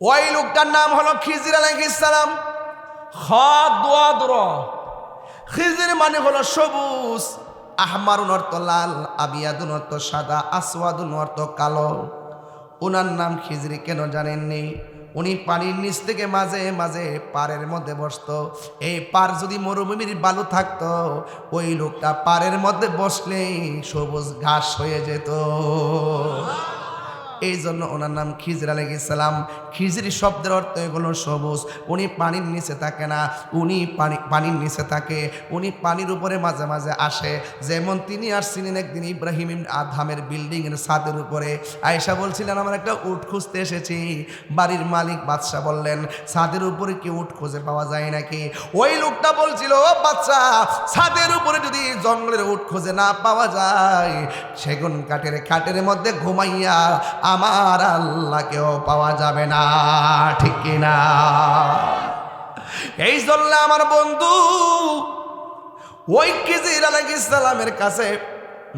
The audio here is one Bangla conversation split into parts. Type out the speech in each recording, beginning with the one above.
ওই লোকটার নাম হলো খিজির আলাইহিস সালাম। খাদ দুয়াদ র, খিজির মানে হলো সবুজ, আহমারুন অর্থ লাল, আবিয়াদুন অর্থ সাদা, আসওয়াদুন অর্থ কালো। ওনার নাম খিজির কেন জানেননি? উনি পানির নিচ থেকে মাঝে মাঝে পাড়ের মধ্যে বসতো। এই পাড় যদি মরুভূমির বালু থাকতো, ওই লোকটা পাড়ের মধ্যে বসলেই সবুজ ঘাস হয়ে যেত। এই জন্য ওনার নাম খিজির আলাইহিস সালাম। খিজির শব্দের অর্থ এগুলো সবুজ। উনি পানির নিচে থাকে না, উনি পানির নিচে থাকে। উনি পানির উপরে মাঝে মাঝে আসে। যেমন তিনি আসছিলেন একদিন ইব্রাহিম আদহামের বিল্ডিংয়ের ছাদের উপরে। আয়েশা বলছিলেন, আমার একটা উট খুঁজতে এসেছি। বাড়ির মালিক বাদশা বললেন, ছাদের উপরে কি উট খুঁজে পাওয়া যায় নাকি? ওই লোকটা বলছিল, ও বাচ্চা, ছাদের উপরে যদি জঙ্গলের উট খুঁজে না পাওয়া যায়, সেগুন খাটের মধ্যে ঘুমাইয়া আমার আল্লাহকেও পাওয়া যাবে না, ঠিক কিনা? এই জন্য আমার বন্ধু ওই খিজির আলাইহিস সালামের কাছে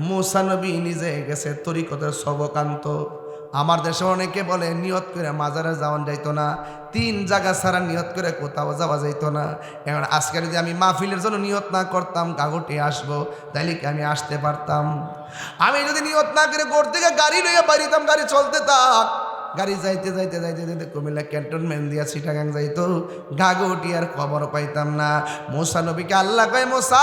মুসা নবী নিজে গেছে তরিকতের সবকান্ত। আমার দেশে অনেকে বলে নিয়ত করে মাজারে যাওয়া যাইতো না, 3 জায়গা ছাড়া নিয়ত করে কোথাও যাওয়া যাইতো না। এখন আজকে যদি আমি মাহফিলের জন্য নিয়ত না করতাম কাগটে আসবো, তাইলে কি আমি আসতে পারতাম? আমি যদি নিয়ত না করে ঘর থেকে গাড়ি লইয়া পারিতাম, গাড়ি চলতে থাক, গাড়ি যাইতে যাইতে যাইতে যাইতে কুমিল্লা ক্যান্টনমেন্ট দিয়া চিটাগাং যাইতো, গাগটি আর খবর পাইতাম না। মুসা নবীকে আল্লাহ কয়, মুসা,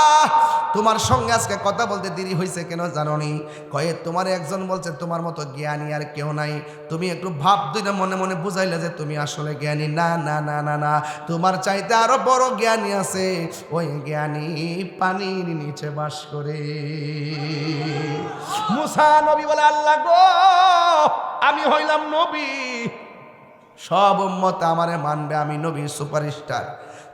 তোমার সঙ্গে আজকে কথা বলতে দেরি হয়েছে কেন জানো নি? কয়ে, তোমার একজন বলছে তোমার মতো জ্ঞানী আর কেউ নাই। তুমি একটু ভাব দুইটা মনে মনে বুঝাইলে যে তুমি আসলে জ্ঞানী। না না না না না, তোমার চাইতে আরো বড় জ্ঞানী আছে। ওই জ্ঞানী পানির নিচে বাস করে। মুসা নবী বলে, আল্লাহ গো, আমি হইলাম নবী, সব উম্মত আমারে মানবে, আমি নবী সুপারস্টার,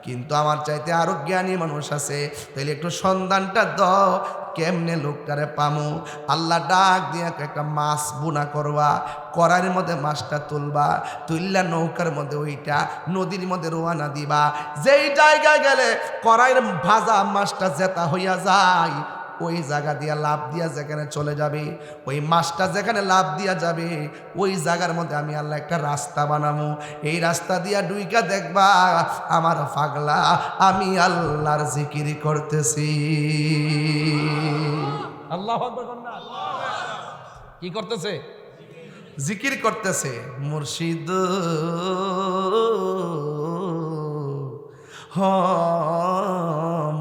কিন্তু আমার চাইতে আরো জ্ঞানী মানুষ আছে। তাইলে একটু সন্ধানটা দাও, কেমনে লোকটারে পামু? আল্লাহ ডাক দিয়া একটা মাছ বুনা করবা, কড়াইয়ের মধ্যে মাছটা তুলবা, তুললা নৌকার মধ্যে ওইটা নদীর মধ্যে রোয়ানা দিবা। যেই জায়গায় গেলে কড়াইয়ের ভাজা মাছটা জেতা হইয়া যায়, ওই জায়গা দিয়া লাভ দিয়া যেখানে চলে যাবে, ওই মাছটা যেখানে লাভ দিয়া যাবে, ওই জায়গার মধ্যে আমি আল্লাহ একটা রাস্তা বানাবো। এই রাস্তা দিয়া ডুইকা দেখবা আমার পাগলা আমি আল্লাহর জিকির করতেছি। আল্লাহু আকবার। কি করতেছে? জিকির করতেছে। মুর্শিদ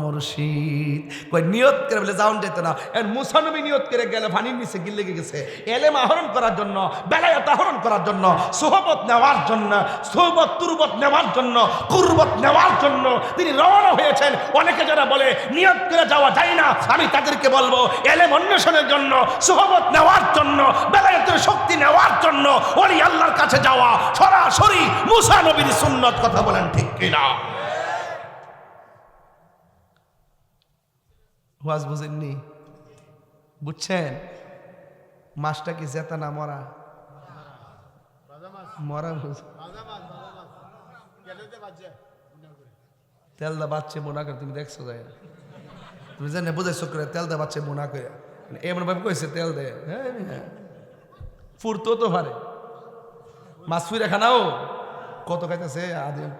মুর্শিদ কই নিয়ত করে বলে যাওন যেত না। মুসা নবী নিয়ত করে গেলে পানির নিচে লেগে গেছে, এলেম আহরণ করার জন্য, বেলায়েত আহরণ করার জন্য, সোহবত নেওয়ার জন্য, সোহবত তুরবত নেওয়ার জন্য, কুরবত নেওয়ার জন্য তিনি রওনা হয়েছেন। অনেকে যারা বলে নিয়ত করে যাওয়া যায় না, আমি তাদেরকে বলবো, এলেম অন্বেষণের জন্য, সোহবত নেওয়ার জন্য, বেলায়েতের শক্তি নেওয়ার জন্য ওলি আল্লাহর কাছে যাওয়া সরাসরি মুসা নবীর সুন্নত। কথা বলেন ঠিক কিনা? ওয়াজ বুঝেননি? বুঝছেন? মাছটা কি জেতা না মরা? মরা। তেল দা বাচ্চে বোনা করে, তুমি দেখছো যায়, তুমি জানে বুঝাইছো করে তেল দা বাচ্চে বোনা করে এমন ভাবে কইছে তেল দে। হ্যাঁ, ফুরতো তো পারে মাছ ফুইরা খানাও কত খাইতেছে আদিম।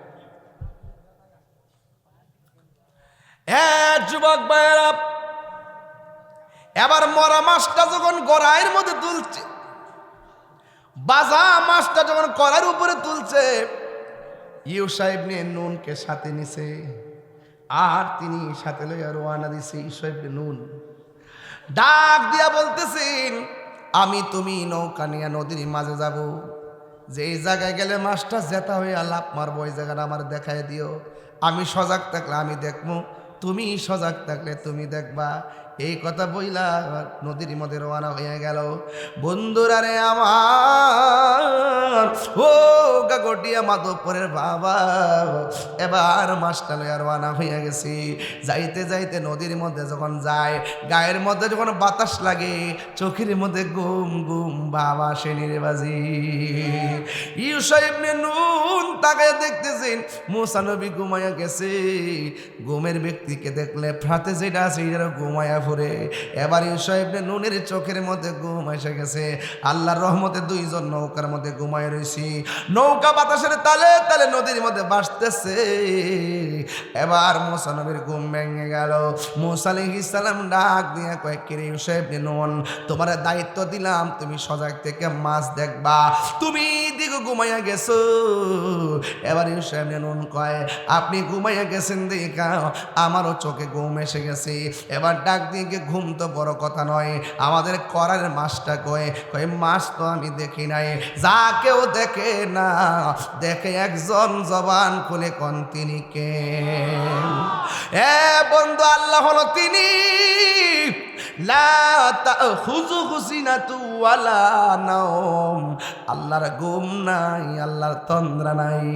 যুবক ভাইয়েরা, এবার মরা মাছটা যখন কড়াইয়ের মধ্যে তুলছে, বাজা মাছটা যখন কড়াইয়ের উপরে তুলছে, ইউসা ইবনে নুনকে সাথে নিছে, আর তিনি সাথে লইয়া রওনা দিছে। ইউসা ইবনে নুন ডাক দিয়া বলতেছেন, আমি তুমি নৌকা নিয়ে নদীর মাঝে যাব, যে জায়গায় গেলে মাছটা জেতা হয়ে লাভ মারবো, ওই জায়গাটা আমার দেখায় দিও। আমি সজাগ থাকলে আমি দেখবো, তুমি সজাগ থাকলে তুমি দেখবা। এই কথা বইলা নদীর মধ্যে রওনা হয়ে গেল। বন্ধুরা রে আমার, ও গাগটিয়া মাধবপুরের বাবা, এবার মাছটা লইয়া রওনা হয়ে গেছি। যাইতে যাইতে নদীর মধ্যে যখন যায়, গায়ের মধ্যে যখন বাতাস লাগে, চোখের মধ্যে গুম গুম বাবা সেনির বাজি। ইউসা ইবনে নুন তাকায় দেখতেছেন মুসা নবী ঘুমাইয়া গেছে। ঘুমের ব্যক্তিকে দেখলে ফ্রাতে যেটা আছে এটা ঘুমাইয়া পড়ে এবার ইউসা ইবনে নুনের চোখের মধ্যে ঘুম এসে গেছে। আল্লাহর রহমতে দুইজন নৌকার মধ্যে ঘুমায় রয়েছি। নৌকা বাতাসের তালে তালে নদীর মধ্যে ভাসতেছে। এবার মুসা নবীর ঘুম ভেঙে গেল। মুসা আলাইহিস সালাম ডাক দিয়ে কয়, কিরে ইউসা ইবনে নুন, তোমার দায়িত্ব দিলাম, তুমি সজাগ থেকে মাছ দেখবা, তুমি দিকে ঘুমাইয়া গেছো। এবার ইউসা ইবনে নুন কয়, আপনি ঘুমাইয়া গেছেন দেখা আমারও চোখে ঘুম এসে গেছে। এবার ডাক দিয়ে ঘুম তো বড় কথা নয়, আমাদের করার মাছটা কয় মাছ তো আমি দেখি নাই। যা কেউ দেখে না, দেখে একজন জবান খুলে কোন তিনি কে? এ বন্ধু, আল্লাহ হলো তিনি। আল্লাহর ঘুম নাই, আল্লাহর তন্দ্রা নাই।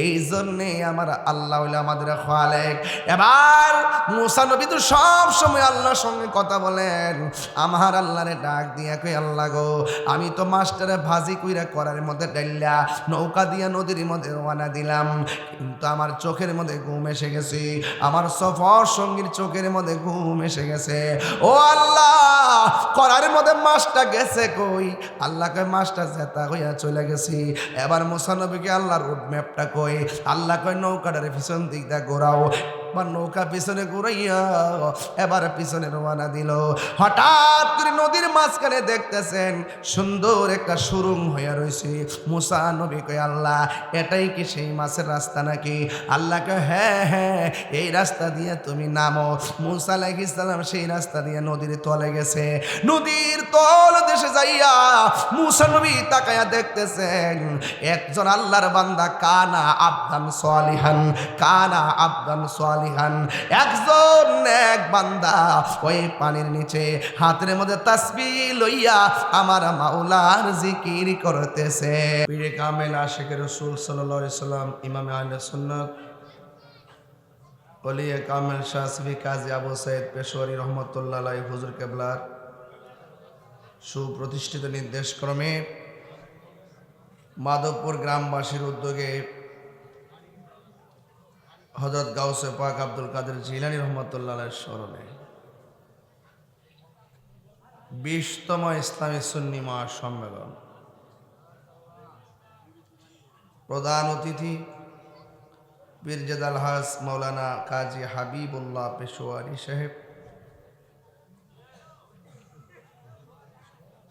এই জন্যে আমার আল্লাহ হইলে আমাদের খালেক। এবার মুসা নবী তো সব সময় আল্লাহর সঙ্গে কথা বলেন। আমার আল্লাহরে ডাক দিয়া কই, আল্লাহ গো, আমি তো মাস্টারে ভাজি কইরা করার মধ্যে ডাইলা নৌকা দিয়া নদীর মধ্যে রওনা দিলাম, কিন্তু আমার চোখের মধ্যে ঘুম এসে গেছে, আমার সফর সঙ্গীর চোখের মধ্যে ঘুম এসে গেছে। ও আল্লাহ, করার মধ্যে মাছটা গেছে কই? আল্লাহ কয় মাছটা জেতা হইয়া চলে গেছি। এবার মুসা নবীকে আল্লাহ রোড ম্যাপটা কই, আল্লাহ কয় নৌকাটারে পিছন দিক দা ঘোরাও। এবার নৌকা পিছনে ঘুরাইয়া এবার পিছনে রওনা দিল। হঠাৎ করে নদীর মাঝখানে দেখতেছেন সুন্দর একটা সুরুং হইয়া রয়েছে। মুসা নবী কয়, আল্লাহ এটাই কি সেই মাছের রাস্তা নাকি? আল্লাহ কয়, হ্যাঁ হ্যাঁ, এই রাস্তা দিয়ে তুমি নামো। মুসা আলাইহিস সালাম সেই রাস্তা দিয়ে নদীর তলে গেছে। নদীর তল দেশে যাইয়া মুসা নবী তাকায়া দেখতেছেন একজন আল্লাহর বান্দা, কানা আবদান সালিহান, কানা আবদান সালিহান, একজন এক বান্দা ওই পানির নিচে হাতের মধ্যে তাসবিহ লইয়া আমার মাওলার জিকির করতেছে। পীরে কামেল আশিকে রাসূল সাল্লাল্লাহু আলাইহি সাল্লাম, ইমামে আহলে সুন্নাত ওলিয়ে কামেল শাহ সুফি কাজী আবু সাইদ পেশোয়ারি রহমতুল্লাহ আলাইহি হুজুর কেবলার সুপ্রতিষ্ঠিত নির্দেশক্রমে মাধবপুর গ্রামবাসীর উদ্যোগে হযরত গাউসে পাক আব্দুল কাদের জিলানী রহমতুল্লাহ আলাইহির স্মরণে 20তম ইসলামী সুন্নি মহাসম্মেলন, প্রধান অতিথি পীরজাদা আলহাজ মাওলানা কাজী হাবিবুল্লাহ পেশোয়ারি সাহেব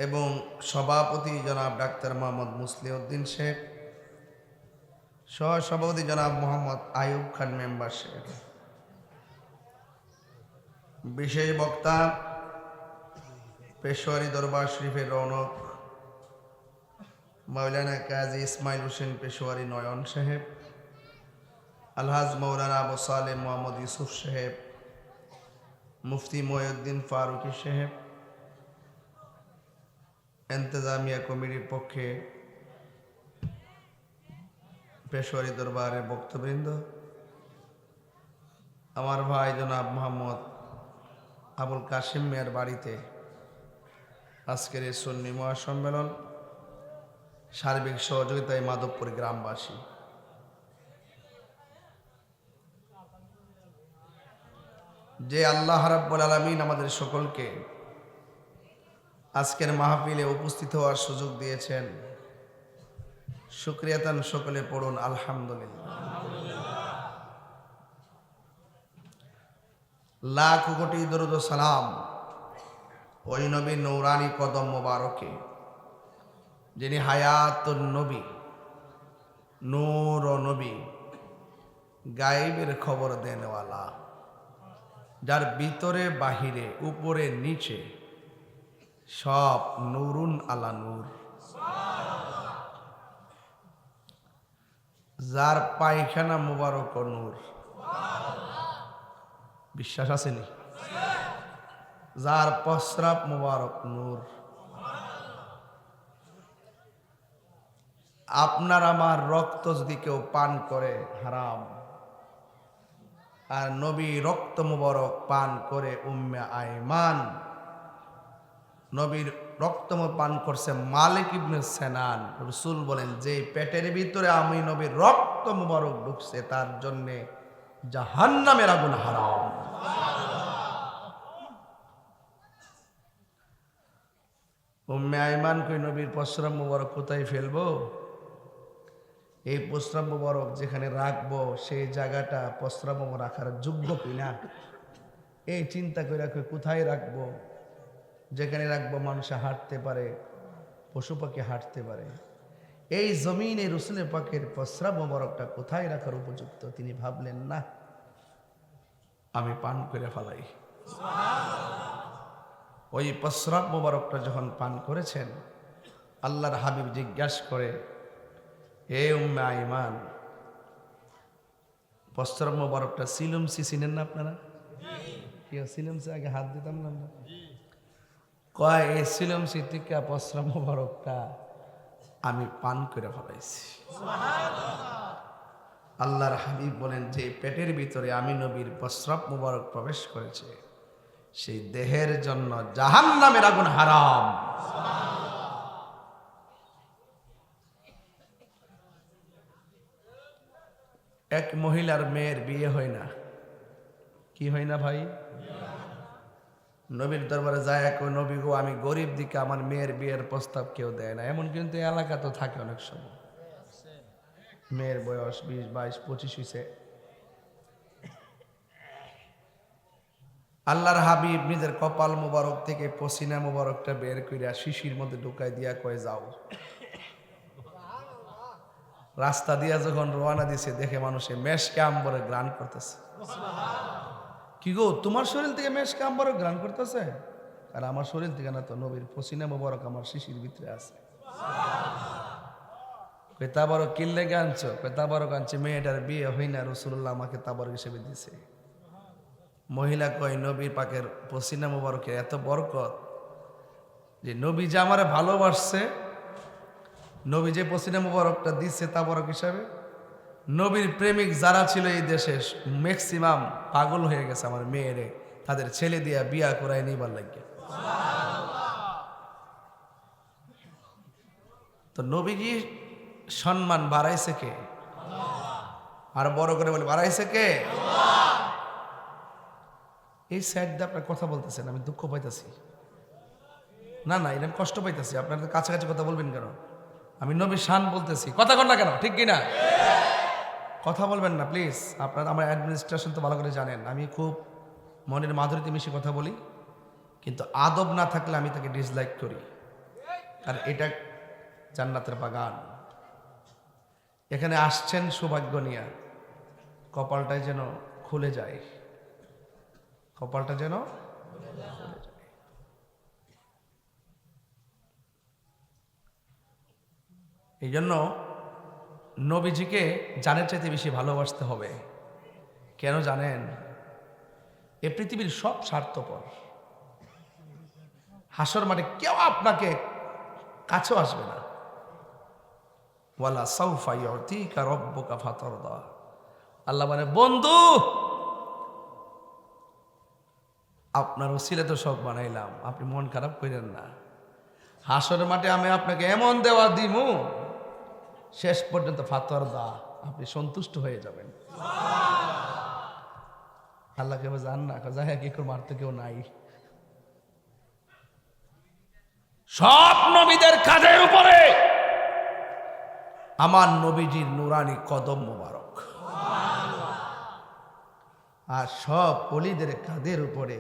এবং সভাপতি জনাব ডাক্তার মোহাম্মদ মুসলিউদ্দিন শেখ, সহসভাপতি জনাব মোহাম্মদ আয়ুব খান মেম্বার সাহেব, বিশেষ বক্তা পেশোয়ারি দরবার শরীফের রৌনক মাওলানা কাজী ইসমাইল হোসেন পেশোয়ারি নয়ন সাহেব, আলহাজ মৌলানা আবু সালেম মোহাম্মদ ইউসুফ সাহেব, মুফতি মহিউদ্দিন ফারুকি সাহেব, ইন্তেজামিয়া কমিটির পক্ষে পেশোয়ারি দরবারের বক্তবৃন্দ, আমার ভাই জনাব মোহাম্মদ আবুল কাশিম মিয়ার বাড়িতে আজকের এই সুন্নি মহাসম্মেলন, সার্বিক সহযোগিতায় মাধবপুর গ্রামবাসী, যে আল্লাহ রাব্বুল আলামিন আমাদের সকলকে আজকের মাহফিলে উপস্থিত হওয়ার সুযোগ দিয়েছেন, শুকরিয়াতান সকলে পড়ুন আলহামদুলিল্লাহ। লাখ কোটি দরুদ ও সালাম ওই নবী নূরানি কদম মোবারকে, যিনি হায়াতুন নবী, নূর ও নবী, গায়েবের খবর দেনওয়ালা, যার ভিতরে বাহিরে উপরে নিচে সব নূরুন আলা নূর, যার পায়খানা মুবারক নূর, বিশ্বাস আসেনি? যার প্রস্রাব মুবারক নূর। আপনার আমার রক্ত যদি কেউ পান করে হারাম, আর নবী রক্ত মুবারক পান করে উম্মে আইমান, নবীর রক্ত পান করছে মালিক ইবনে সেনান। রাসূল বলেন, যে পেটের ভিতরে আমি নবীর রক্ত মুবারক ঢুকছে তার জন্য জাহান্নামের আগুন হারাম। উম্মে আইমান কই নবীর প্রস্রাব মোবারক কোথায় ফেলবো? এই প্রস্রাব মোবারক যেখানে রাখবো সেই জায়গাটা প্রস্রাব মোবারক রাখার যোগ্য কিনা এই চিন্তা করে কই কোথায় রাখবো, যেখানে রাখবো মানুষ হাঁটতে পারে, পশু পাখি হাঁটতে পারে, এই জমিনে রসুলের পাকের প্রস্রাব মোবারকটা কোথায় রাখার উপযুক্ত? তিনি ভাবলেন না, আমি পান করে ফেলাই। ওই প্রস্রাব মোবারকটা যখন পান করেছেন, আল্লাহর হাবিব জিজ্ঞাসা করে, হে উম্মে আইমান, প্রস্রাব মোবারকটা সিলুমসি চিনেন না আপনারা? কি সিলুমসি আগে হাত দিতাম না আমরা? কয় এই সিলুমসি থেকে প্রস্রাব মোবারকটা আমি পান করে ফেলাইছি। আল্লাহর হাবিব বলেন, যে পেটের ভিতরে আমি নবীর প্রস্রাব মোবারক প্রবেশ করেছে সেই দেহের জন্য জাহান্নামের আগুন হারাম। এক মহিলার মেয়ের বিয়ে হয় না, কি হয় না ভাই? নবীর দরবারে যায়, এক নবী গো, আমি গরিব দিকে আমার মেয়ের বিয়ের প্রস্তাব কেউ দেয় না। এমন কিন্তু এলাকা তো থাকে অনেক সময়, মেয়ের বয়স 20, 22, 25 হয়েছে। আল্লাহর হাবিব নিজের কপাল মোবারক থেকে পসিনা মোবারকটা বের করে শিশির মধ্যে ঢুকাই দিয়া কয়ে যাও। রাস্তা দিয়া যখন রওনা দিছে, দেখে মানুষে মেশকে আম্বরে গ্রান করতেছে। কি গো, তোমার শরীর থেকে মেশকে আম্বরে গ্রান করতেছে? আর আমার শরীর থেকে না তো, নবীর পসিনা মোবারক আমার শিশির ভিতরে আছে। তাবারক কিনলে আনছো? তাবারক আনছে, মেয়েটার বিয়ে হয় না, রাসূলুল্লাহ আমাকে তাবারক হিসেবে দিছে। মহিলা কয়, নবীর পাকের পসিনা মোবারকের এত বরকত যে নবী যে আমারে ভালোবাসছে, নবী যে পসিনা মোবারকটা দিচ্ছে তাবারক হিসাবে, নবীর প্রেমিক যারা ছিল এই দেশে ম্যাক্সিমাম পাগল হয়ে গেছে আমার মেয়েরে তাদের ছেলে দিয়া বিয়া করায় নিবার লাগে। তো নবীজি সম্মান বাড়াইছে কে? আর বড় করে বলে, বাড়াইছে কে? এই সাইড দিয়ে আপনার কথা বলতেছেন, আমি দুঃখ পাইতেছি। না না, এটা আমি কষ্ট পাইতেছি। আপনাদের কাছাকাছি কথা বলবেন কেন? আমি নবীর শান বলতেছি, কথা কন না কেন? ঠিক কিনা? কথা বলবেন না প্লিজ। আপনার আমার অ্যাডমিনিস্ট্রেশন তো ভালো করে জানেন, আমি খুব মনের মাধুরীতে মিশে কথা বলি, কিন্তু আদব না থাকলে আমি তাকে ডিসলাইক করি। আর এটা জান্নাতের বাগান। এখানে আসছেন সৌভাগ্য নিয়ে, কপালটাই যেন খুলে যায়, কপালটা যেন খুলে যায়। এই জন্য নবীজিকে জানের চাইতে বেশি ভালোবাসতে হবে। কেন জানেন? এ পৃথিবীর সব স্বার্থপর। হাসর মাঠে কেউ আপনাকে কাছেও আসবে না। ওয়ালা সাউফা ইউতিকা রাব্বুকা ফাতারদা। আল্লাহ মানে, বন্ধু আপনার ওসিলে তো সব বানাইলাম, আপনি মন খারাপ করেন না। হাসরের মাঠে আমি আপনাকে এমন দেওয়া দিমু, শেষ পর্যন্ত ফাতারদা, আপনি সন্তুষ্ট হয়ে যাবেন। আল্লাহকে জান না, যাই কি করে মারতে কেউ নাই। সব নবীদের কাঁধের উপরে আমার নবীজির নুরানি কদম মোবারক, আর সব ওলিদের কাঁধের উপরে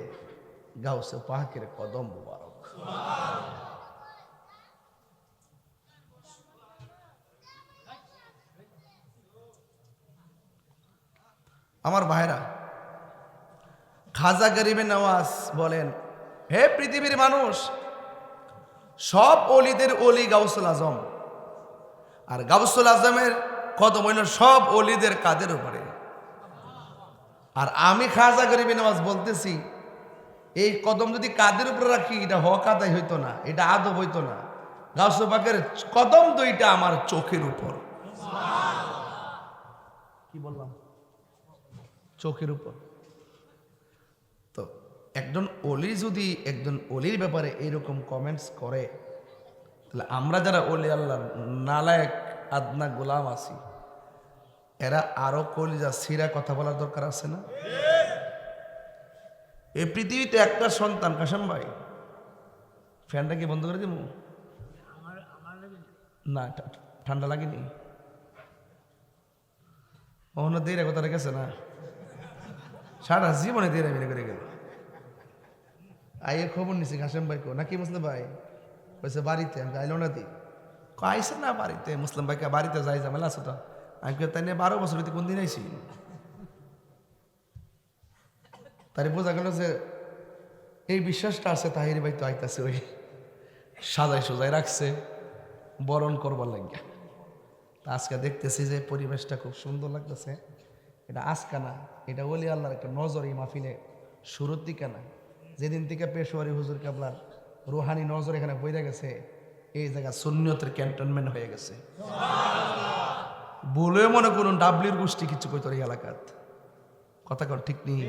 গাউসে পাকের কদম মোবারক। আমার ভাইরা, খাজা গরিবে নওয়াজ বলেন, হে পৃথিবীর মানুষ, সব ওলিদের ওলি গাউসুল আজম, আর গাউসুল আজমের কদম হইল সব ওলিদের কাঁধের উপরে। আর আমি খাজা গরিবে নওয়াজ বলতেছি, এই কদম যদি কাঁধের উপরে রাখি, এটা হক আদায় হইতো না, এটা আদব হইতো না। গাউসুল পাকের কদম দুইটা আমার চোখের উপর। কি বললাম? চোখের উপর। তো একজন ওলি যদি একজন ওলির ব্যাপারে এইরকম কমেন্টস করে, তাহলে আমরা যারা ওলি আল্লাহ নালায়েক আদনা গোলাম আছি, এরা আরো কলিজা সিরা কথা বলার দরকার আছে না? এই পৃথিবীতে একটা সন্তান, কাসেম ভাই, ফ্যানটা কি বন্ধ করে দিব? না, ঠান্ডা লাগেনি? অন্য দিয়ে কথা রেখেছে না, সারা জীবনে দিয়ে মিলে করে গেল। আইয়ের খবর নিছি কাশেম ভাইকে, নাকি মুসলিম ভাই কইছে বাড়িতে, আমি আইলো না দি আইসে না বাড়িতে। মুসলিম ভাইকে বাড়িতে যাই ঝামেলা আছে তো। আমি তাই নিয়ে 12 বছর কোন দিন আইসি। তাই বোঝা গেল যে এই বিশ্বাসটা আছে তাহির ভাই তো আইতাছে, ওই সাজাই সোজাই রাখছে বরণ করবার লাগিয়া। আজকে দেখতেছি যে পরিবেশটা খুব সুন্দর লাগতেছে। এটা আজকা না, এটা ওলি আল্লাহর একটা নজর এই মাহফিলে শুরুর দিকে না। যেদিন থেকে পেশোয়ারি হুজুর কাবলার রুহানি নজর এখানে বইরা গেছে, এই জায়গা সুন্নিয়তের ক্যান্টনমেন্ট হয়ে গেছে। বলে মনে করুন ডাবলির গোষ্ঠী কিছু কই তোর এলাকাত, কথা কর ঠিক নেই।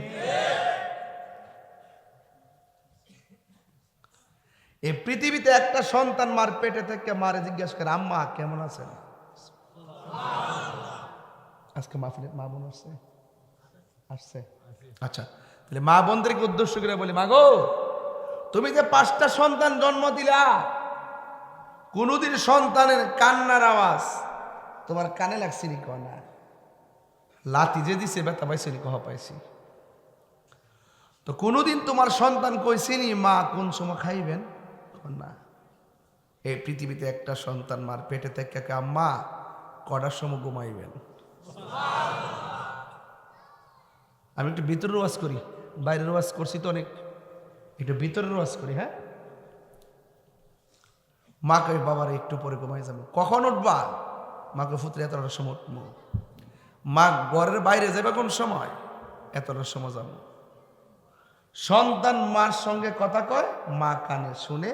এই পৃথিবীতে একটা সন্তান মার পেটে থেকে মারে জিজ্ঞাসা করে আম্মা কেমন আছেন? আজকে মাহফিলে মা বোন আসছে। আচ্ছা, তাহলে মা বোনদেরকে উদ্দেশ্য করে বলি, মা গো তুমি যে 5টা সন্তান জন্ম দিলা, কোনদিন সন্তানের কান্নার আওয়াজ তোমার কানে লাগছিনি? না। লাতি যে দিছে ব্যথা পাইছিনি? কহ পাইছি। তো কোনদিন তোমার সন্তান কইছিনি মা কোন সময় খাইবেন? না। এই পৃথিবীতে একটা সন্তান মার পেটে থেকে আম্মা কটার সময় ঘুমাইবেন? আমি একটু ভিতরের ওয়াজ করি, বাইরের ওয়াজ করছি তো অনেক, একটু ভিতরের ওয়াজ করি। হ্যাঁ, মা কই বাবার একটু পরে ঘুমাই যাবো। কখন উঠবা? মাকে ফুতরে এতটার সময় উঠবো। মা ঘরের বাইরে যাবে কোন সময়? এতটার সময় যাবো। সন্তান মার সঙ্গে কথা কয়, মা কানে শুনে,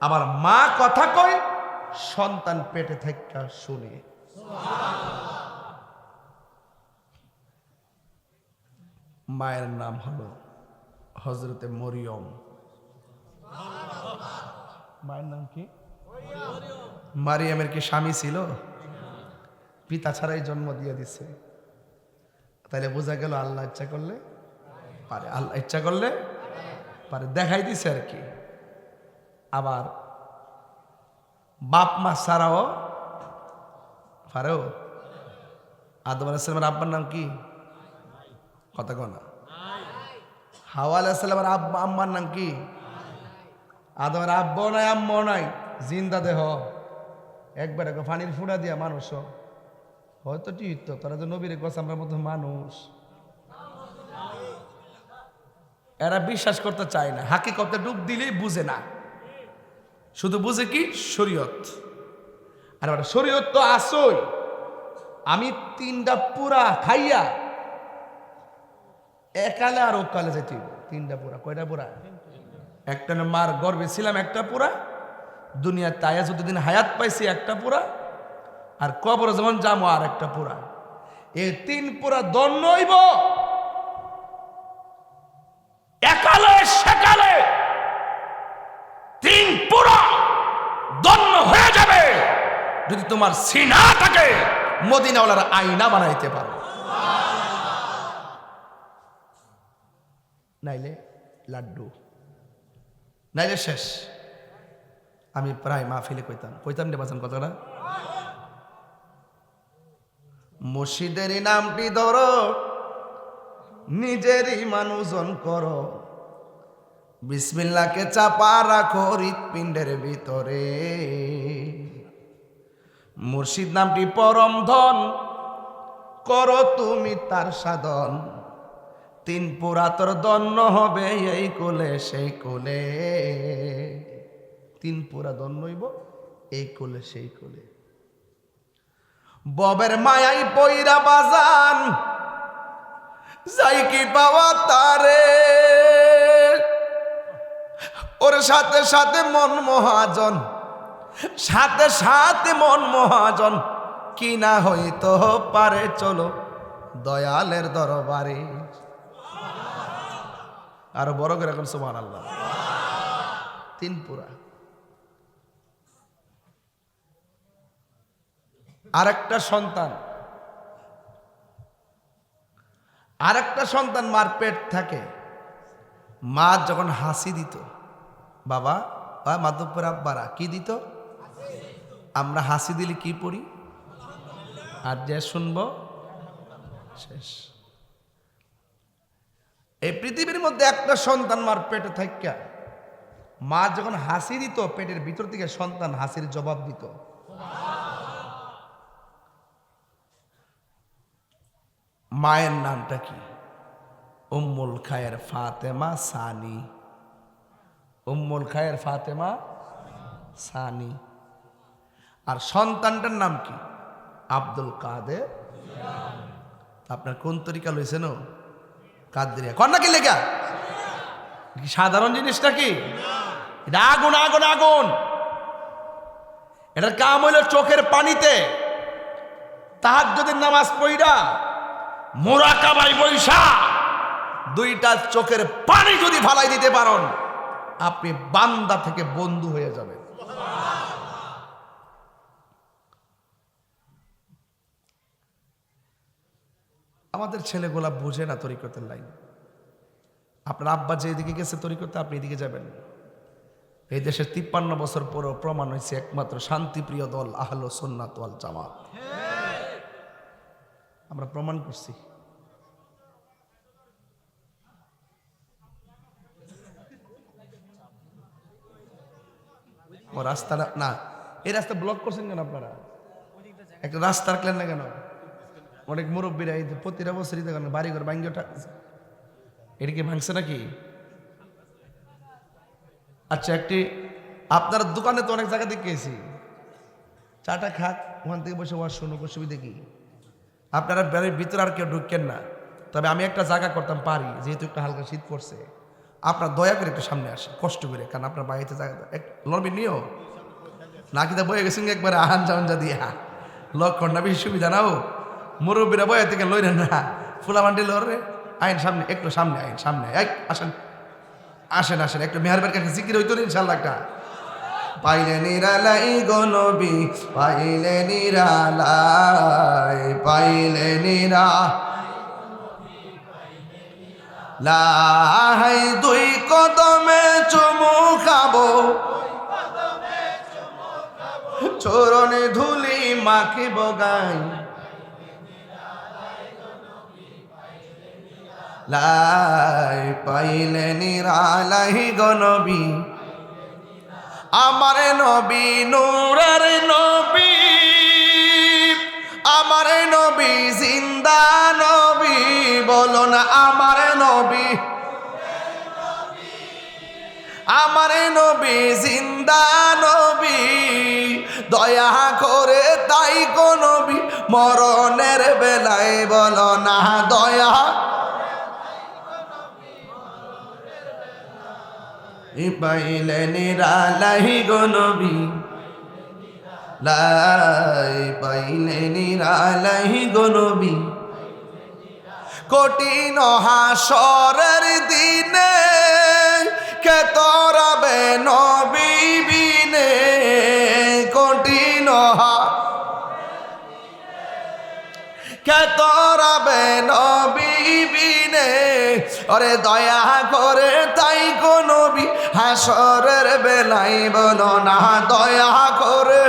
আবার মা কথা কয় সন্তান পেটে থেকে শুনে। মায়ের নাম হলো হযরতে মরিয়ম। মায়ের নাম কি? মারিয়ামের কি স্বামী ছিল? পিতা ছাড়াই জন্ম দিয়ে দিছে। তাইলে বোঝা গেল আল্লাহ ইচ্ছা করলে পারে, আল্লাহ ইচ্ছা করলে পারে, দেখাই দিছে আর কি। আবার বাপ মা ছাড়াও পারেও। আদম আলাইহিস সালামের আব্বার নাম কি? কথা কও না। হাওয়া আলাইহিস সালামের আব্বা আম্মার নাম কি? আদমের আব্বাও নাই আম্মাও নাই, জিন্দা দেহ একবার পানির ফুড়া দিয়া মানুষ হয়তো ঠিক তো। তারা যে নবীর কাছ আমরা মতো মানুষ, এরা বিশ্বাস করতে চায় না। হাকিকতে ডুব দিলেই বুঝে না, শুধু বুঝে কি শরীয়ত। আর শরীয়ত তো আসই। আমি 3টা পুরা খাইয়া একালে আর ওকালে যেতে 3টা পুরা। কয়টা পুরা? একটা মার গর্ভে ছিলাম একটা পুরা, দুনিয়ার তাইয়া যতদিন হায়াত পাইছি একটা পুরা, আর কবর যেমন যাবো আর একটা পুরা। এই 3 পুরা দন্ন হইব একালে সেকালে। 3 পুরা দন্ন হয়ে যাবে যদি তোমার সিনাটাকে মদিনাওয়ালার আয়না বানাইতে পারো। নাইলে লাড্ডু, নাইলে শেষ। আমি প্রায় মাহফিলে কইতাম রে বাজান কথাটা, মুর্শিদের নামটি ধরো, নিজেরই মানুষজন করো, বিসমিল্লাহকে চাপা রাখো হৃৎপিণ্ডের ভিতরে। মুর্শিদ নামটি পরম ধন, করো তুমি তার সাধন। 3 পুরা তোর দন্ন হবে এই কোলে সেই কোলে। 3 পুরা দন্ন হইব এই কোলে সেই কোলে। ববের মায়াই পইরা বাজান যাই কি পাওয়া তারে, ওর সাথে সাথে মন মহাজন, সাথে সাথে মন মহাজন, কি না হইতো পারে চলো দয়ালের দরবারে। আরো বড় করে এখন সুবহানাল্লাহ। 3 পুরা। আরেকটা সন্তান মার পেট থাকে, মা যখন হাসি দিত, বাবা মাধবপুর আব্বারা কি দিত? আমরা হাসি দিলে কি পড়ি? আর যে শুনবো শেষ। এই পৃথিবীর মধ্যে একটা সন্তান মার পেটে থাকা মা যখন হাসি দিত, পেটের ভিতর থেকে সন্তান হাসির জবাব দিত। মায়ের নামটা কি? উম্মুল খায়ের ফাতেমা সানি। উম্মুল খায়ের ফাতেমা সানি। আর সন্তানটার নাম কি? আব্দুল কাদের। আপনার কোন তরিকা লইছেন? কাদরিয়া কন্যা কি লেখা? সাধারণ জিনিসটা কি? এটা আগুন আগুন আগুন। এটার কাম হইল চোখের পানিতে তাহাজ্জুদের নামাজ পড়া মুরাকাবায় বৈশা দুইটা চোখের পানি যদি ফালাই দিতে পারেন, আপনি বান্দা থেকে বন্ধু হয়ে যাবেন। আমাদের ছেলেগুলা বুঝে না তরিকতের লাইন। আপনার আব্বা যে এদিকে গেছে তরিকতে, আপনি এদিকে যাবেন। এই দেশের 53 বছর পরও প্রমাণ হয়েছে একমাত্র শান্তিপ্রিয় দল আহলে সুন্নাত ওয়াল জামাত। আমরা প্রমাণ করছি। ও রাস্তা না, এই রাস্তা ব্লক করছেন কেন আপনারা? একটা রাস্তা রাখলেন না কেন? অনেক মুরব্বীরা এই প্রতিটা বছরই দেখেন বাড়িঘর ভাঙ্গে এটা কি ভাঙছে নাকি? আচ্ছা, একটি আপনার দোকানে তো অনেক জায়গা দেখেছি, চাটা খাক ওখান থেকে বসে ওয়াশ শুনুক, অসুবিধা কি? আপনারা বাড়ির ভিতরে আর কেউ ঢুকেন না। তবে আমি একটা জায়গা করতাম পারি, যেহেতু একটু হালকা শীত পড়ছে, আপনার দয়া করে একটু সামনে আসে কষ্ট করে, কারণ আপনার বাড়িতে জায়গা লড়বি নিও নাকি তা বয়ে গেছেন একবারে আহান জাহান দিয়া লক্ষণ না, বেশি সুবিধা নাও। মুরব্বীরা বয়ে থেকে লইলেন না, ফুলামান্ডি লড়ে আইন সামনে, একটু সামনে আইন সামনে আসেন আসেন আসেন, একটু মেহারবার কাছে জিকির হইতো ইনশাল্লাহ। একটা পাইলে নিরালাই গো নবী, পাইলে নিরালাই, পাইলে নিরা লাই, দুই কদমে চুমু খাবো, চরণে ধুলি মাখিব গাই, লাই পাইলে নিরালাই গো নবী, আমার নবী নূরের নবী, আমার নবী জিন্দা নবী, বলো না আমার নবী, আমার নবী জিন্দা নবী, দয়া করে তাই গো নবী মরণের বেলায় বলো না দয়া, পাইলে নিরালাই গো নবী, লাই পাইলে নিরালাই গো নবী, কঠিন হাসরের দিনে কে তরাবে নবী বিনে, কঠিন কে তরাবে নবী বিনে, ওরে দয়া করে তাই গো নবী হাসরের বেলায় বলো না দয়া করে,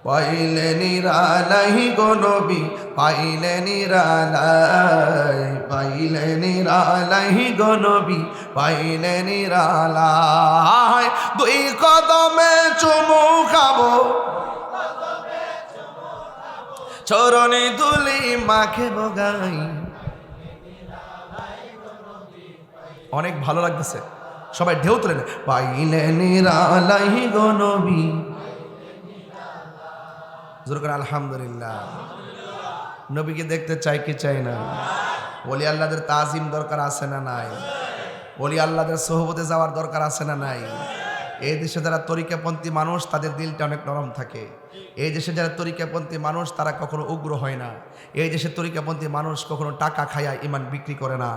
পাইলে নিরালাই গো নবী, পাইলে নিরালাই, পাইলে নিরালাই গো নবী, পাইলে নিরালাই, দুই কদমে চুমু খাবো, চরণে ধুলি মাখিব গাই। অনেক ভালো লাগতেছে, সবাই ঢেউ তুলে নেয়, পাইলে নিরালাই গো নবী, জোর করে আলহামদুলিল্লাহ। নবীকে দেখতে চাই কি চাই না? ওলি আল্লাহদের তাজিম দরকার আছে না নাই? ওলি আল্লাহদের সোহবতে যাওয়ার দরকার আছে না নাই? এই দেশে যারা তরিকাপন্থী মানুষ তাদের দিলটা অনেক নরম থাকে। এই দেশে যারা তরিকাপন্থী মানুষ তারা কখনো উগ্র হয় না। এই দেশের তরিকাপন্থী মানুষ কখনো টাকা খায়া ইমান বিক্রি করে না।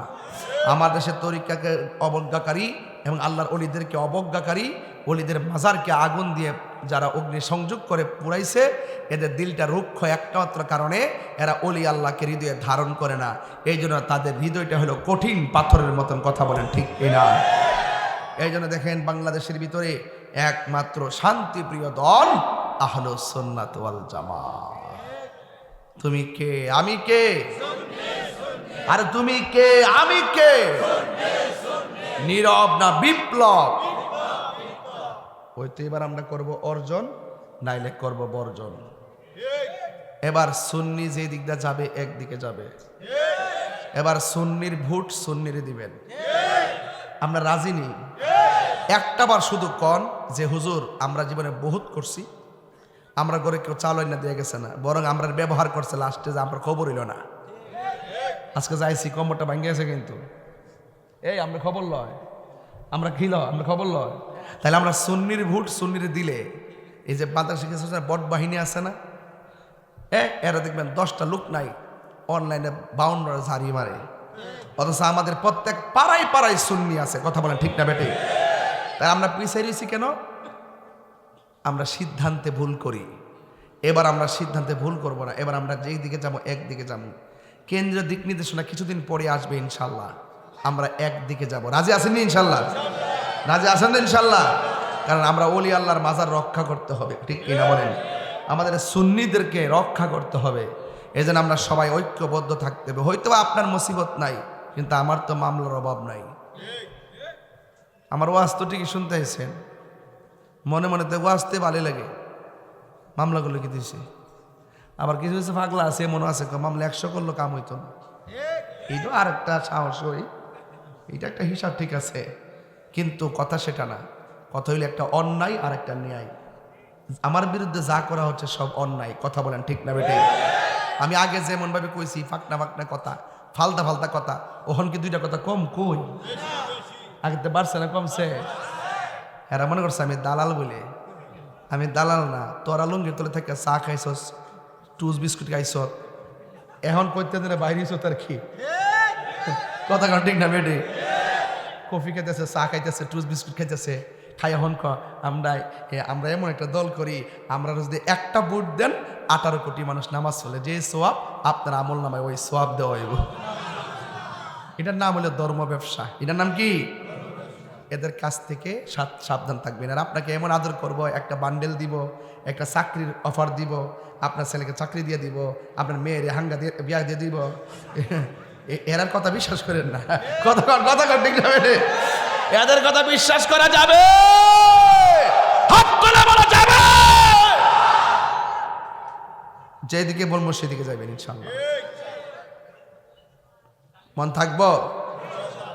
আমার দেশের তরিকাকে অবজ্ঞাকারী এবং আল্লাহর ওলিদেরকে অবজ্ঞাকারী ওলিদের মাজারকে আগুন দিয়ে যারা অগ্নি সংযোগ করে পুড়াইছে, এদের দিলটা রুক্ষ একটা মাত্র কারণে, এরা ওলি আল্লাহকে হৃদয়ে ধারণ করে না। এই জন্য তাদের হৃদয়টা হলো কঠিন পাথরের মতন। কথা বলেন ঠিক কিনা? এই জন্য দেখেন বাংলাদেশের ভিতরে একমাত্র শান্তিপ্রিয় দল আহলুস সুন্নাত ওয়াল জামাত। তুমি কে, আমি কে? আর তুমি কে, আমি কে? নীরব না বিপ্লব? ওই তো এবার আমরা করব অর্জন, নাইলে করব বর্জন। এবার সুন্নি যে দিকটা যাবে একদিকে যাবে। এবার সুন্নির ভোট সুন্নিরে দিবেন। আমরা রাজি নেই। একটাবার শুধু কন যে হুজুর আমরা জীবনে বহুত করছি, আমরা ঘরে কেউ চাল না দিয়ে গেছে না, বরং আমরা ব্যবহার করছে লাস্টে যে আমরা খবর হইল না। আজকে যাইছি কম্বরটা ভাঙ্গে গেছে, কিন্তু এই আমরা খবর লয়, আমরা খিল, আমরা খবর লয়। তাহলে আমরা সুন্নির ভোট সুন্নিরে দিলে, এই যে বাংলাদেশে কিছু বট বাহিনী আছে না, এরা দেখবেন 10টা লোক নাই অনলাইনে 52 ঝাড়ি মারে, অথচ আমাদের প্রত্যেক পাড়ায় পাড়ায় সুন্নি আছে। কথা বলেন ঠিক না বেটে? তাই আমরা পিছিয়ে রয়েছি কেন? আমরা সিদ্ধান্তে ভুল করি। এবার আমরা সিদ্ধান্তে ভুল করব না। এবার আমরা যেই দিকে যাবো একদিকে যাবো। কেন্দ্রীয় দিক নির্দেশনা কিছুদিন পরে আসবে ইনশাল্লাহ। আমরা একদিকে যাব। রাজি আছেন না ইনশাল্লাহ? রাজি আছেন না ইনশাল্লাহ? কারণ আমরা ওলি আল্লাহর মাজার রক্ষা করতে হবে, ঠিক কিনা বলেন? আমাদের সুন্নিদেরকে রক্ষা করতে হবে। এই জন্য আমরা সবাই ঐক্যবদ্ধ থাকতে হবে। হয়তো আপনার মুসিবত নাই, কিন্তু আমার তো মামলার অভাব নাই। আমার ওয়াজ তো ঠিকই শুনতে আইছেন, মনে মনে তো ওয়াজতে ভালো লাগে। মামলাগুলো কি দিছে? আবার কিছু কিছু পাগলা আছে, মনে আছে মামলা 100 করলো কাম হইতো না। এইটা আর একটা সাহস, ওই এটা একটা হিসাব, ঠিক আছে, কিন্তু কথা সেটা না। কথা হইলে একটা অন্যায় আর একটা ন্যায়। আমার বিরুদ্ধে যা করা হচ্ছে সব অন্যায়। কথা বলেন ঠিক না বেটে? আমি আগে যেমন ভাবে কইছি ফাঁকনা ফাঁকনা কথা, ফালতা ফালতা কথা, ওখান কি 2টা কথা কম কই? আগে তো বাড়ছে না কমছে? এরা মনে করছে আমি দালাল বলে। আমি দালাল না। তোরা লুঙ্গির তলে থেকে চা খাইছস, টুস বিস্কুট খাইছ, এখন কইতে দিনে বাইরেছ তার কি? কথা কন ঠিক না বেটে? কফি খাইতেছে, চা খাইতেছে, টুস বিস্কুট খাইতেছে, খাই এখন আমরা এমন একটা দল করি, আমরা যদি একটা ভোট দেন 18 কোটি মানুষ নামাজ চলে, যে সোয়াব আপনার আমল নামায় ওই সোয়াব দেওয়া হইব। এটার নাম হলো ধর্ম ব্যবসা। এটার নাম কি? এদের কাছ থেকে সাবধান থাকবেন। আর আপনাকে এমন আদর করব, একটা বান্ডেল দিব, একটা চাকরির অফার দিব, আপনার ছেলেকে চাকরি দিয়ে দিব, আপনার মেয়ের হাঙ্গা দিয়ে বিয়া দিয়ে দিব। এরার কথা বিশ্বাস করেন না। কথা ঠিক না? এদের কথা বিশ্বাস করা যাবে? হাত তুলে বলা যাবে? যেদিকে বলবো সেদিকে যাবেন ইনশাআল্লাহ। মন থাকবো?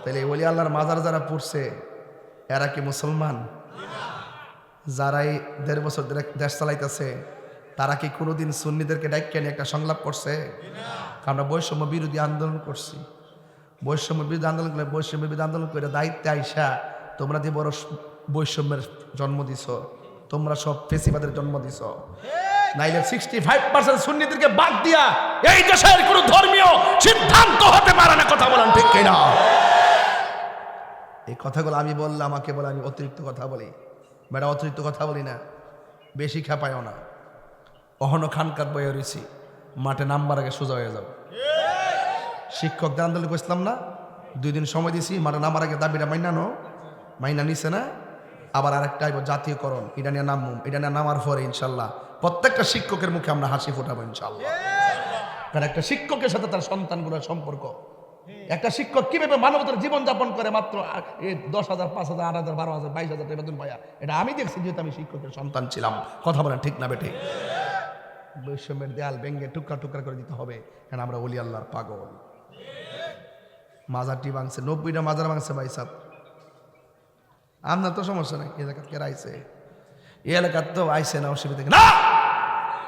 তাহলে ওলি আল্লাহর মাজার যারা পড়ছে এরা কি মুসলমান? যারাই 1.5 বছর ধরে দেশ চালাইতেছে তারা কি কোনোদিন সুন্নিদেরকে ডাইক্যা নিয়ে একটা সংলাপ করছে? আমরা বৈষম্য বিরোধী আন্দোলন করছি। বৈষম্য বিরোধী আন্দোলন করে, বৈষম্য বিরোধী আন্দোলন করে দায়িত্বে আইসা তোমরা যে বড় বৈষম্যের জন্ম দিছ, তোমরা সব ফেসিবাদের জন্ম দিছ। নাইলে 65% সুন্নিদেরকে বাদ দিয়া এই দেশের কোনো ধর্মীয় সিদ্ধান্ত হতে পারে না। কথা বলেন ঠিক কিনা? এই কথাগুলো আমি বললে আমাকে বলে আমি অতিরিক্ত কথা বলি। বেটা অতিরিক্ত কথা বলি না, বেশি খেপায়ও না। অহনো খানকার বয়ে রয়েছি, মাঠে নামবার আগে সোজা হয়ে যাও। শিক্ষকদের আন্দোলন করছিলাম না, 2 দিন সময় দিছি, মাঠে নামার আগে দাবিটা মাইনা নিছে না। আবার আরেকটা আইব জাতীয়করণ, এটা নিয়ে নামবো। এটা নিয়ে নামার পরে ইনশাল্লাহ প্রত্যেকটা শিক্ষকের মুখে আমরা হাসি ফোটাবো ইনশাল্লাহ। কারণ একটা শিক্ষকের সাথে তার সন্তানগুলোর সম্পর্ক, একটা শিক্ষক কিভাবে মানবতার জীবন যাপন করে মাত্র 10,000, 5,000, 8,000, 12,000, 22,000 বেতন পায়া, এটা আমি দেখছি, যেহেতু আমি শিক্ষকের সন্তান ছিলাম। কথা বলেন ঠিক না বেটে? বৈষম্যের দেয়াল ভেঙে টুকরা টুকরা করে দিতে হবে। কারণ আমরা ওলি আল্লাহর পাগল। মাজারটি ভাঙছে, 90টা মাজার ভাঙছে ভাই সাহেব। আপনার তো সমস্যা নাই, এই এলাকার কেরা আইছে? এই এলাকার তো আইসে না, অসুবিধা না।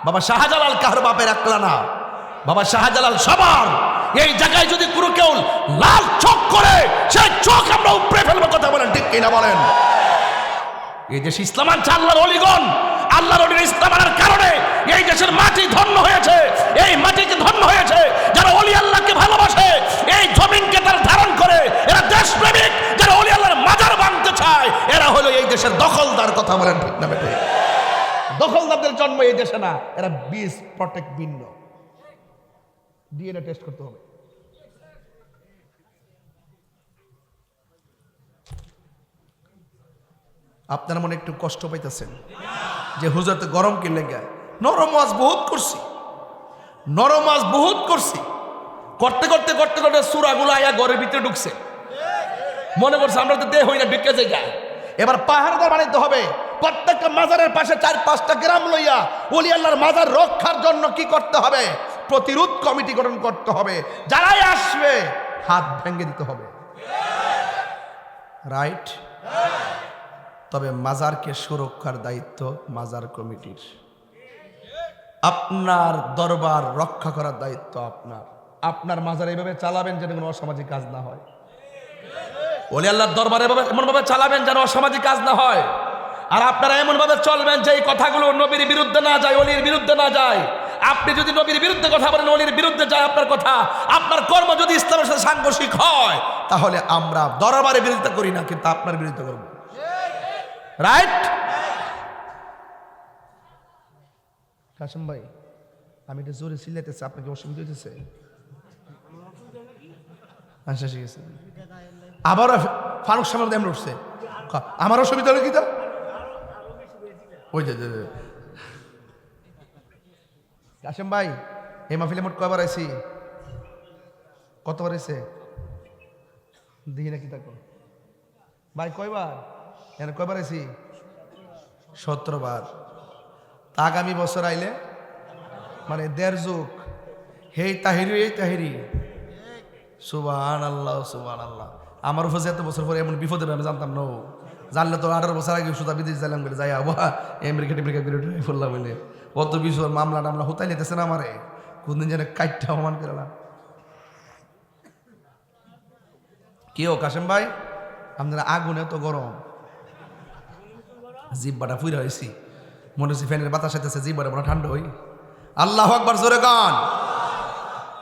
বাবা শাহজালাল কার বাপের একলা না, বাবা শাহজালাল সবার। এই জায়গায় যদি কোনো কেউ লাল চোখ করে, সেই চোখ আমরা উপড়ে ফেলবো। কথা বলেন ঠিক কিনা বলেন? এই দেশ ইসলাম আনছে আল্লাহর অলিগণ। আল্লাহর অলির ইসলাম আনার কারণে এই দেশের মাটি ধন্য হয়েছে। এই মাটিকে ধন্য হয়েছে যারা অলি আল্লাহকে ভালোবাসে, এই জমিনকে তারা ধারণ করে। এরা দেশপ্রেমিক, যারা অলি আল্লাহর মাজার ভাঙতে চায়, এরা হলো এই দেশের দখলদার। কথা বলেন ঠিক না বেটে? দখলদারদের জন্ম এই দেশে না, এরা বীজ প্রটেক্ট ভিন্ন। ডিএনএ টেস্ট করতে হবে। আপনার মনে একটু কষ্ট পাইতেছেন যে হুজুর তো গরম কিনলে গায়ে? নরম ওয়াজ বহুত করছি, নরম ওয়াজ বহুত করছি, করতে করতে করতে করতে সূরাগুলো আয়া ঘরের ভিতরে ঢুকছে। মনে করছে আমরা তো দেহ হই না, ঢুকে যাই গায়ে। এবার পাহাড়দার বানাইতে হবে। প্রত্যেকটা মাজারের পাশে 4-5টা গ্রাম লইয়া ওলি আল্লাহর মাজার রক্ষার জন্য কি করতে হবে? প্রতিরোধ কমিটি গঠন করতে হবে। যারাই আসবে হাত ভেঙে দিতে হবে, রাইট? তবে মাজারকে সুরক্ষার দায়িত্ব মাজার কমিটির। আপনার দরবার রক্ষা করার দায়িত্ব আপনার। আপনার মাজার এইভাবে চালাবেন যেন কোনো অসামাজিক কাজ না হয়। ওলি আল্লাহর দরবার এমনভাবে চালাবেন যেন অসামাজিক কাজ না হয়। আর আপনারা এমনভাবে চলবেন যে এই কথাগুলো নবীর বিরুদ্ধে না যায়, অলির বিরুদ্ধে না যায়। আপনি যদি নবীর বিরুদ্ধে কথা বলেন, অলির বিরুদ্ধে যায় আপনার কথা, আপনার কর্ম যদি ইসলামের সাথে সাংঘর্ষিক হয়, তাহলে আমরা দরবারের বিরুদ্ধে করি না, কিন্তু আপনার বিরুদ্ধে করব, রাইট? কাসেম ভাই, আমি এটা জোরে চিল্লাইতেছি, আপনাকে অসুবিধা হইতেছে? আচ্ছা ঠিক আছে। আবার ফারুক সামনে এমন উঠছে, আমার অসুবিধা হলো কি? তো ওই যে কাসেম ভাই, এই মাহফিলে মোট কয়বার আইছি? কতবার আইছে দেখি না কি থাকো ভাই? কয়বার এখানে কয়বার আইছি? 17 বার। তা আগামী বছর আইলে মানে 1.5 যুগ। হেই তাহিরি, এই তাহিরি, সুবহানাল্লাহ সুবহানাল্লাহ। আমার উপর এত বছর পরে এমন বিপদে আমি জানতাম না। জানলে তো 18 বছর আগে সুতা বিদেশ যাইলাম বলে যাই আবা আমেরিকা টেমেরিকা করে ফেললাম বলে অত বিষয় মামলা টামলা হতাই নিতেছে না আমারে। কোনদিন যেন কাইটটা অমান করলাম। কেউ কাসেম ভাই, আপনারা আগুনে তো গরম, জিব্বাটা ফুইরা হয়েছি, মনে হচ্ছে ফ্যানের বাতাস আইতেছে, জিব্বাটা বড় ঠান্ডা হই। আল্লাহু আকবার, জোরে গান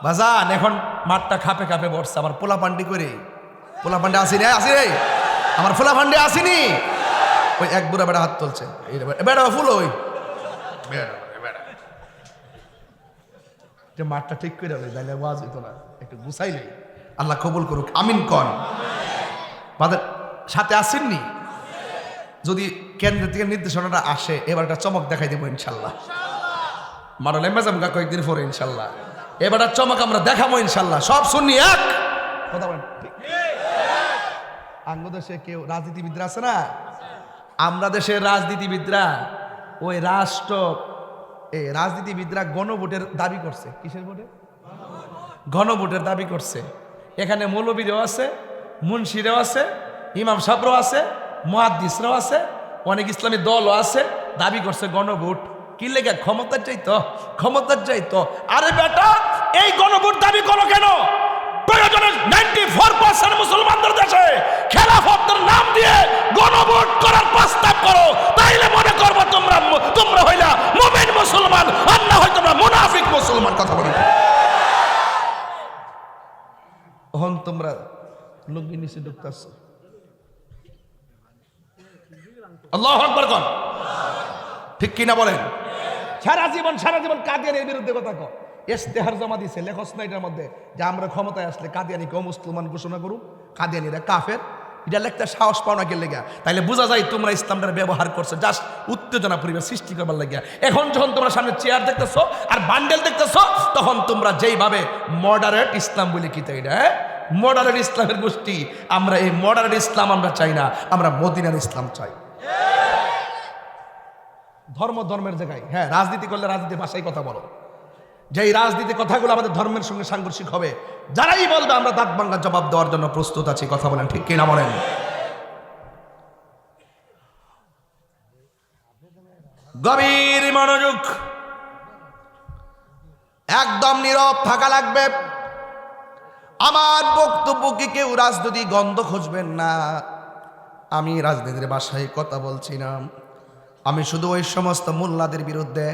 বাজান। এখন মাঠটা খাপে খাপে বসছে। আমার পোলা পান্ডি করে, পোলা পান্ডে আসিনি, আসি রে আমার পোলা পান্ডে আসিনি। ওই এক বুড়া বেড়া হাত তুলছে, বেড়া ফুল ওই যে মাঠটা ঠিক করে দেয়, তাইলে ওয়াজ হইতো না। একটু গুছাইলে আল্লাহ কবুল করুক, আমিন কন। বাদের সাথে আসেননি? যদি কেন্দ্র থেকে নির্দেশনাটা আসে, এবার একটা চমক দেখাই দেবো ইনশাল্লাহ। মারলে মেজামগা কয়েকদিন পরে ইনশাল্লাহ এবার চমক আমরা দেখাবো ইনশাল্লাহ। সব শুনি এক কথা বলেন। আঙ্গ দেশে কেউ রাজনীতিবিদরা আছে না? আমরা দেশের রাজনীতিবিদরা ওই রাজনীতিবিদরা গণভোটের দাবি করছে। কিসের ভোটে? গণভোটের দাবি করছে। এখানে মৌলবীরাও আছে, মুন্সিরাও আছে, ইমাম সাহেবরাও আছে, মুহাদ্দিসরাও আছে, অনেক ইসলামী দলও আছে। দাবি করছে গণভোট। কি লেগে? ক্ষমতার চাইতো, ক্ষমতার চাইতো। আরে বেটা, এই গণভোট দাবি করো কেন? প্রয়োজনে 94% মুসলমানদের দেশে খেলাফতের নাম দিয়ে গণভোট করার প্রস্তাব করো, তাইলে মনে করবো তোমরা হইলা মুমিন মুসলমান, আর না হয় তোমরা মুনাফিক মুসলমান। কথা বলো। এখন তোমরা লুঙ্গি নিচে ঢুকতেছ। আল্লাহু আকবার কোন ঠিক কিনা বলেন? সারা জীবন কাদিয়ানির বিরুদ্ধে কথা কও। ইস্তেহার জমা দিছে লেখস না এটার মধ্যে যে আমরা ক্ষমতায় আসলে কাদিয়ানিকে মুসলমান ঘোষণা করুক, কাদিয়ানিরা কাফের। এটা লেখতে সাহস পাও না কে লেগা? তাইলে বোঝা যায় তোমরা ইসলামটার ব্যবহার করছো জাস্ট উত্তেজনা পরিবেশ সৃষ্টি করবার লাগিয়া। এখন যখন তোমরা সামনে চেয়ার দেখতেছো আর বান্ডেল দেখতেছো, তখন তোমরা যেইভাবে মডারেট ইসলাম বলে কি তাই না, মডারেট ইসলামের গোষ্ঠী। আমরা এই মডারেট ইসলাম আমরা চাই না, আমরা মদিনার ইসলাম চাই। ধর্মের জায়গায় হ্যাঁ রাজনীতি করলে রাজনীতির ভাষায় কথা বলো। যেই রাজনীতি কথাগুলো আমাদের ধর্মের সঙ্গে সাংঘর্ষিক হবে, যারাই বলবে আমরা দাঁত ভাঙা জবাব দেওয়ার জন্য প্রস্তুত আছি। কথা বলেন ঠিক কিনা বলেন? গভীর মনোযোগ, একদম নীরব থাকা লাগবে। আমার বক্তব্যকে কেউ রাজনীতি গন্ধ খুঁজবেন না। আমি রাজনীতির ভাষায় কথা বলছি না। আমি শুধু ওই সমস্ত মোল্লাদের বিরুদ্ধে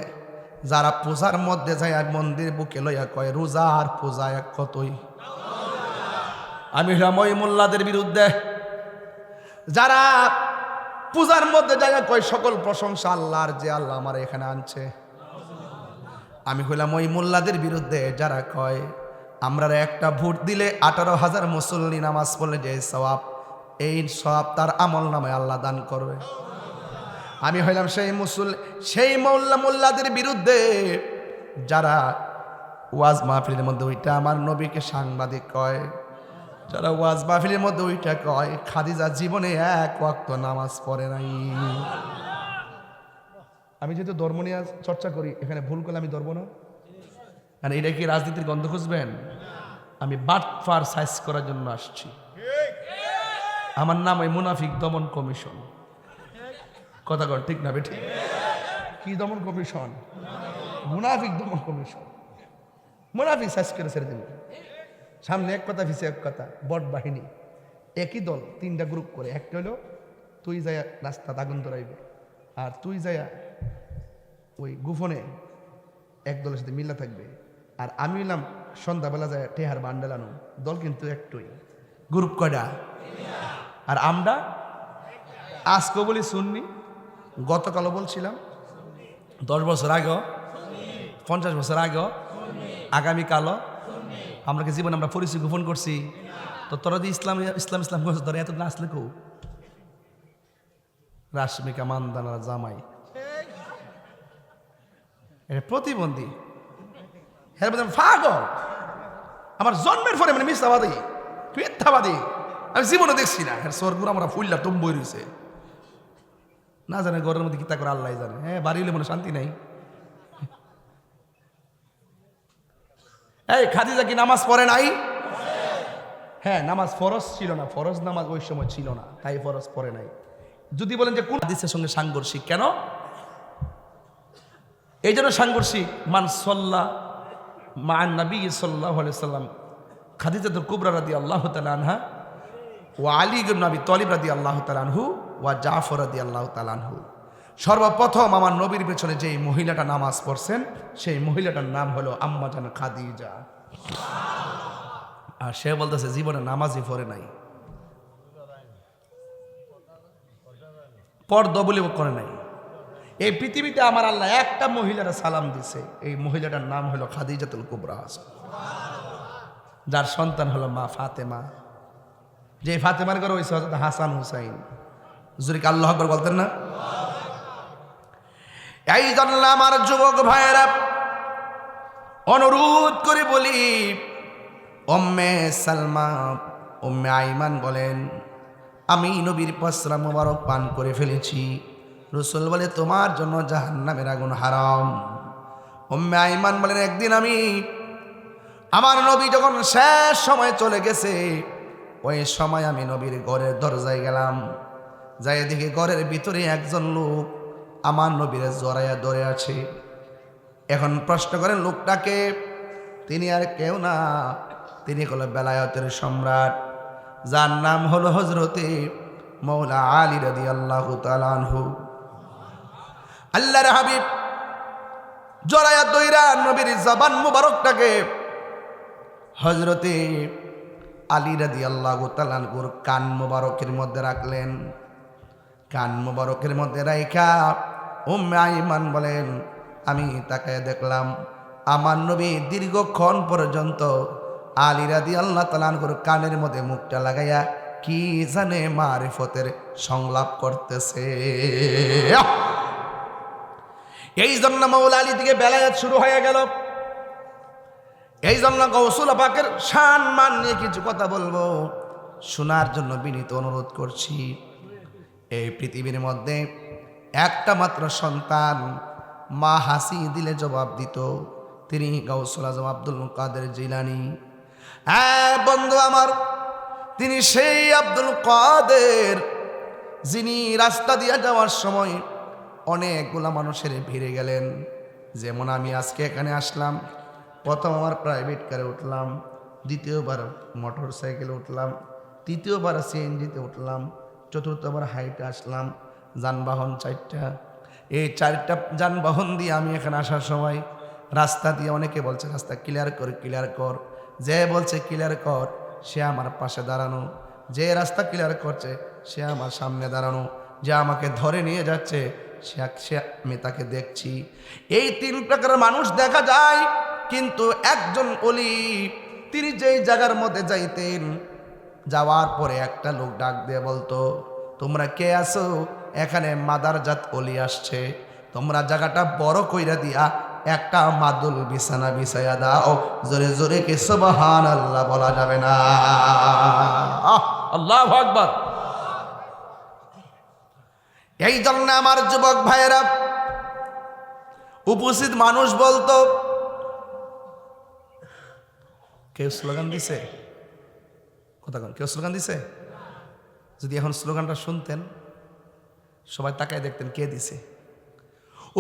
যারা পূজার মধ্যে যায় আর মন্দির বুকে লইয়া কয় রোজা আর পূজা এক কতই। আমি হলাম ওই মোল্লাদের বিরুদ্ধে যারা পূজার মধ্যে জায়গা কয় সকল প্রশংসা আল্লাহর, যে আল্লাহ আমার এখানে আনছে। আমি হইলাম ওই মোল্লাদের বিরুদ্ধে যারা কয় আমরা একটা ভোট দিলে 18,000 মুসল্লি নামাজ পড়লে যে সওয়াব, এই সওয়াব তার আমল নামে আল্লাহ দান করবে। আমি হইলাম সেই মোল্লাদের বিরুদ্ধে যারা ওয়াজ মাহফিলের মধ্যে ওইটা আমার নবীকে সাংবাদিক কয়, যারা ওয়াজ মাহফিলের মধ্যে ওইটা কয় খাদিজা জীবনে এক ওয়াক্ত নামাজ পড়ে নাই। আমি যেহেতু ধর্ম নিয়ে চর্চা করি, এখানে ভুল করলে আমি ধরবো না। আর এটা কি রাজনীতির গন্ধ খুঁজবেন? আমি বাটফার সাইজ করার জন্য আসছি। আমার নাম ওই মুনাফিক দমন কমিশন। কথা কর ঠিক না বেঠিক? কি দমন কমিশন? মুনাফিক দমন কমিশন। মুনাফিক সাইজ করে ছেড়ে দেবে। সামনে এক কথা পিছে এক কথা, বট বাহিনী একই দল, 3টা গ্রুপ করে। একটা হলো তুই যায়া রাস্তা আগুন ধরাইবে, আর তুই যায়া ওই গোপনে এক দলের সাথে মিল্লা থাকবে, আর আমি হইলাম সন্ধ্যাবেলা যায় টেহার বান্ডেল আনো। দল কিন্তু একটুই, গ্রুপ কয়টা? আর আমরা আজকে বলি সুন্নি, গতকালও বলছিলাম, 10 বছর আগে, 50 বছর আগে, আগামীকালও। আমরা কি জীবনে আমরা পরিচয় গোপন করছি? তো তোরা দিয়ে ইসলাম ইসলাম ইসলাম করছে, তোরা এত নাচলে কেউ রাশমিকা মানদানা জামাই এটা প্রতিবন্ধী, হ্যাঁ পাগল। আমার জন্মের পরে মানে মিথ্যাবাদী, মিথ্যাবাদী আমি জীবনে দেখছি না। হ্যাঁ সরগুলো আমরা ফুললা টম্বই রয়েছে, না জানে ঘরের মধ্যে কিতা করে আল্লাহ জানে। হ্যাঁ বাড়ি হলে মনে শান্তি নাই। এই খাদিজা কি নামাজ পড়ে নাই? হ্যাঁ নামাজ ফরজ ছিল না, ফরজ নামাজ ওই সময় ছিল না, তাই ফরজ পড়ে নাই। যদি বলেন যে কোন হাদিসের সঙ্গে সাংঘর্ষিক, কেন? এই জন্য সাংঘর্ষিক, মান সাল্লা মান নবী সাল্লাল্লাহু আলাইহি সাল্লাম খাদিজাতুল কুবরা রাদিয়াল্লাহু তাআলা আনহা ওয়া আলী ইবনে আবি তালিব রাদিয়াল্লাহু তাআলা আনহু ওয়া জাফর রাদিয়াল্লাহু তাআলা আনহু। সর্বপ্রথম আমার নবীর পেছনে যেই মহিলাটা নামাজ পড়ছেন, সেই মহিলাটার নাম হলো আম্মা জান খাদিজা। আর সে বলতেছে জীবনে নামাজই পড়ে নাই, পর্দা বলে করে নাই। এই পৃথিবীতে আমার আল্লাহ একটা মহিলারা সালাম দিছে, এই মহিলাটার নাম হলো খাদিজাতুল কুবরা, যার সন্তান হলো মা ফাতেমা। যে ফাতেমার ঘরে হয়েছে হযরত হাসান হুসাইন। হুজুরকে আল্লাহু আকবার বলতেন না? এই জন্য আমার যুবক ভাইয়েরা অনুরোধ করে বলি, উম্মে সালমা উম্মে আইমান বলেন আমি নবীর পসরা মোবারক পান করে ফেলেছি। রাসূল বলে তোমার জন্য জাহান্নামের আগুন হারাম। উম্মে আইমান বলেন একদিন আমার নবী যখন শেষ সময় চলে গেছে, ওই সময় আমি নবীর ঘরের দরজায় গেলাম, যাই দেখি ঘরের ভিতরে একজন লোক আমার নবীর জড়াইয়া ধরে আছে। এখন প্রশ্ন করেন লোকটাকে, তিনি আর কেউ না, তিনি হলো বেলায়েতের সম্রাট, যার নাম হলো হযরতে মৌলা আলী রাদিয়াল্লাহু তাআলা আনহু। আল্লাহর হাবিব জড়াইয়া দইরা নবীর জবান মুবারকটাকে হযরতে আলী রাদিয়াল্লাহু তাআলা আনহুর কান মুবারকের মধ্যে রাখলেন। কান মুবারকের মধ্যে রাইখা উম্মে আইমান বলেন আমি তাকায় দেখলাম আমার নবী দীর্ঘক্ষণ পর্যন্ত আলী রাদিয়াল্লাহু তাআলা আনহুর কানের মধ্যে মুখটা লাগাইয়া কি জানে মারিফতের সংলাপ করতেছে। এই জন্য মাওলা আলী থেকে বেলায়েত শুরু হয়ে গেল। এই জন্য গাউসুল পাকের শান মান নিয়ে কিছু কথা বলবো, শোনার জন্য বিনীত অনুরোধ করছি। এই পৃথিবীর মধ্যে একটা মাত্র সন্তান মা হাসি দিলে জবাব দিত, তিনি গাউসুল আজম আব্দুল কাদের জিলানী। হ্যাঁ বন্ধু আমার, তিনি সেই আব্দুল কাদের যিনি রাস্তা দিয়ে যাওয়ার সময় অনেকগুলা মানুষের ভিড়ে গেলেন। যেমন আমি আজকে এখানে আসলাম, প্রথম আমার প্রাইভেট কারে উঠলাম, দ্বিতীয়বার মোটর সাইকেলে উঠলাম, তৃতীয়বার সিএনজিতে উঠলাম, চতুর্থবার হাইটে আসলাম। যানবাহন 4টা। এই 4টা যানবাহন দিয়ে আমি এখানে আসার সময় রাস্তা দিয়ে অনেকে বলছে রাস্তা ক্লিয়ার কর ক্লিয়ার কর, যে বলছে ক্লিয়ার কর সে আমার পাশে দাঁড়ানো, যে রাস্তা ক্লিয়ার করছে সে আমার সামনে দাঁড়ানো। যে আমাকে ধরে নিয়ে যাচ্ছে সে আমি তাকে দেখছি। এই 3 প্রকারের মানুষ দেখা যায়। কিন্তু একজন ওলি, তিনি যেই জায়গার মধ্যে যাইতেন, যাওয়ার পরে একটা লোক ডাক দিয়ে বলতো, তোমরা কে আছো? এখানে মাদারজাত ওলি আসছে, তোমরা জায়গাটা বড় কইরা দিয়া একটা মাদুল বিছানা বিছাইয়া দাও। জোরে জোরে কি সুবহানাল্লাহ বলা যাবে না? আল্লাহু আকবার। এই জন্য আমার যুবক ভাইয়েরা, উপস্থিত মানুষ বলতো, কেউ স্লোগান দিছে? কথা কন, কেউ স্লোগান দিছে? যদি এখন স্লোগানটা শুনতেন, সবাই তাকায় দেখতেন কে দিছে।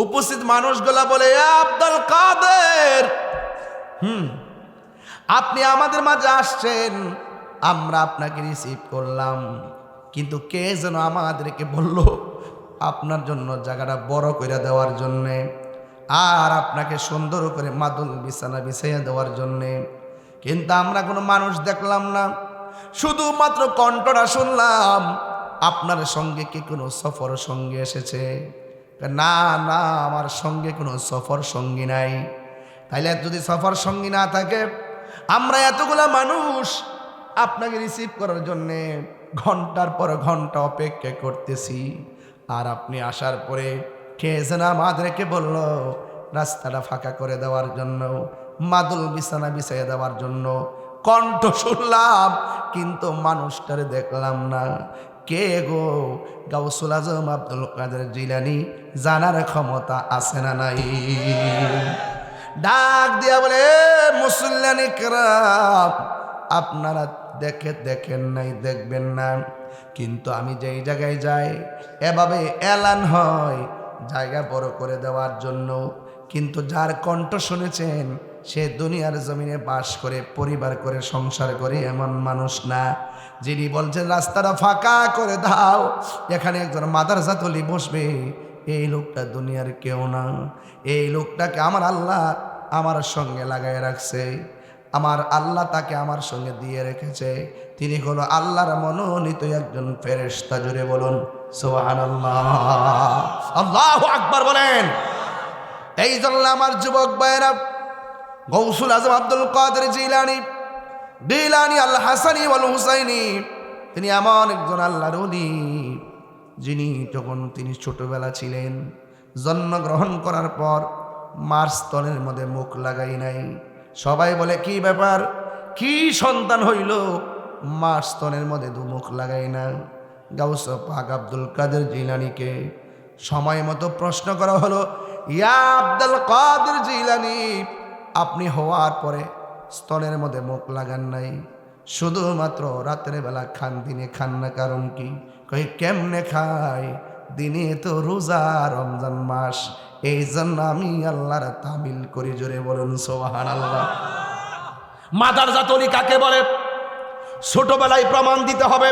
উপস্থিত মানুষগুলা বলে, আব্দুল কাদের, আপনি আমাদের মাঝে আসছেন, আমরা আপনাকে রিসিভ করলাম, কিন্তু কে যেন আমাদেরকে বলল আপনার জন্য জায়গাটা বড় করে দেওয়ার জন্যে, আর আপনাকে সুন্দর করে মাদুল বিছানা বিছাইয়া দেওয়ার জন্যে। কিন্তু আমরা কোনো মানুষ দেখলাম না, শুধুমাত্র কণ্ঠটা শুনলাম। আপনার সঙ্গে কি কোনো সফর সঙ্গী এসেছে? না না, আমার সঙ্গে কোনো সফর সঙ্গী নাই। তাইলে যদি সফর সঙ্গী না থাকে, আমরা এতগুলা মানুষ আপনাকে রিসিভ করার জন্যে ঘন্টার পর ঘন্টা অপেক্ষা করতেছি, আর আপনি আসার পরে কে যেন আমাদেরকে বলল রাস্তাটা ফাঁকা করে দেওয়ার জন্য, মাদুল বিছানা বিছাইয়া দেওয়ার জন্য। কণ্ঠ শুনলাম কিন্তু মানুষটারে দেখলাম না। কে গো? গাউসুল আজম আব্দুল কাদের জিলানী। জানার ক্ষমতা আছে না নাই? ডাক দিয়া বলে, মুসল্লিয়ানি কেরাম, আপনারা দেখেন নাই, দেখবেন না, কিন্তু আমি যেই জায়গায় যাই এভাবে এলান হয় জায়গা বড় করে দেওয়ার জন্য। কিন্তু যার কণ্ঠ শুনেছেন সে দুনিয়ার জমিনে বাস করে, পরিবার করে, সংসার করে এমন মানুষ না। যিনি বলছেন রাস্তাটা ফাঁকা করে দাও, এখানে একজন মাদারজাত ওলি বসবে, এই লোকটা দুনিয়ার কেউ না। এই লোকটাকে আমার আল্লাহ আমার সঙ্গে লাগায় রাখছে, আমার আল্লাহ তাকে আমার সঙ্গে দিয়ে রেখেছে। তিনি হলো আল্লাহর মনোনীত একজন ফেরেশতা। জুড়ে বলুন সুবহানাল্লাহ, আল্লাহু আকবার বলেন। এই জন্য আমার যুবক ভাইয়েরা, গৌসুল আজম আব্দুল কাদের জিলানী আল হাসানি ওয়াল হুসাইনি, তিনি এমন একজন আল্লাহর ওলি, যিনি যখন তিনি ছোটবেলা ছিলেন, জন্মগ্রহণ করার পর মার স্তনের মধ্যে মুখ লাগাই নাই। সবাই বলে কি ব্যাপার, কি সন্তান হইল, মার স্তনের মধ্যে মুখ লাগাই না। গাউস পাক আব্দুল কাদের জিলানীকে সময় মতো প্রশ্ন করা হলো, ইয়া আব্দুল কাদের জিলানী, আপনি হওয়ার পরে স্তনের মধ্যে মুখ লাগান নাই, শুধুমাত্র রাতের বেলা খান, দিনে খান না, কারণ কি? কই কেমনে খাই? দিনে তো রোজা, রমজান মাস, এই জন্য আমি আল্লাহর তামিল করি। জোরে বলুন সুবহানাল্লাহ। মাদারজাত ওলি কাকে বলে? ছোটবেলায় প্রমাণ দিতে হবে।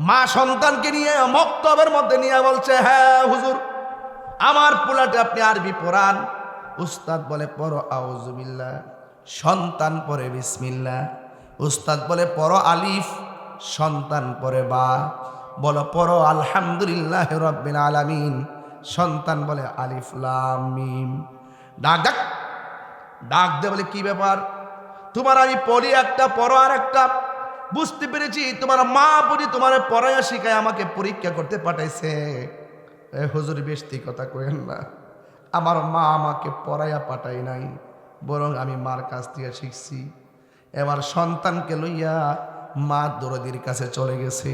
মা সন্তানকে নিয়ে মক্তবের মধ্যে নিয়ে বলছে, হ্যাঁ হুজুর, আমার পোলাটা আপনি আরবি পড়ান। উস্তাদ বলে পড়ো আউযুবিল্লাহ, সন্তান পড়ে বিসমিল্লাহ। উস্তাদ বলে পড়ো আলিফ, সন্তান পড়ে বা। বলো পড়ো আলহামদুলিল্লাহ রাব্বিল আলামিন, সন্তান বলে আলিফ লাম মিম। ডাক ডাক ডাক দে বলে, কি ব্যাপার? তোমার আমি পড়ি একটা, পড়ো আর একটা। বুঝতে পেরেছি তোমার মা বুঝি তোমার পড়াইয়া শিখায় আমাকে পরীক্ষা করতে পাঠাইছে। হুজুর বেশি কথা কইেন না, আমার মা আমাকে পড়াইয়া পাঠাই নাই, বরং আমি মার কাছ থেকে শিখছি। এবার সন্তানকে লইয়া মা দরদির কাছে চলে গেছে।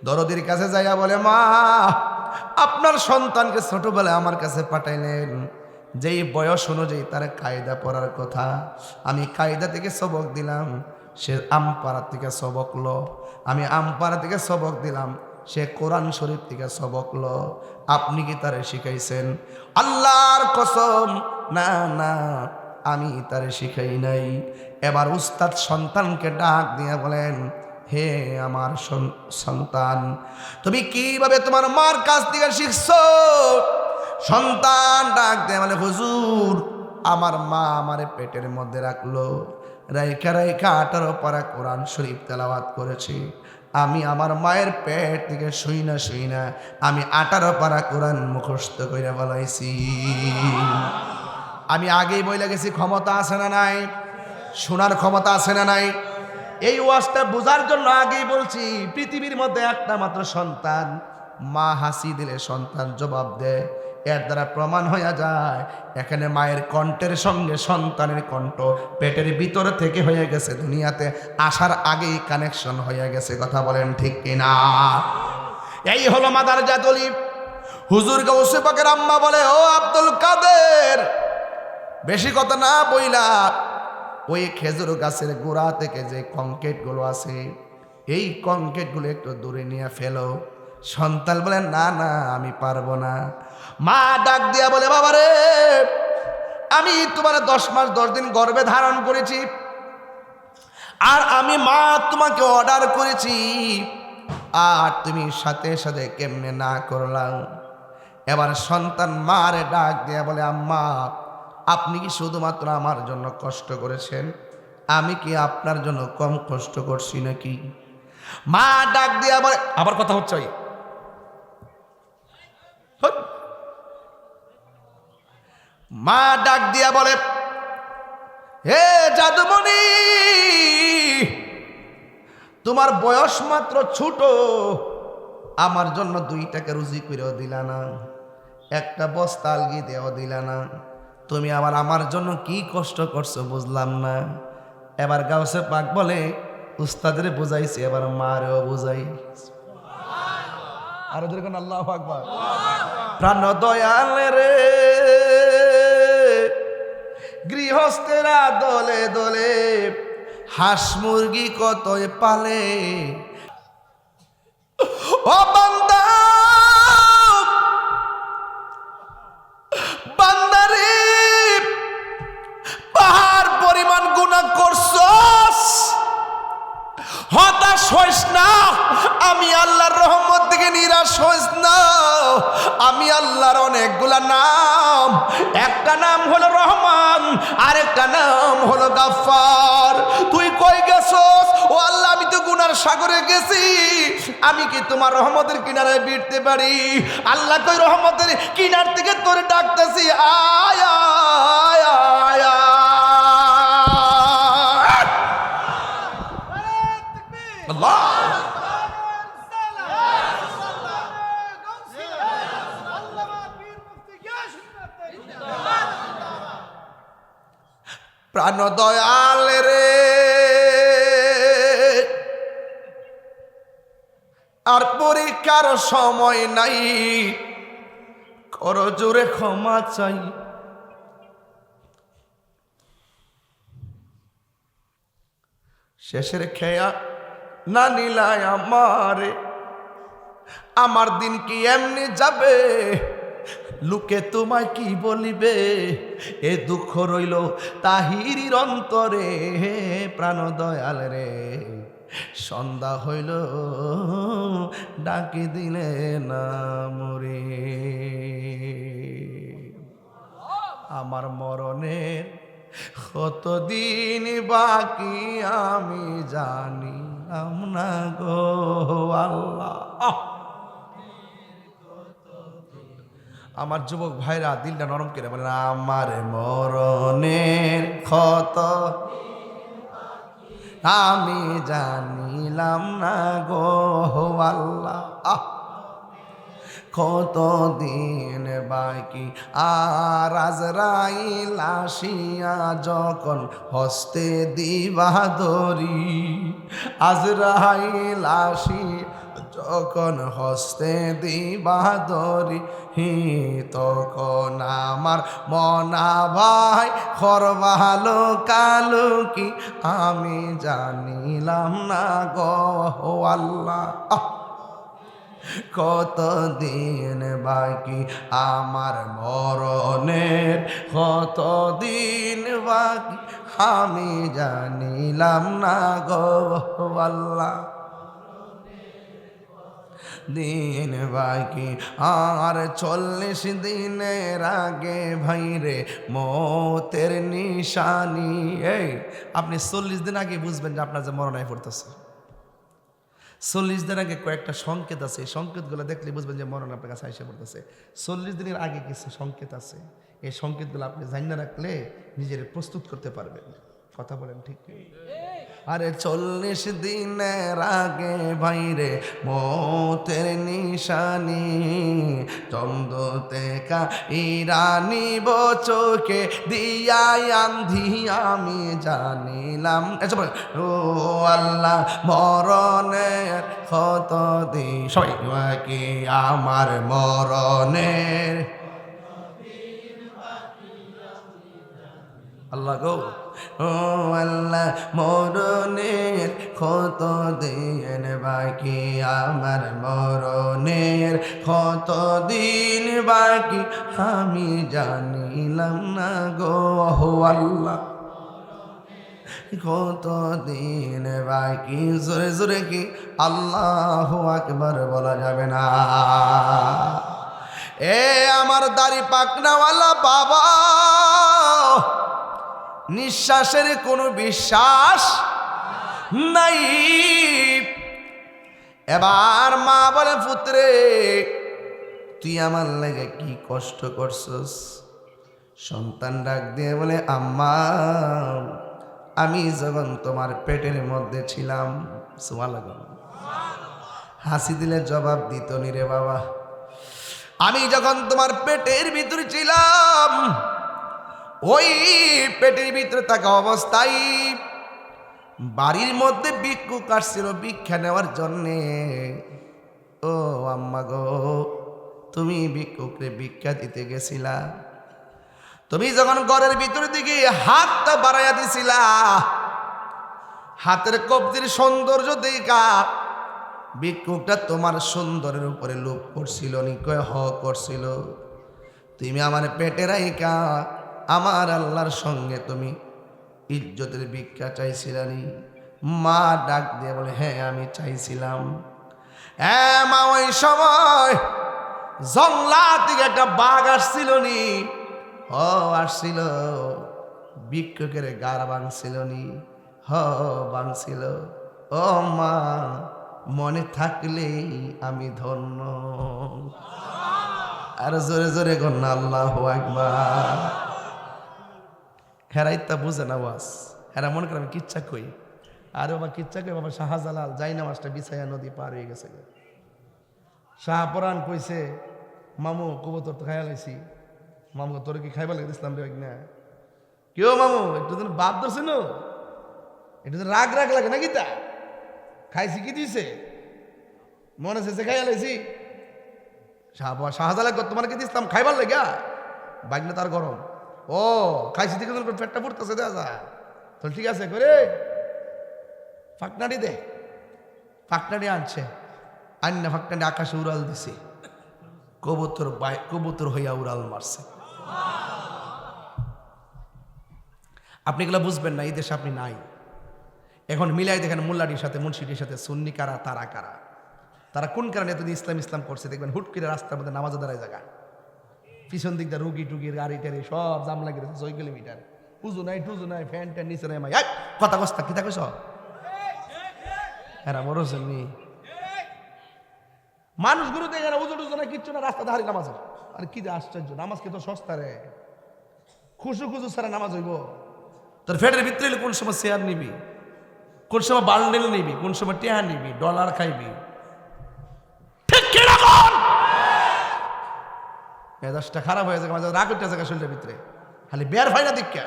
দরদির কাছে যাইয়া বলে, মা, আপনার সন্তানকে ছোটবেলায় আমার কাছে পাঠাইলেন, যেই বয়স অনুযায়ী তার কায়দা পড়ার কথা, আমি কায়দা থেকে সবক দিলাম, সে আমপাড়া থেকে সবক লো। আমি আমপাড়া থেকে সবক দিলাম, সে কোরআন শরীফ থেকে সবক লো। আপনি কি তারে শিখাইছেন? আল্লাহর কসম, না না, আমি তারে শিখাই নাই। এবার উস্তাদ সন্তানকে ডাক দিয়ে বলেন, হে আমার সন্তান, তুমি কিভাবে তোমার মার কাছ থেকে শিখছো? সন্তান ডাক দিয়ে বলে, হুজুর, আমার মা আমারে পেটের মধ্যে রাখলো, রাইখা রাইখা 18 পারা কোরআন শরীফ তেলাওয়াত করেছি, আমি আমার মায়ের পেট থেকে শুই না আমি 18 পারা কোরআন মুখস্থ কইরা বলাইছি। আমি আগেই বইলা গেছি, ক্ষমতা আছে না নাই? শোনার ক্ষমতা আছে না নাই? এই ওয়াজটা বোঝার জন্য আগেই বলছি, পৃথিবীর মধ্যে একটা মাত্র সন্তান, মা হাসি দিলে সন্তান জবাব দেয়। এর দ্বারা প্রমাণ হয়ে যায় এখানে মায়ের কণ্ঠের সঙ্গে সন্তানের কণ্ঠ পেটের ভিতর থেকে হয়ে গেছে, দুনিয়াতে আসার আগেই কানেকশন হয়ে গেছে। কথা বলেন ঠিক কিনা? এই হলো মাদারজাতুল। হুজুর গাউসে পাকের আম্মা বলে, ও আব্দুল কাদের, বেশি কথা না বইলা ওই খেজুর গাছের গোড়া থেকে যে কংক্রিটগুলো আছে, এই কংক্রিটগুলো একটু দূরে নিয়ে ফেলো। সন্তান বলে, না না আমি পারবো না। মা ডাক দিয়া বলে, বাবা রে, আমি তোমার 10 মাস 10 দিন গর্ভে ধারণ করেছি, আর আমি মা তোমাকে অর্ডার করেছি, আর তুমি সাথে সাথে কেমনে না করলাম? এবার সন্তান মারে ডাক দিয়া বলে, আম্মা আপনি কি শুধুমাত্র আমার জন্য কষ্ট করেছেন? আমি কি আপনার জন্য কম কষ্ট করছি নাকি? মা ডাক দিয়া বলে, আবার কথা হচ্ছে, মা ডাক দিয়া বলে, হে জাদুমণি, তোমার বয়স মাত্র ছোট, আমার জন্য 2 টাকা রুজি করেও দিলা না, একটা বস্তা আলগি দেও দিলা না, তুমি আবার আমার জন্য কি কষ্ট করছো বুঝলাম না। এবার গাউসে পাক বলে, উস্তাদের বুঝাইছি, এবার মারেও বুঝাই। আর ওদের কোন আল্লাহু আকবার। প্রাণ দয়াল রে, গৃহস্থেরা দলে দলে হাঁস মুরগি কতই পালে। ও বান্দা, বান্দারে, পাহাড় পরিমাণ গুনাহ করছস, হতাশ হইস না, আমি আল্লাহর রহমত থেকে নিরাশ হইস না। আমি আল্লাহর অনেকগুলা নাম, একটা নাম হলো রহমান, আরেকটা নাম হলো গাফফার। তুই কই গেছস? ও আল্লাহ, আমি তো গুনার সাগরে গেছি, আমি কি তোমার রহমতের কিনারায় ভিড়তে পারি? আল্লাহ কই, রহমতের কিনার থেকে তোরে ডাকতেছি, আয় আয় আয় আয়। আল্লাহ প্রাণ দয়াল রে, আর পরীক্ষার সময় নাই, করো জোরে ক্ষমা চাই। শেষের খেয়া না নিলায় আমারে, আমার দিন কি এমনি যাবে? লোকে তোমায় কি বলিবে? এ দুঃখ রইল তাহিরির অন্তরে। প্রাণ দয়াল রে, সন্ধ্যা হইল ডাকি দিলে না মরে। আমার মরণের কতদিন বাকি আমি জানিলাম না গো আল্লাহ। আমার যুবক ভাইরা দিলটা নরম করে বলেন, আমার মরণের ক্ষত আমি জানিলাম না গো আল্লাহ। কতদিন বাকি, আর আজরাইল আসিয়া যখন হস্তে দিবা ধরি, আজরাইল আসিয়া যখন হস্তে দিবা ধরি, তখন আমার মনা ভাই খরবালো কালো কি আমি জানিলাম না গো আল্লাহ। কতদিন বাকি আমার মরণের, কতদিন বাকি আমি জানিলাম না গো আল্লাহ। দিন বাকি আর 40 দিনের আগে ভাইরে মতের নিশানি। এই আপনি 40 দিন আগে বুঝবেন যে আপনার যে মরণায় পড়তেছে। 40 দিন আগে কয়েকটা সংকেত আছে, এই সংকেতগুলো দেখলে বুঝবেন যে মরণ আপনার কাছে এসে পড়তেছে। 40 দিনের আগে কিছু সংকেত আছে, এই সংকেতগুলো আপনি জানিয়ে রাখলে নিজের প্রস্তুত করতে পারবেন। কথা বলেন ঠিক কি? আরে 40 দিনের আগে ভাইরে মতের নিশানি, চন্দ্রতে কা ইরানি চোখে দিয়াই আন্ধি আমি জানিলাম। ও আল্লাহ মরণের কত দিন, সবাই কি আমার মরণের আল্লাহ গো, ও আল্লাহ মরণের কত দিন বাকি, আমার মরণের কত দিন বাকি আমি জানিলাম না গো, ও আল্লাহ কত দিন বাকি। জোরে জোরে কি আল্লাহু আকবার বলা যাবে না? এ আমার দাড়ি পাকনাওয়ালা বাবা, নিঃশ্বাসের কোনো বিশ্বাস নাই। এবার মা বলে, পুত্রে তুই আমার লাগে কি কষ্ট করছস? সন্তান ডাক দিয়ে বলে, আম্মা আমি যখন তোমার পেটের মধ্যে ছিলাম, সুবহানাল্লাহ, হাসি দিলে জবাব দিত নি রে বাবা, আমি যখন তোমার পেটের ভিতরে ছিলাম, ওই পেটের ভিতরে থাকা অবস্থায় বাড়ির মধ্যে ভিক্ষুক আসছিল ভিক্ষা নেওয়ার জন্যে। ও আম্মা গো, তুমি ভিক্ষুকরে ভিক্ষা দিতে গেছিলা, তুমি যখন ঘরের ভিতরে দিকে হাতটা বাড়াইয়া দিছিলা, হাতের কবজির সৌন্দর্য দেখা ভিক্ষুকটা তোমার সুন্দরের উপরে লোভ করছিল নি? কয় হ করছিল। তুমি আমার পেটে রাইকা আমার আল্লাহর সঙ্গে তুমি ইজ্জতের ভিক্ষা চাইছিলানি? মা ডাক দিয়ে বলে, হ্যাঁ আমি চাইছিলাম। হ্যাঁ মা, ওই সময় জংলা থেকে একটা বাঘ আসছিল নি? হ আসছিল। ভিক্ষুকের গাড় ভাঙছিল নি? হ ভাঙছিল। ও মা, মনে থাকলেই আমি ধন্য। আর জোরে জোরে গন্না আল্লাহু আকবার। হেরা ইত্যা বুঝে না ওয়াজ, হেরা মনে করে আমি কিচ্ছা কই। আর বাবা কিচ্ছা কই, বাবা শাহজালাল যাই নামাজটা বিছাইয়া নদী পার হয়ে গেছে। শাহপরাণ কইছে, মামু কবুতর তো খাইয়া লাইছি। মামু তোর কি খাইবা লাগে ইসলাম রে না? কেউ মামু একটু দিন বাপ ধরছে না, একটু দিন রাগ রাগ লাগে নাকি? তা খাইছি কি দিছে, মনে শেষে খাইয়া লাইছি। শাহজালাল তোমার কি ইসলাম খাইবার লাগা? বাইক না তার গরম। ও খাইছি দেখে পেটটা পড়তেছে, দেওয়া যা তো ঠিক আছে করে ফাঁকনাড়ি দে। ফাঁকনাড়ি আনছে, আন্না ফাঁকনাড়ি আকাশে উড়াল দিছে, কবুতর হইয়া উড়াল মারছে। আপনি এগুলো বুঝবেন না, এই দেশে আপনি নাই। এখন মিলাই দেখেন মোল্লাটির সাথে মুন্সিটির সাথে সুন্নি কারা, তারা কারা, তারা কোন কারণে এতদিন ইসলাম ইসলাম করছে। দেখবেন হুট করে রাস্তার মধ্যে নামাজ দাঁড়ায় জায়গা, পিছন দিক দিয়ে রুগী টুগির গাড়ি টাড়ি সব জাম লাগিয়ে দিচ্ছে 6 কিলোমিটার। উজু নাই টুজু নাই, ফ্যান ট্যান নিচে নাই, মাই কথা কস্তা কি থাকো সব এরা মরছেন নি। মানুষগুলো দেখে না, উজু টুজু না, কিচ্ছু না, রাস্তা ধারে নামাজ। আর কি যে আশ্চর্য, নামাজকে তো সস্তা রে, খুশু খুশু ছাড়া নামাজ হইব? তোর ফেটের ভিতরে কোন সময় শেয়ার নিবি, কোন সময় বান্ডেল নিবি, কোন সময় টেহা নিবি, ডলার খাইবি, ঠিক কিরকম মেজাজটা খারাপ হয়ে যায়, মাঝে রাগ উঠতে যায় শরীরের ভিতরে, খালি বের হয় না দীক্ষা।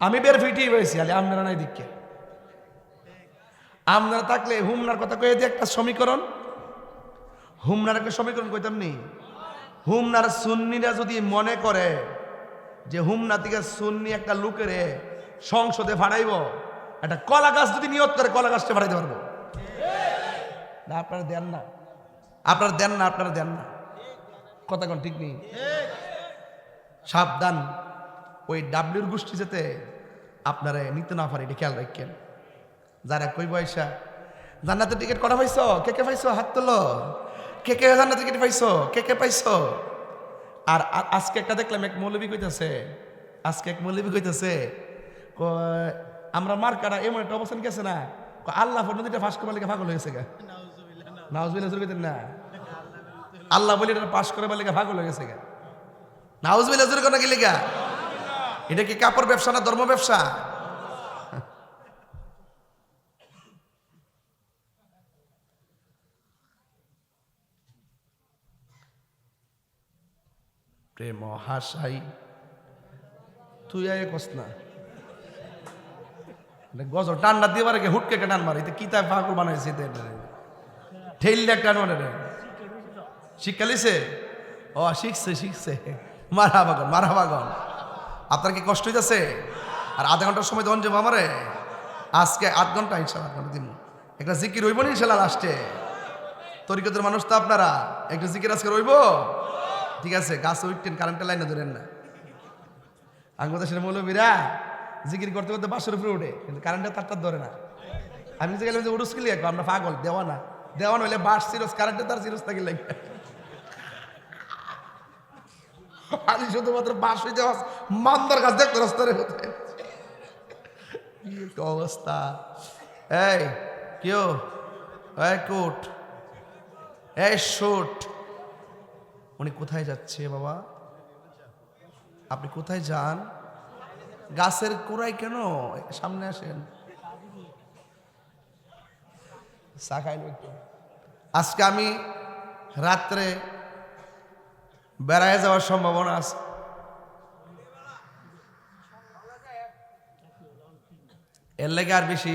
আমি বের ফিটি হয়েছি, খালি আপনারা নাই দীক্ষা। আপনারা থাকলে হুমনার কথা কয়ে দিয়ে একটা সমীকরণ, হুমনার একটা সমীকরণ কইতাম নি। হুমনার সুন্নিরা যদি মনে করে যে হুমনা থেকে সুন্নি একটা লোকের সংসদে ফাড়াইব, একটা কলা গাছ যদি নিয়ত করে কলা গাছটা ফাড়াইতে পারবো না? আপনারা দেন না, আপনারা দেন না, আপনারা দেন না, কথা কোন ঠিক নেই। সাবধান, ওই ডাব্লিউর গোষ্ঠী যাতে আপনারা নিতে না পারে, এটা খেয়াল রাখেন। যারা কই বয়সা জান্নাতের টিকিট করা পাইছো, কে কে পাইছো হাত তোলো, কে কে জান্নাতের টিকিট পাইছো, কে কে পাইছো। আর আজকে একটা দেখলাম এক মৌলবী কইতেছে, আমরা মার্কাটা এমন একটা অবস্থান গেছে না, আল্লাহ নদীটা ফাঁস করবার লেগে পাগল হয়ে গেছে গা। নাউজুবিল্লাহ না, আল্লাহ বলে এটা পাশ করবার লেগে পাগল হয়ে গেছে গা। নাউজুবিল্লাহ জোরে কোন গেলে গা। এটা কি কাপড় ব্যবসা না ধর্ম ব্যবসা? প্রেম হাসাই তুই আয় কস না, গজর টান্ডা দিয়ে মারে হুটকে টান মারে, কি তাই পাগল বানাইছে ঠেললে টান মানে রে। শিক্ষা লিছে? ও শিখছে মারা বাগন। আপনার কি কষ্ট হইতেছে? আর আধা ঘন্টার সময় দেন যাবো আমারে, আজকে 8 ঘন্টা ইনশাল্লাহ 8 ঘন্টা দিন একটা জিকির রইব না ইনশাল্লাহ লাস্টে। তরিকতের মানুষ তো আপনারা, একটা জিকির আজকে রইব। ঠিক আছে, গাছ উঠতেন, কারেন্টের লাইনে ধরেন না। আঙ্গুদেশের মৌলবীরা জিকির করতে করতে বাসের উপরে উঠে, কিন্তু কারেন্টের তারটা ধরে না। আমি যে গেলাম যে উড়ুস কিলি আমরা পাগল, দেওয়ানা হইলে বাস সিরস, কারেন্টের তার সিরস থাকি লাগে। আমি শুধুমাত্র বাস হইতে মান্দার গাছ দেখতে রাস্তারে হতে অবস্থা। এই কেউ কোট এই শুট, উনি কোথায় যাচ্ছে বাবা? আপনি কোথায় যান? গাছের কোড়াই কেন? সামনে আসেন, চা খাইল একটু। আজকে আমি রাত্রে বেড়ায় যাওয়ার সম্ভাবনা আছে। এর লেগে আর বেশি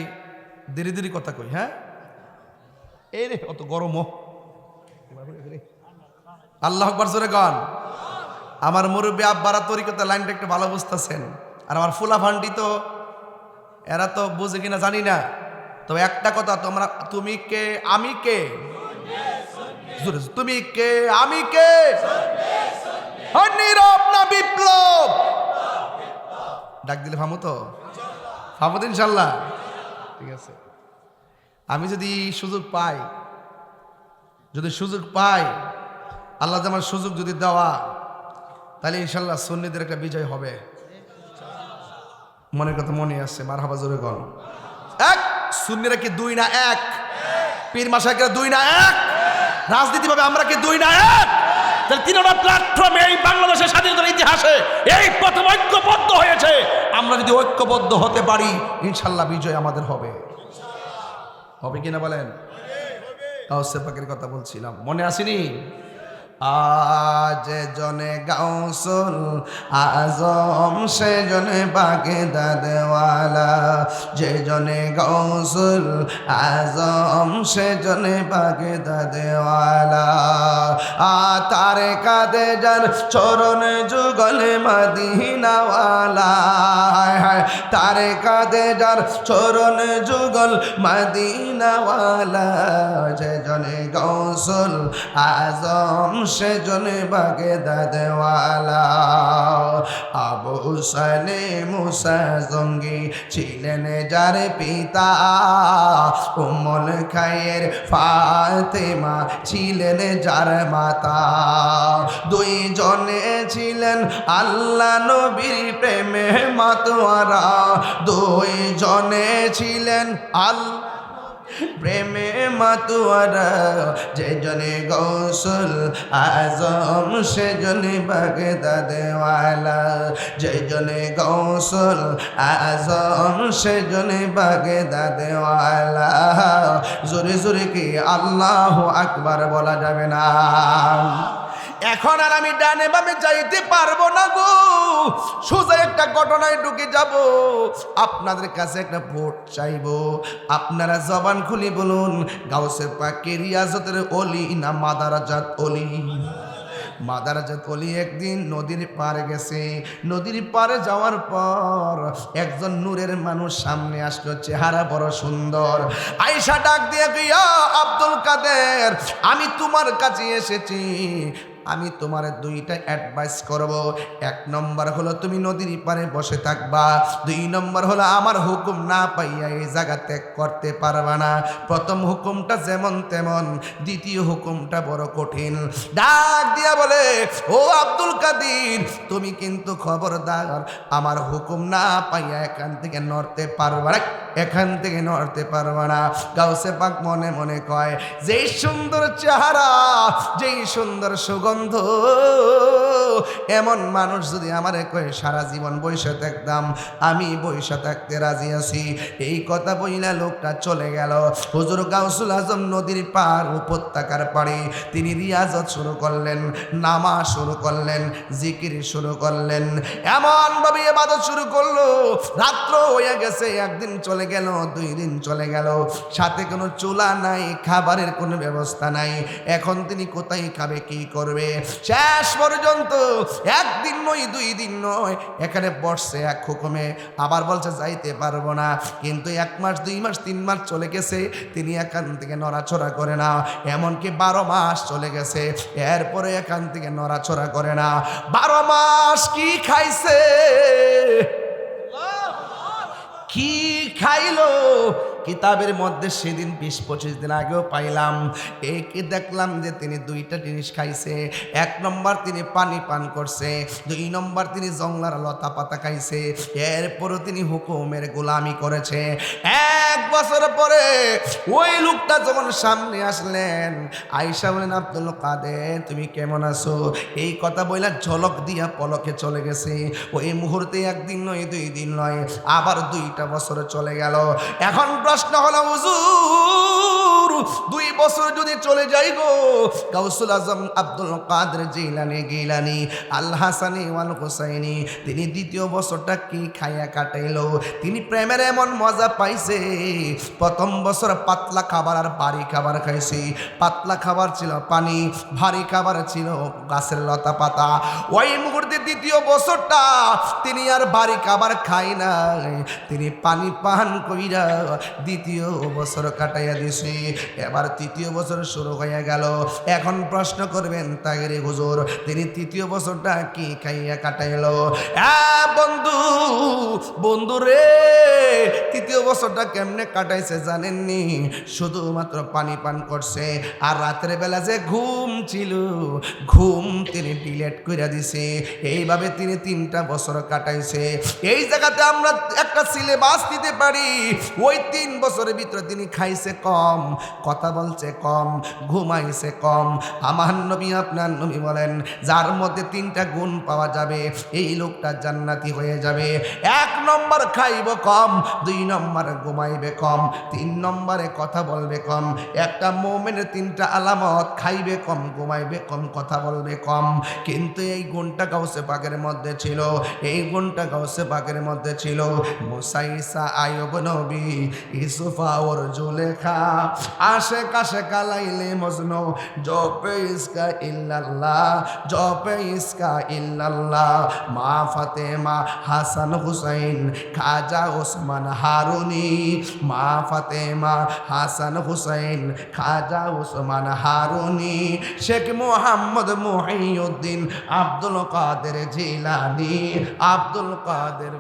দেরি কথা কই। হ্যাঁ, এই রে অত গরম। আল্লাহ আকবার জোরে গান। আমার মুরব্বী আব্বারা তরিকতে লাইনটা একটু ভালো বুঝতেছেন, আর আমার ফুলা ফান্ডি তো এরা তো বুঝে কিনা জানি না। তবে একটা কথা, তুমি কে আমি কে? তুমি কে আমি কে? নীরব না বিপ্লব? ডাক দিলে ফামু তো, ফামু তো ইনশাল্লাহ। ঠিক আছে, আমি যদি সুযোগ পাই আল্লাহ আমার সুযোগ যদি দেওয়া, তাহলে ইনশাল্লাহ সুন্নিদের একটা বিজয় হবে। মনের কথা মনে আছে, মারহাবা জোরে গণ। এক সুন্নিরা কি 2 না 1? পীর মাশায়েখরা 2 না 1? রাজনীতি ভাবে আমরা কি 2 না 1? তাহলে 3টা প্ল্যাটফর্মে এই বাংলাদেশের স্বাধীনতার ইতিহাসে এই প্রথম ঐক্যবদ্ধ হয়েছে। আমরা যদি ঐক্যবদ্ধ হতে পারি, ইনশাল্লাহ বিজয় আমাদের হবে। হবে কিনা বলেন? গাউসে পাকের কথা বলছিলাম, মনে আসেনি? আজ জনে গাউসুল আজম, সে জনে পাকে দাদেওয়ালা। যে জনে গাউসুল আজম, সে জনে পাকে দাদেওয়ালা। তারে কাদে যার চরণ যুগলে মদিনাওয়ালা। তারে কাদে যার চরণ যুগল মদিনাওয়ালা। যে জনে গাউসুল আজম, সে জনে বাগে দাদেওয়ালা। আবু সালে মুসা জঙ্গি ছিলেন যার পিতা, উম্মুল খায়ের ফাতেমা ছিলেন যার মাতা। 2 জনে ছিলেন আল্লাহ নবীর প্রেমে মাতোয়ারা। 2 জনে ছিলেন প্রেমে মাতোয়ারা। যে জনে গাউসুল আজম, সে জনে বাগে দাদেওয়ালা। যে জনে গাউসুল আজম, সে জনে বাগে দাদেওয়ালা। জোরে জোরে কি আল্লাহু আকবার বলা যাবে না? এখন আর আমি ডানে বামে যাইতে পারবো না গো, সোজা একটা ঘটনায় ঢুকে যাব। আপনাদের কাছে একটা ভোট চাইবো, আপনারা জবান খুলি বলুন, গাউসে পাকে রিয়াজতের অলি না মাদারাজাত অলি? মাদারাজাত অলি একদিন নদীর পাড়ে গেছে। নদীর পাড়ে যাওয়ার পর একজন নূরের মানুষ সামনে আসলো, চেহারা বড় সুন্দর। আয়েশা ডাক দিয়ে, ইয়া আব্দুল কাদের, আমি তোমার কাছে এসেছি, আমি তোমার দুইটা অ্যাডভাইস করব। এক নম্বর হলো তুমি নদীর পাড়ে বসে থাকবা, দুই নম্বর হলো আমার হুকুম না পাইয়া এই জায়গা ত্যাগ করতে পারবা না। প্রথম হুকুমটা যেমন তেমন, দ্বিতীয় হুকুমটা বড় কঠিন। ডাক দিয়া বলে, ও আব্দুল কাদের, তুমি কিন্তু খবরদার আমার হুকুম না পাইয়া এখান থেকে নড়তে পারবা না, এখান থেকে নড়তে পারবা না। গাউসে পাক মনে মনে কয়, যেই সুন্দর চেহারা, যেই সুন্দর সুগন্ধ, এমন মানুষ যদি আমারে কয়ে সারা জীবন বইসা থাকতাম, আমি বইসা থাকতে রাজি আছি। এই কথা বইলা লোকটা চলে গেল। হুজুর গাউসুল আজম নদীর পার, উপত্যকার পাড়ে তিনি রিয়াজত শুরু করলেন, নামাজ শুরু করলেন, জিকির শুরু করলেন, এমন ভাবে ইবাদত শুরু করলো। রাত্র হয়ে গেছে, একদিন চলে গেল, 2 দিন চলে গেল, সাথে কোনো চুলা নাই, খাবারের কোনো ব্যবস্থা নাই। এখন তিনি কোথায় খাবে, কি করবে? শেষ পর্যন্ত একদিন নয়, 2 দিন নয়, এখানে বসছে এক হুকুমে, আবার বলছে যাইতে পারবো না। কিন্তু 1 মাস, 2 মাস, 3 মাস চলে গেছে, তিনি এখান থেকে নড়াচড়া করে না। এমনকি 12 মাস চলে গেছে, এরপরে এখান থেকে নড়াচড়া করে না। 12 মাস কি খাইছে, কি খাইলো? কিতাবের মধ্যে সেদিন 20-25 দিন আগেও পাইলাম, একে দেখলাম যে তিনি 2টা জিনিস খাইছে। 1 নম্বর তিনি পানি পান করছে, 2 নম্বর তিনি জংলার লতা পাতা খাইছে। এরপরও তিনি হুকুমের গোলামি করেছে। 1 বছর পরে ওই লোকটা যখন সামনে আসলেন, আয়েশা বলেন, আব্দুল কাদের তুমি কেমন আছো? এই কথা বইলা ঝলক দিয়া পলকে চলে গেছে। ওই মুহূর্তে 1 দিন নয়, 2 দিন নয়, আবার 2টা বছর চলে গেল। এখন প্রশ্ন হলো, হুজুর 2 বছর যদি চলে যাই গো, গাউসুল আজম আব্দুল কাদের জিলানী আল হাসানি ওয়াল হুসাইনি তিনি 2য় বছরটা কি খাইয়া কাটাইলো? তিনি প্রেমের এমন মজা পাইছে। প্রথম বছর পাতলা খাবার আর ভারী খাবার খাইছি। পাতলা খাবার ছিল পানি, ভারী খাবার ছিল গাছের লতা পাতা। ওই মুহূর্তে 2য় বছরটা তিনি আর ভারী খাবার খাই নাই, তিনি পানি পান কইরা 2য় বছর কাটাইয়া দিছে। এবার 3য় বছর শুরু হয়ে গেল। এখন প্রশ্ন করবেন, তাগেরে হুজুর তিনি 3য় বছরটা কি খাইয়া কাটাইলো? বন্ধু, বন্ধু রে, 3য় বছরটা কেমনে কাটাইছে জানেননি? শুধুমাত্র পানি পান করছে, আর রাতের বেলা যে ঘুম ছিল, ঘুম তিনি ডিলেট করে দিছে। এইভাবে তিনি 3টা বছর কাটাইছে। এই জায়গাতে আমরা একটা সিলেবাস দিতে পারি, ওই 3 বছরের ভিতরে তিনি খাইছে কম, কথা বলছে কম, ঘুমাইছে কম। আমার নবী, আপনার নবী বলেন, যার মধ্যে 3টা গুণ পাওয়া যাবে, এই লোকটা জান্নাতি হয়ে যাবে। 1 নম্বর খাইব কম, 2 নম্বর ঘুমাইবে কম, 3 নম্বরে কথা বলবে কম। একটা মুমিনের 3টা আলামত, খাইবে কম, ঘুমাইবে কম, কথা বলবে কম। কিন্তু এই গুণটা গাউসে পাকের মধ্যে ছিল, এই গুণটা গাউসে পাকের মধ্যে ছিল। মুসা, ঈসা, আইয়ুব নবী, ইউসুফা ওর জুলেখা, আশে কাশে কালাইলে মজনু, জপে ইসকা ইল্লাল্লাহ, জপে ইসকা ইল্লাল্লাহ। মা ফাতেমা, হাসান হুসাইন, খাজা ওসমান হারুনি, মা ফাতেমা, হাসান হুসাইন, খাজা ওসমান হারুনি, শেখ মোহাম্মদ মুহিউদ্দিন, আব্দুল কাদের জিলানী, আব্দুল কাদের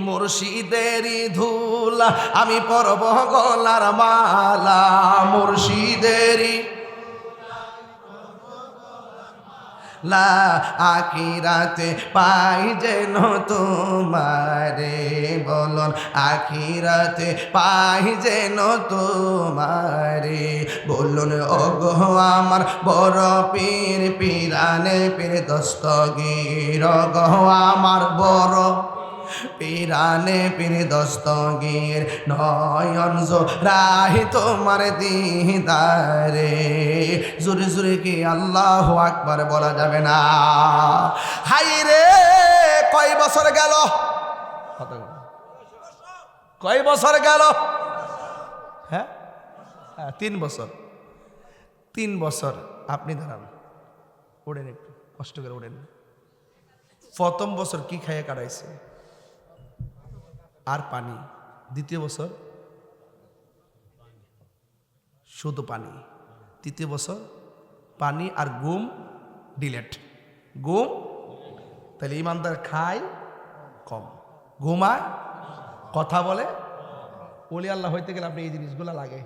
মুর্শিদেরই ধুলা, আমি পরব গলার মালা, মুর্শিদেরই লা, আখিরাতে পাই যেন তোমারে, বলুন আখিরাতে পাই যেন তোমারে, বলুন ওগো আমার বড় পীর, পীরানে পীর দস্তগীর, ওগো আমার বড় পীরানে পীর দস্তগীর, নয়ন জোড়াই তোমার দিদারে। জোরে জোরে কি আল্লাহু আকবার বলা যাবে না? হাই রে, কয় বছর গেল, কয় বছর গেল? হ্যাঁ, 3 বছর। 3 বছর আপনি দাঁড়ান, ওড়েন, একটু কষ্ট করে ওড়েন। প্রথম বছর কি খাইয়ে কাটাইছে? আর পানি। 2য় বছর শুধু পানি। 3য় বছর পানি আর ঘুম ডিলেট। ঘুম, তাহলে ইমানদার খায় কম, ঘুমায়, কথা বলে। ওলি আল্লাহ হইতে গেলে আপনি এই জিনিসগুলো লাগে।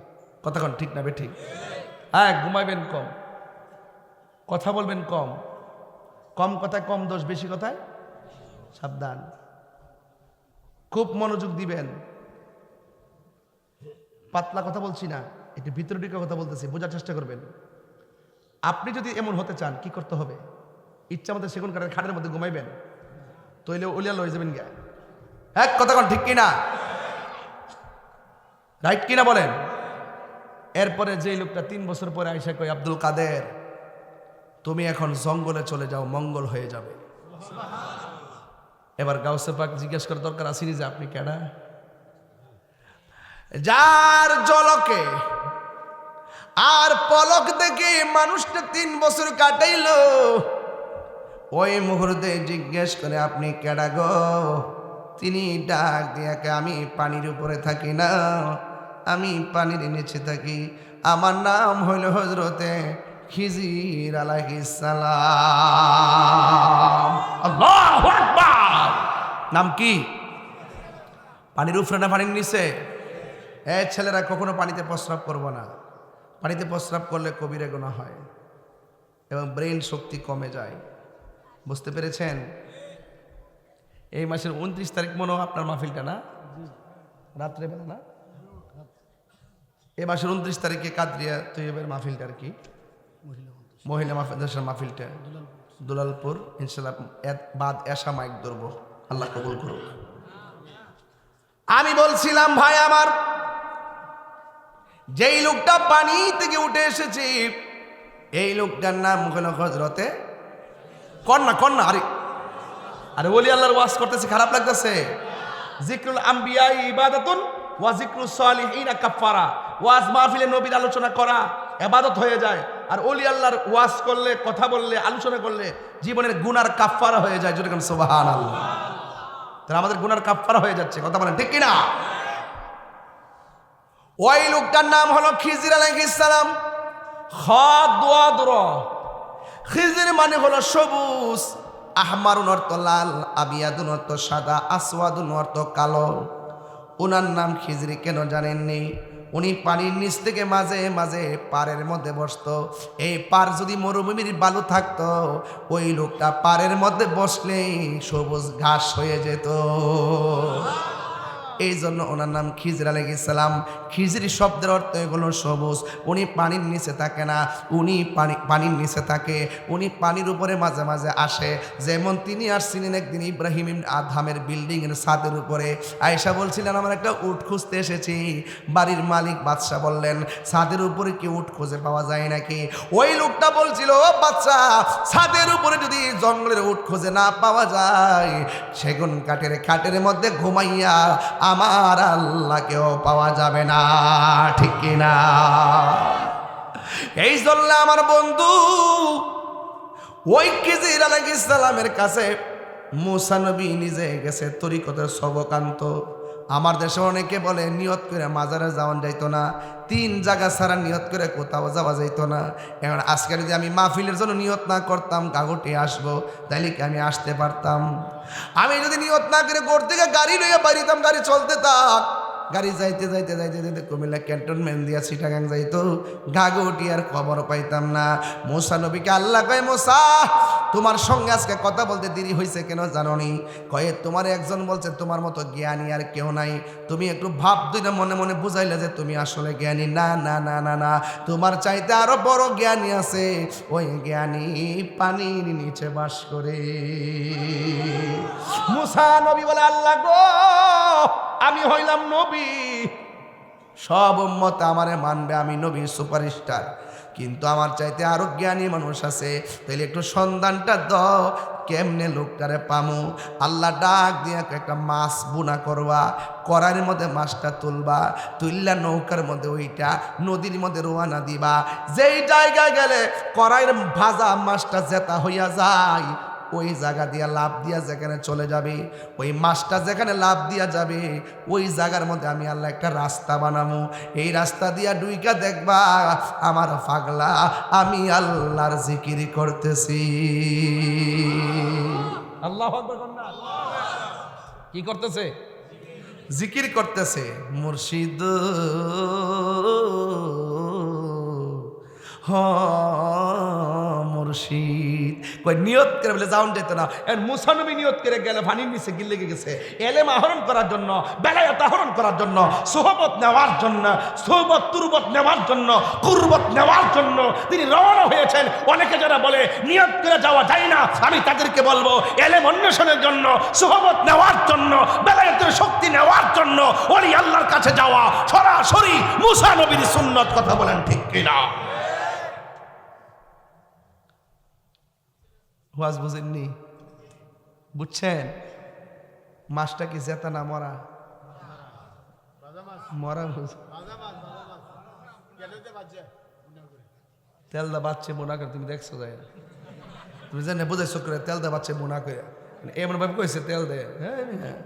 কতক্ষণ ঠিক না ঠিক? হ্যাঁ, ঘুমাইবেন কম, কথা বলবেন কম, কম কথায় কম দোষ, বেশি কথায় সাবধান। খুব মনোযোগ দিবেন। পাতলা কথা বলছি না, একটু ভিতরে ঢুকে কথা বলতেছি, বোঝার চেষ্টা করবেন। আপনি যদি এমন হতে চান কি করতে হবে? ইচ্ছা মতো সেগুন কাঠের খাটের মধ্যে ঘুমাইবেন, তৈলে ওলিয়া লয়ে যাবেন গা। হ্যাঁ, কতক্ষণ ঠিক কিনা? রাইট কিনা বলেন? এরপরে যে লোকটা 3 বছর পরে আইসা কই, আব্দুল কাদের তুমি এখন জঙ্গলে চলে যাও, মঙ্গল হয়ে যাবে। এবার গাউসে পাক জিজ্ঞেস করার দরকার আসেনি যে আপনি কেডা? যার জলকে আর পলক দেখে মানুষটা 3 বছর কাটাইলো, ওই মুহূর্তে জিজ্ঞেস করে আপনি কেডা গো? তিনি ডাক দিয়াকে, আমি পানির উপরে থাকি না, আমি পানির নিচে থাকি, আমার নাম হইল হযরতে খিজির আলাইহিস সালাম। আল্লাহু আকবার। নাম কি? পানির উপরে না পানির নিচে? ছেলেরা কখনো পানিতে প্রস্রাব করবো না। পানিতে প্রস্রাব করলে কবিরা গুনাহ হয় এবং ব্রেন শক্তি কমে যায়। বুঝতে পেরেছেন? এই মাসের 29 তারিখ মনে হয় আপনার মাহফিলটা না? রাত্রেবেলা না? এই মাসের 29 তারিখে কাদরিয়া তৈয়বের মাহফিলটা আর কি, মহিলা মাহফিলের মাহফিলটা দুলালপুর। ইনশাআল্লাহ বাদ এশা মাইক ধরবো, আল্লাহ কবুল করুক। আমি বলছিলাম ভাই আমার, যেই লোকটা পানি থেকে উঠে এসেছে এই লোকটার নাম হলো হযরতে কন্যা। আরে ওলি আল্লাহর ওয়াজ করতেছে, খারাপ লাগতেছে? যিকরুল আম্বিয়া ইবাদাতুন ওয়া যিকরুস সালিহিনা কাফারা। ওয়াজ মাহফিলে নবীর আলোচনা করা ইবাদত হয়ে যায়, আর ওলি আল্লাহর ওয়াজ করলে, কথা বললে, আলোচনা করলে জীবনের গুনার কাফারা হয়ে যায়। যেরকম সুবহানাল্লাহ। তাহলে আমাদের গুনার কাফারা হয়ে যাচ্ছে, কথা বলেন ঠিক কিনা? ওই লোকটার নাম হলো খিজির আলাইহিস সালাম। খিজির মানে হলো সবুজ, আহমারুন অর্থ লাল, আবিয়াদুন অর্থ সাদা, আসওয়াদুন অর্থ কালো। ওনার নাম খিজির কেন জানেননি? উনি পানির নিচ থেকে মাঝে মাঝে পাড়ের মধ্যে বসতো। এই পাড় যদি মরুভূমির বালু থাকতো, ওই লোকটা পাড়ের মধ্যে বসলেই সবুজ ঘাস হয়ে যেত। এই জন্য ওনার নাম খিজির আলাইহিস সালাম। খিজির শব্দের অর্থ হলো সবুজ। উনি পানির নিচে থাকে না, উনি পানির নিচে থাকে। উনি পানির উপরে মাঝে মাঝে আসে। যেমন তিনি আসছিলেন একদিন ইব্রাহিম আদহামের বিল্ডিং এর ছাদের উপরে। আয়েশা বলছিলেন, আমার একটা উট খুঁজতে এসেছি। বাড়ির মালিক বাদশা বললেন, ছাদের উপরে কি উট খুঁজে পাওয়া যায় নাকি? ওই লোকটা বলছিল, ও বাচ্চা, ছাদের উপরে যদি জঙ্গলের উট খুঁজে না পাওয়া যায়, সেগুন কাঠের খাটের মধ্যে ঘুমাইয়া আমার আল্লাহকেও পাওয়া যাবে না, ঠিক কিনা? এই জন্য আমার বন্ধু ওই খিজির আলাইহিস সালামের কাছে মুসা নবী নিজে গেছে তরিকতের সবকান্ত। আমার দেশে অনেকে বলে নিয়ত করে মাজারে যাওয়া যাইতো না, 3 জায়গা ছাড়া নিয়ত করে কোথাও যাওয়া যাইতো না। এখন আজকে যদি আমি মাহফিলের জন্য নিয়ত না করতাম গাগুটি আসবো, তাইলে কি আমি আসতে পারতাম? আমি যদি নিয়ত না করে ঘর থেকে গাড়ি লইয়া বাড়িতাম, গাড়ি চলতে থাক, গাড়ি যাইতে যাইতে যাইতে যাইতে কুমিল্লা ক্যান্টনমেন্ট দিয়া চিটাগাং যাইতো, গাগুটি আর খবর পাইতাম না। মুসা নবীকে আল্লাহ কয়, মুসা তোমার সঙ্গে আজকে কথা বলতে দেরি হয়েছে কেন জানো নি? কয়ে তোমার একজন বলছে তোমার মতো জ্ঞানী আর কেউ নাই। তুমি একটু ভাব দুইটা মনে মনে বুঝাইলে যে তুমি আসলে জ্ঞানী। না না না না না, তোমার চাইতে আরো বড় জ্ঞানী আছে। ওই জ্ঞানী পানির নিচে বাস করে। মুসা নবী বলে, আল্লাহ গো, আমি হইলাম নবী, সব উম্মত আমারে মানবে, আমি নবী সুপারস্টার, কিন্তু আমার চাইতে আরো জ্ঞানী মানুষ আছে। তাইলে একটু সন্ধানটা দাও, কেমনে লোকটারে পামু? আল্লাহ ডাক দিয়ে একটা মাছ বুনা করবা, কড়াইয়ের মধ্যে মাছটা তুলবা, তুললা নৌকার মধ্যে ওইটা নদীর মধ্যে রোয়ানা দিবা। যেই জায়গায় গেলে কড়াইয়ের ভাজা মাছটা জেতা হইয়া যায়, ওই জায়গা দিয়া লাভ দিয়া যেখানে চলে যাবে, ওই মাছটা যেখানে লাভ দিয়া যাবে ওই জায়গার মধ্যে আমি আল্লাহ একটা রাস্তা বানাবো। এই রাস্তা দিয়া ডুইকা দেখবা আমার পাগলা আমি আল্লাহর জিকির করতেছি। আল্লাহু আকবার। কি করতেছে? জিকির করতেছে। মুর্শিদ মুর্শিদ কই নিয়ত করে বলে যাওন যেত না। মুসা নবী নিয়ত করে গেলে পানির নিচে গিলে গেছে এলেম আহরণ করার জন্য, বেলায়েত আহরণ করার জন্য, সোহবত নেওয়ার জন্য, সোহবত তুরবত নেওয়ার জন্য, কুরবত নেওয়ার জন্য তিনি রওনা হয়েছেন। অনেকে যারা বলে নিয়ত করে যাওয়া যায় না, আমি তাদেরকে বলবো এলেম অন্বেষণের জন্য, সোহবত নেওয়ার জন্য, বেলায়েতের শক্তি নেওয়ার জন্য ওলি আল্লাহর কাছে যাওয়া সরাসরি মুসা নবীর সুন্নত। কথা বলেন ঠিক কিনা? ওয়াজ বুঝেননি? বুঝছেন? মাছটা কি জেতা না মরা? মরা বুঝ তেল দা বাচ্চে বোনা করে তুমি দেখছো যায় তুমি জানে বুঝাইছো করে তেল দা বাচ্চে বোনা করে এমন ভাবে কইছে তেল দে। হ্যাঁ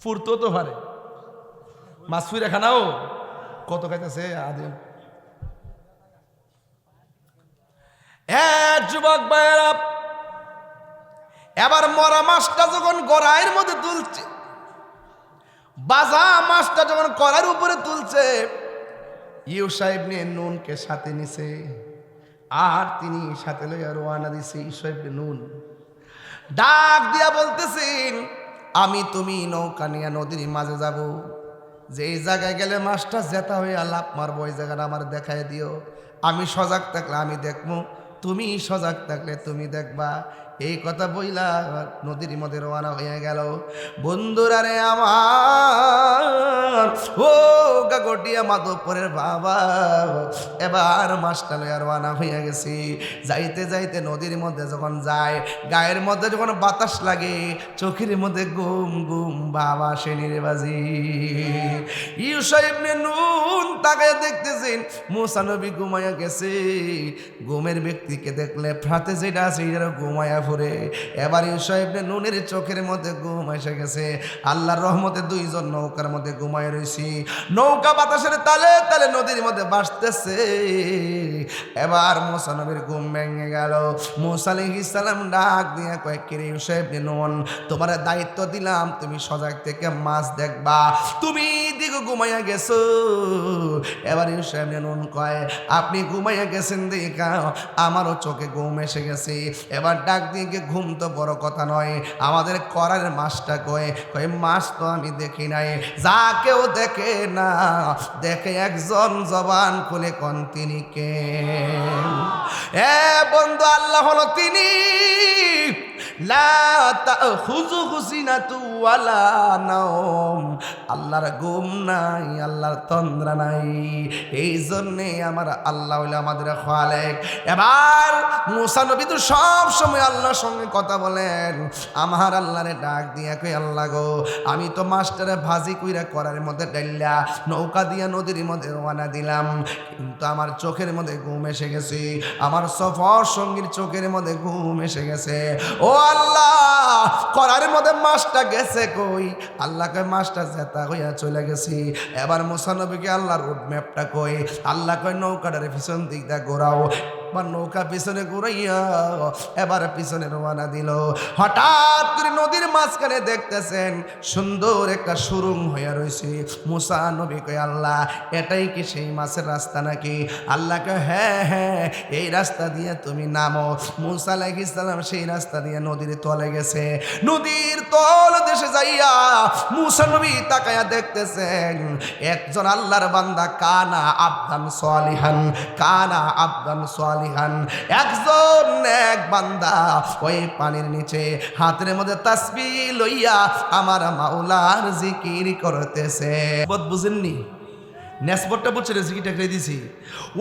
ফুরতো তো পারে মাছ ফুইরা খানাও কত খাইতেছে আদিম। যুবক ভাইয়েরা, এবার মরা মাছটা যখন গড়াইয়ের মধ্যে তুলছে, বাজা মাছটা যখন কড়াইয়ের উপরে তুলছে, ইউসা ইবনে নুনকে সাথে নিছে আর তিনি সাথে লইয়া রওনা দিছে। ইউসা ইবনে নুন ডাক দিয়া বলতেছেন, আমি তুমি নৌকা নিয়ে নদীর মাঝে যাব, যে জায়গায় গেলে মাছটা জেতা হয়ে লাভ মারবো ওই জায়গাটা আমার দেখায় দিও। আমি সজাগ থাকলে আমি দেখবো, তুমি সজাগ থাকলে তুমি দেখবা। এই কথা বইলা নদীর মধ্যে রওনা হয়ে গেল। বন্ধুরা রে আমার, ও গাগটিয়া মাধবপুরের বাবা, এবার মাছটা লইয়া রওনা হয়ে গেছি। যাইতে যাইতে নদীর মধ্যে যখন যায়, গায়ের মধ্যে যখন বাতাস লাগে, চোখের মধ্যে গুম গুম বাবা সেনির বাজি। ইউসা ইবনে নুন তাকায় দেখতেছেন মুসা নবী ঘুমাইয়া গেছে। ঘুমের ব্যক্তিকে দেখলে ফ্রাতে যেটা আছে এটা ঘুমাইয়া পড়ে। এবার ইউসা ইবনে নুনের চোখের মধ্যে ঘুম এসে গেছে। আল্লাহর রহমতে দুইজন নৌকার মধ্যে ঘুমায় রয়েছি। নৌকা বাতাসের তালে তালে নদীর মধ্যে ভাসতেছে। এবার মুসা নবীর ঘুম ভেঙে গেল। মুসা আলাইহিস সালাম ডাক দিয়ে কয়, কে রে ইউসা ইবনে নুন, তোমার দায়িত্ব দিলাম তুমি সজাগ থেকে মাছ দেখবা, তুমি দিকে ঘুমাইয়া গেছো। এবার ইউসা ইবনে নুন কয়, আপনি ঘুমাইয়া গেছেন দেখা আমারও চোখে ঘুম এসে গেছে। এবার ডাক দিয়ে ঘুম তো বড় কথা নয়, আমাদের করার মাছটা কয় মাছ তো আমি দেখি নাই। যা কেউ দেখে না, দেখে একজন জবান খুলে কোন তিনি কে? বন্ধু আল্লাহ হলো তিনি, আল্লাহর ঘুম নাই, আল্লাহর তন্দ্রা নাই। এই জন্যে আমার আল্লাহ হইলো আমাদের খালেক। এবার মুসা নবী তো সব সময় আল্লাহর সঙ্গে কথা বলেন। আমার আল্লাহরে ডাক দিয়া কই, আল্লাহ গো, আমি তো মাস্টারে ভাজি কইরা করার মধ্যে ডাইলা নৌকা দিয়া নদীর মধ্যে রওনা দিলাম, কিন্তু আমার চোখের মধ্যে ঘুম এসে গেছে, আমার সফর সঙ্গীর চোখের মধ্যে ঘুম এসে গেছে। ও আল্লাহ, করার মধ্যে মাছটা গেছে কই? আল্লাহ কয় মাছটা জেতা হইয়া চলে গেছি। এবার মুসা নবীকে আল্লাহর রোড ম্যাপটা কই, আল্লাহ কয় নৌকাটারে পিছন দিক দিয়ে ঘোরাও। এবার নৌকা পিছনে ঘুরাইয়া এবার পিছনে রওনা দিল। হঠাৎ করে নদীর মাঝখানে দেখতেছেন সুন্দর একটা সুরুং হইয়া রয়েছে। মুসা নবী কয়, আল্লাহ এটাই কি সেই মাছের রাস্তা নাকি? আল্লাহ কয়, হ্যাঁ হ্যাঁ, এই রাস্তা দিয়ে তুমি নামো। মুসা আলাইহিস সালাম সেই রাস্তা দিয়ে নদীর তলে গেছে। নদীর তল দেশে যাইয়া মুসা নবী তাকায়া দেখতেছেন একজন আল্লাহর বান্দা, কানা আবদান সালিহান, কানা আবদান সালিহান, একজন এক বান্দা ওই পানির নিচে হাতের মধ্যে তাসবিহ লইয়া আমার মাওলার জিকির করতেছে। বুঝেননি? নেসবতটা বুঝছে, জিকিরটা করে দিছি।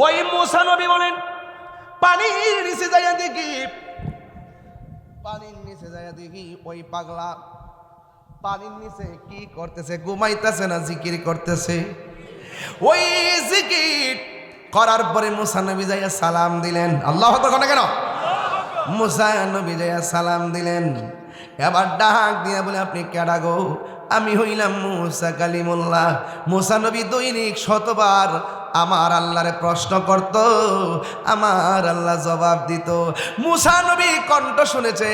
ওই মুসা নবী বলেন, পানির নিচে যাইয়া দেখি, পানির নিচে যাইয়া দেখি ওই পাগলা পানির নিচে কি করতেছে? ঘুমাইতেছে না জিকির করতেছে। ওই জিকির করার পরে মুসা নবী যাইয়া সালাম দিলেন। আল্লাহু আকবার কেন? মুসা নবী যাইয়া সালাম দিলেন। এবার ডাক দিয়া বলে, আপনি কেডা গো? আমি হইলাম মুসা কালিমুল্লাহ। মুসা নবী দৈনিক শতবার আমার আল্লাহরে প্রশ্ন করত, আমার আল্লাহ জবাব দিত। মুসা নবী কণ্ঠ শুনেছে,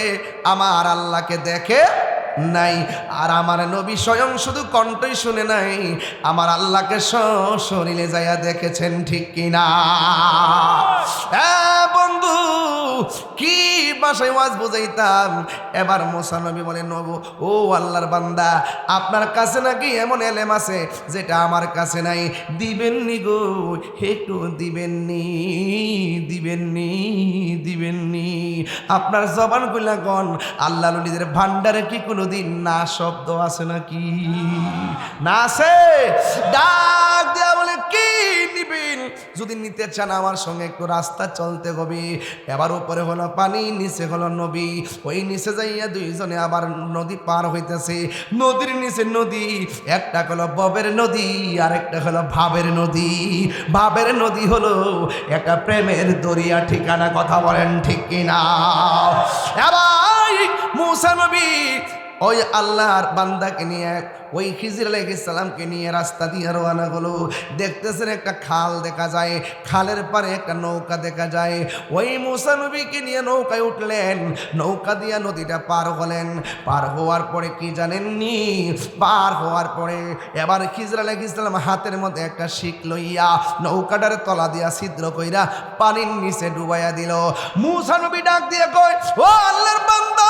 আমার আল্লাহকে দেখে নাই। আর আমার নবী স্বয়ং শুধু কণ্ঠই শুনে নাই, আমার আল্লাহকে শরীরে যাইয়া দেখেছেন, ঠিক কিনা? বন্ধু, কি ভাষায় ওয়াজ বুঝাইতাম। এবার মুসা নবী বলে, নবু ও আল্লাহর বান্দা, আপনার কাছে নাকি এমন এলেম আছে যেটা আমার কাছে নাই, দিবেননি গো, একটু দিবেননি, দিবেননি, দিবেননি। আপনার জবান কইলা গন, আল্লাহ নবীদের ভান্ডারে কি কোনোদিন না শব্দ আছে নাকি? না আছে? ডাক দেয়া বলে, কি নিবেন? যদি নিতে চান আমার সঙ্গে একটু রাস্তা চলতে হবে। এবার উপরে হলো পানি, নিচে হলো নবী। ওই নিচে যাইয়া দুইজনে আবার নদী পার হইতেছে। নদীর নিচে নদী, একটা হলো ববের নদী আর একটা হলো ভাবের নদী। ভাবের নদী হলো একটা প্রেমের দরিয়া, ঠিকানা কথা বলেন ঠিক কিনা? এবার মুসা নবী ওই আল্লাহর বান্দাকে নিয়ে, ওই খিজির আলাইহিস সালামকে নিয়ে রাস্তা দিয়ে রওনা হলো। দেখতেছেন একটা খাল দেখা যায়, খালের পারে একটা নৌকা দেখা যায়। ওই মুসা নবীকে নিয়ে নৌকায় উঠলেন, নৌকা দিয়া নদীটা পার হলেন। পার হওয়ার পরে কি জানেননি? পার হওয়ার পরে এবার খিজির আলাইহিস সালাম হাতের মধ্যে একটা শিক লইয়া নৌকাটার তলা দিয়া ছিদ্র কইরা পানির নিচে ডুবাইয়া দিল। মুসা নবী ডাক দিয়ে কয়, ও আল্লাহর বান্দা,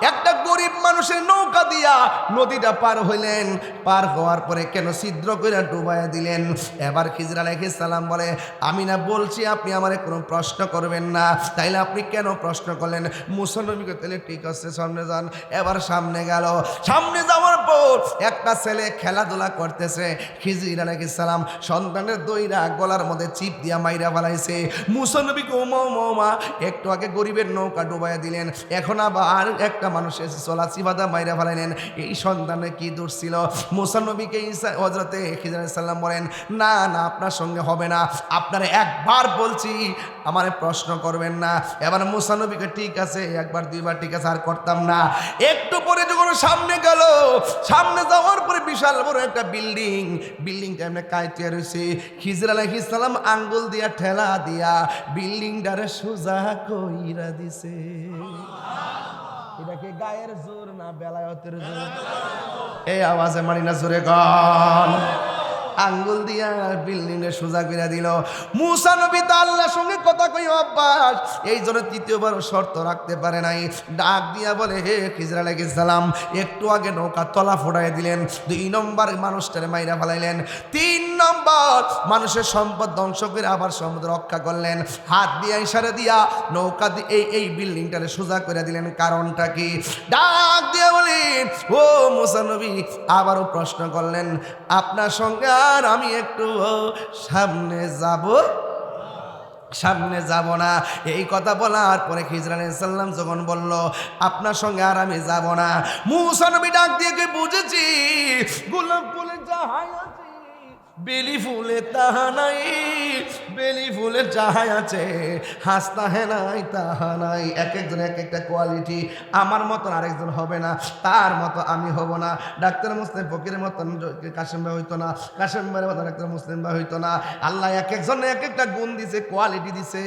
একটা গরিব মানুষের নৌকা দিয়া নদীটা পার হইলেন, পার হওয়ার পরে কেন ছিদ্র করে ডুবাইয়া দিলেন? এবার খিজির আলাইহিস সালাম বলে, আমি না বলছি আপনি আমারে কোনো প্রশ্ন করবেন না, তাইলে আপনি কেন প্রশ্ন করলেন? মুসা নবীকে তাহলে ঠিক আছে সামনে যান। এবার সামনে গেল। সামনে যাওয়ার পর একটা ছেলে খেলাধুলা করতেছে। খিজির আলাইহিস সালাম সন্তানের দইরা গলার মধ্যে চিপ দিয়া মাইরা ফেলাইছে। মুসা নবীকে ওমা একটু আগে গরিবের নৌকা ডুবাইয়া দিলেন, এখন আবার একটা মানুষের চলা চিবাদা মাইরা ফেলাইলেন। এই সন্তানে কি দোষ ছিল? মুসা নবীকে হযরতে খিজির আলাইহিস সালাম বলেন, না না, আপনার সঙ্গে হবে না, আপনারা একবার বলছি আমারে প্রশ্ন করবেন না। এবার মুসা নবীকে ঠিক আছে, একবার দুইবার ঠিক আছে, আর করতাম না। একটু পরে যখন সামনে গেল, সামনে যাওয়ার পরে বিশাল বড় একটা বিল্ডিংটা এমনি কাইতে রয়েছে। খিজির আলাইহিস সালাম আঙ্গুল দিয়া ঠেলা দিয়া বিল্ডিংটারে সোজা কইরা দিছে। এটাকে গায়ের জোর না বেলায়েতের জোর? এই আওয়াজে মানি না জোরে গান। আঙ্গুল দিয়া বিল্ডিং এ সোজা করে দিল। মুসা নবী তো আল্লাহর সঙ্গে কথা কই অভ্যাস, এই জন্য তৃতীয়বার শর্ত রাখতে পারে নাই। ডাক দিয়া বলে, হে খিজির আলাইহিস সালাম, একটু আগে নৌকা তলা ফোড়াই দিলেন, 2 নম্বর মানুষটারে মাইরা ফেলাইলেন, 3 নম্বর মানুষের সম্পদ ধ্বংস করে আবার সমুদ্র রক্ষা করলেন। হাত দিয়া ইশারা দিয়া নৌকা দিয়ে এই বিল্ডিংটারে সোজা করে দিলেন। কারণটা কি? ডাক দিয়া বলেন, ও মুসা নবী, আবারও প্রশ্ন করলেন, আপনার সঙ্গে আর আমি একটু সামনে যাব না। এই কথা বলার পরে খিজির আলাইহিস সালাম যখন বলল, আপনার সঙ্গে আর আমি যাব না, মুসা নবী ডাক দিয়ে বুঝেছি, গোলাপ ফুলে যাহাই আছে বেলি ফুলে তাহা নাই, বেলি ফুলের যাহাই আছে হাস তাহে নাই তাহা নাই। এক একজন এক একটা কোয়ালিটি। আমার মতন আরেকজন হবে না, তার মতো আমি হব না। ডাক্তার মুসলিম ফকিরের মতন কাশেম ভাই হইতো না, কাশেম ভাইয়ের মতন ডাক্তার মুসলিম ভাই হইতো না। আল্লাহ এক একজন এক একটা গুণ দিছে, কোয়ালিটি দিছে।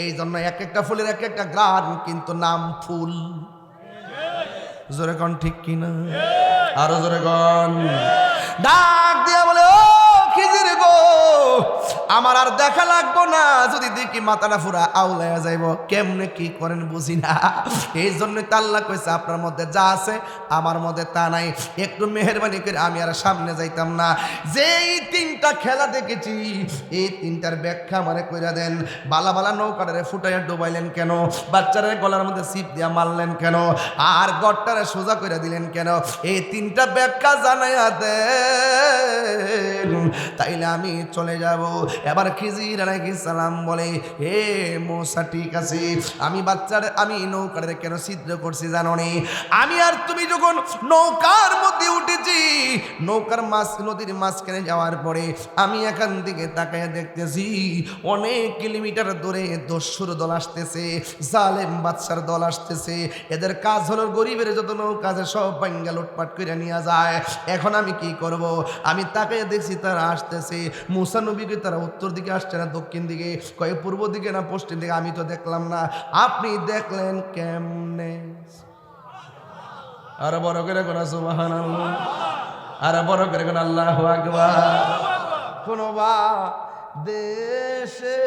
এই জন্য এক একটা ফুলের এক একটা গ্রান, কিন্তু নাম ফুল। জোরে কন ঠিক কিনা? আরো জোরে কন। ডাক দিয়া বলে, ও খিজির গো, আমার আর দেখা লাগবো না, যদি দেখি মাথাটা পুরা আউলাইয়া যাইব। কেমনে কি করেন বুঝি না। এই জন্যই তো আল্লাহ কইছে, আপনার মধ্যে যা আছে আমার মধ্যে তা নাই। একটু মেহেরবানি করে আমি আর সামনে যাইতাম না। যেই 3টা খেলা দেখেছি, এই 3টার ব্যাখ্যা আমারে কইরা দেন। বালা বালা নৌকাটারে ফুটাইয়া ডুবাইলেন কেন? বাচ্চারে গলার মধ্যে সিপ দিয়া মারলেন কেন? আর গড়টারে সোজা কইরা দিলেন কেন? এই 3টা ব্যাখ্যা জানাইয়া দেন, তাইলে আমি চলে যাব। এবার খিজির আলাইহিস সালাম বলে, হে মূসা ঠিক আছে, আমি নৌকারে কেন ছিদ্র করছি জানো নি? আমি আর তুমি যখন নৌকার মধ্যে উঠেছি, নৌকার নদীর মাঝখানে যাওয়ার পরে আমি এখান থেকে তাকায় দেখতেছি অনেক কিলোমিটার দূরে দস্যুর দল আসতেছে, জালেম বাদশার দল আসতেছে। এদের কাজ হলো গরিবের যত নৌকা আছে সব ভাঙ্গা লুটপাট করে নিয়ে যায়। এখন আমি কি করব? আমি তাকায় দেখছি তারা আসতেছে। মূসা নবীকে তারা উত্তর দিকে আসছে না দক্ষিণ দিকে, কয়ে পূর্ব দিকে না পশ্চিম দিকে, আমি তো দেখলাম না। আপনি দেখলেন কেমনে? আর বড় করে কোন সুবহানাল্লাহ, আর বড় করে কোন আল্লাহু আকবার। কোন বা দেশে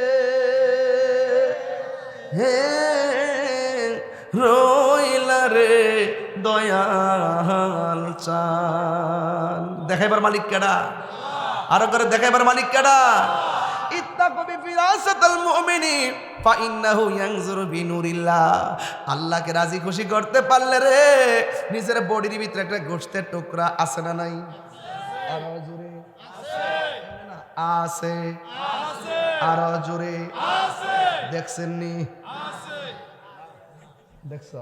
হে রইলা রে দয়াল চান। দেখাইবার মালিক কেডা? আরো করে দেখাইবার মালিক কেডা? ইত্তাকু বিফিরাসাতাল মুমিনি ফাইন্নাহু ইয়ানজুরু বিনুরিল্লাহ। আল্লাহকে রাজি খুশি করতে পারলে রে নিজের বডির ভিতরে একটা গোশতের টুকরা আছে না নাই? আরো জোরে আছে, আরো জোরে দেখছেন নি? দেখছ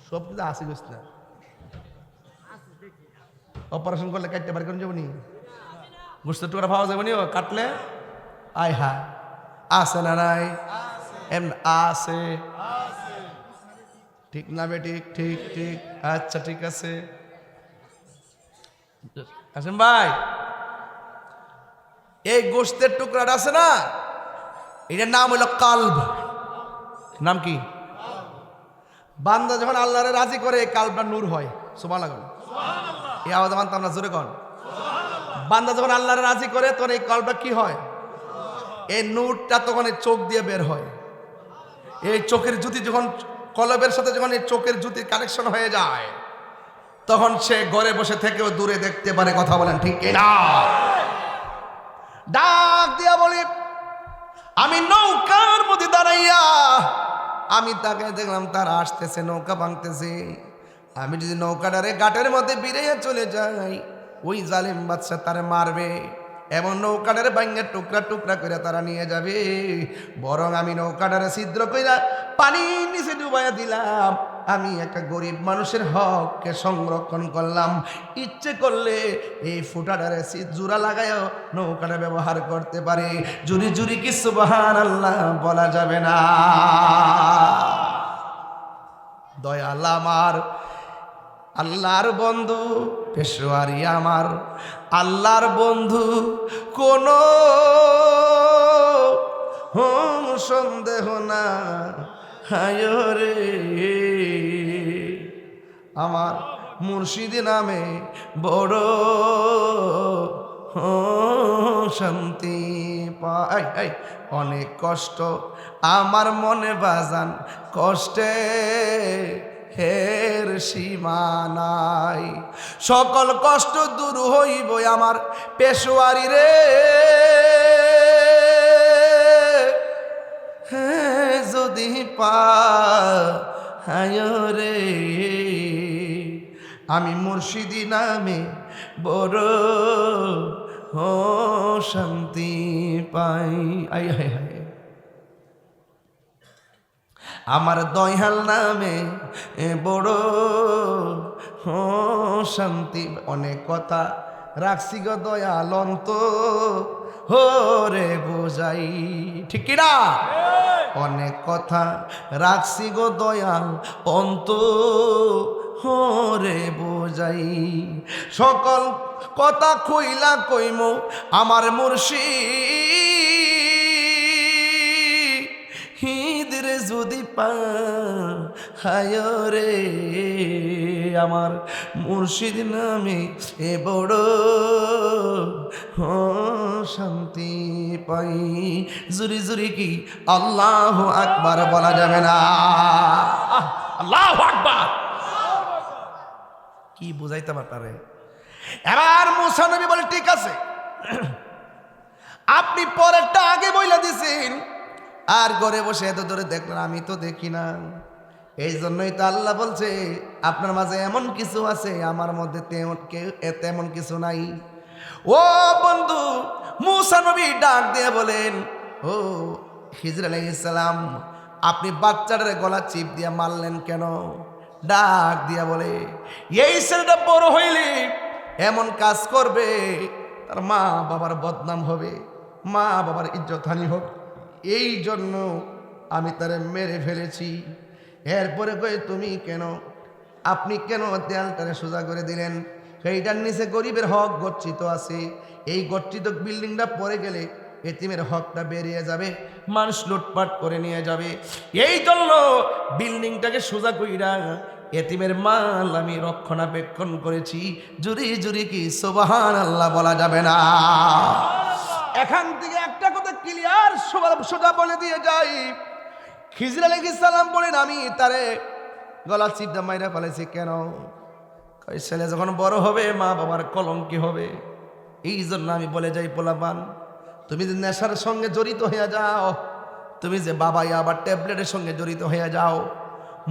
সব কিছু আছে গোশত না। অপারেশন করলে কাটতে পারে কোন যাবনি? গোশতের টুকরা পাওয়া যাবে নি কাটলে? আয় হা আছে না নাই? আছে। ঠিক না বে? ঠিক ঠিক ঠিক। আচ্ছা ঠিক আছে। আসেন ভাই, এই গোশতের টুকরাটা আছে না, এটার নাম হলো কালব। নাম কি? বান্দা যখন আল্লাহরে রাজি করে কালবটা নূর হয়। সুবহানাল্লাহ। এই আওয়াজ মানতাম না, জোরে কন। বান্দা যখন আল্লাহরে রাজি করে তখন এই কালবটা কি হয়? এই নূরটা তখন এই চোখ দিয়ে বের হয়। এই চোখের জ্যোতি যখন কলবের সাথে যখন এই চোখের জ্যোতির কানেকশন হয়ে যায়, তখন সে ঘরে বসে থেকেও দূরে দেখতে পারে। কথা বলেন ঠিক কিনা? ডাক দিয়া বলি, আমি নৌকার মধ্যে দাঁড়াইয়া আমি তাকে দেখলাম তারা আসতেছে, নৌকা ভাঙতেছে। আমি যদি নৌকাটারে ঘাটের মধ্যে বিড়াইয়া চলে যাই, ওই জালিম বাদশা তারে মারবে এবং নৌকাটারে ভাঙা টুকরা টুকরা করে তারা নিয়ে যাবে। বরং আমি নৌকাটারে ছিদ্র কইরা পানির নিচে ডুবাইয়া দিলাম। আমি একটা গরিব মানুষের হককে সংরক্ষণ করলাম। ইচ্ছে করলে এই ফুটাটারে জোড়া লাগায়ও নৌকাটা ব্যবহার করতে পারে। জুরি জুরি কি সুবহানাল্লাহ বলা যাবে না? দয়াল আমার আল্লাহর বন্ধু পেশোয়ারি আমার আল্লাহর বন্ধু, কোনো সন্দেহ না হায় রে। আমার মুর্শিদ নামে বড় শান্তি পাই। অনেক কষ্ট আমার মনে বাজান, কষ্টে হের সীমা নাই। সকল কষ্ট দূর হইব আমার পেশোয়ারি রে। যদি পায় রে আমি মুর্শিদি নামে বড় শান্তি পাই। আই হায় হায় আমার দয়াল নামে বড় শান্তি। অনেক কথা রাখছি গো দয়াল অন্ত হরে বোঝাই। ঠিক কিনা? অনেক কথা রাখছি গো দয়াল অন্ত হরে বোঝাই। সকল কথা কইলা কইম আমার মুর্শিদ রে যদি পায় রে আমার মুর্শিদ নামে বড় শান্তি পাই। জুরি জুরি কি আল্লাহু আকবার বলা যাবে না? আল্লাহু আকবার কি বুঝাইতে পারে? এবার মুসা নবী বলে ঠিক আছে, আপনি পরেরটা আগে বইলা দিছেন আর ঘরে বসে এত ধরে দেখলেন, আমি তো দেখি না। এই জন্যই তো আল্লাহ বলছে আপনার মাঝে এমন কিছু আছে, আমার মধ্যে তেমন কিছু নাই। ও বন্ধু, মূসা নবী ডাক দিয়ে বলেন, ও খিজির আলাইহিস সালাম, আপনি বাচ্চাটার গলা চিপ দিয়ে মারলেন কেন? ডাক দিয়া বলে, এই ছেলেটা বড় হইলে এমন কাজ করবে, তার মা বাবার বদনাম হবে, মা বাবার ইজ্জতহানি হোক, এই জন্য আমি তারে মেরে ফেলেছি। এরপরে কই, তুমি কেন, আপনি কেন দেয়ালটারে সোজা করে দিলেন? সেইটার নিচে গরিবের হক গচ্ছিত আছে, এই গচ্ছিত বিল্ডিংটা পড়ে গেলে এতিমের হকটা বেরিয়ে যাবে, মানুষ লুটপাট করে নিয়ে যাবে, এই জন্য বিল্ডিংটাকে সোজা কইরা এতিমের মাল আমি রক্ষণাবেক্ষণ করেছি। জুরি জুরি কি সুবহানাল্লাহ বলা যাবে না? এখান থেকে একটা কথা ক্লিয়ার সোজা বলে দিয়ে যাই, খিজির আলাইহিস সালাম বলেন, আমি তারে গলা চিপটা মাইরা ফেলেছি কেন? কই, ছেলে যখন বড় হবে মা বাবার কলঙ্কি হবে, এই জন্য আমি বলে যাই, পোলাপান তুমি যে নেশার সঙ্গে জড়িত হয়ে যাও, তুমি যে বাবাই আবার ট্যাবলেটের সঙ্গে জড়িত হয়ে যাও,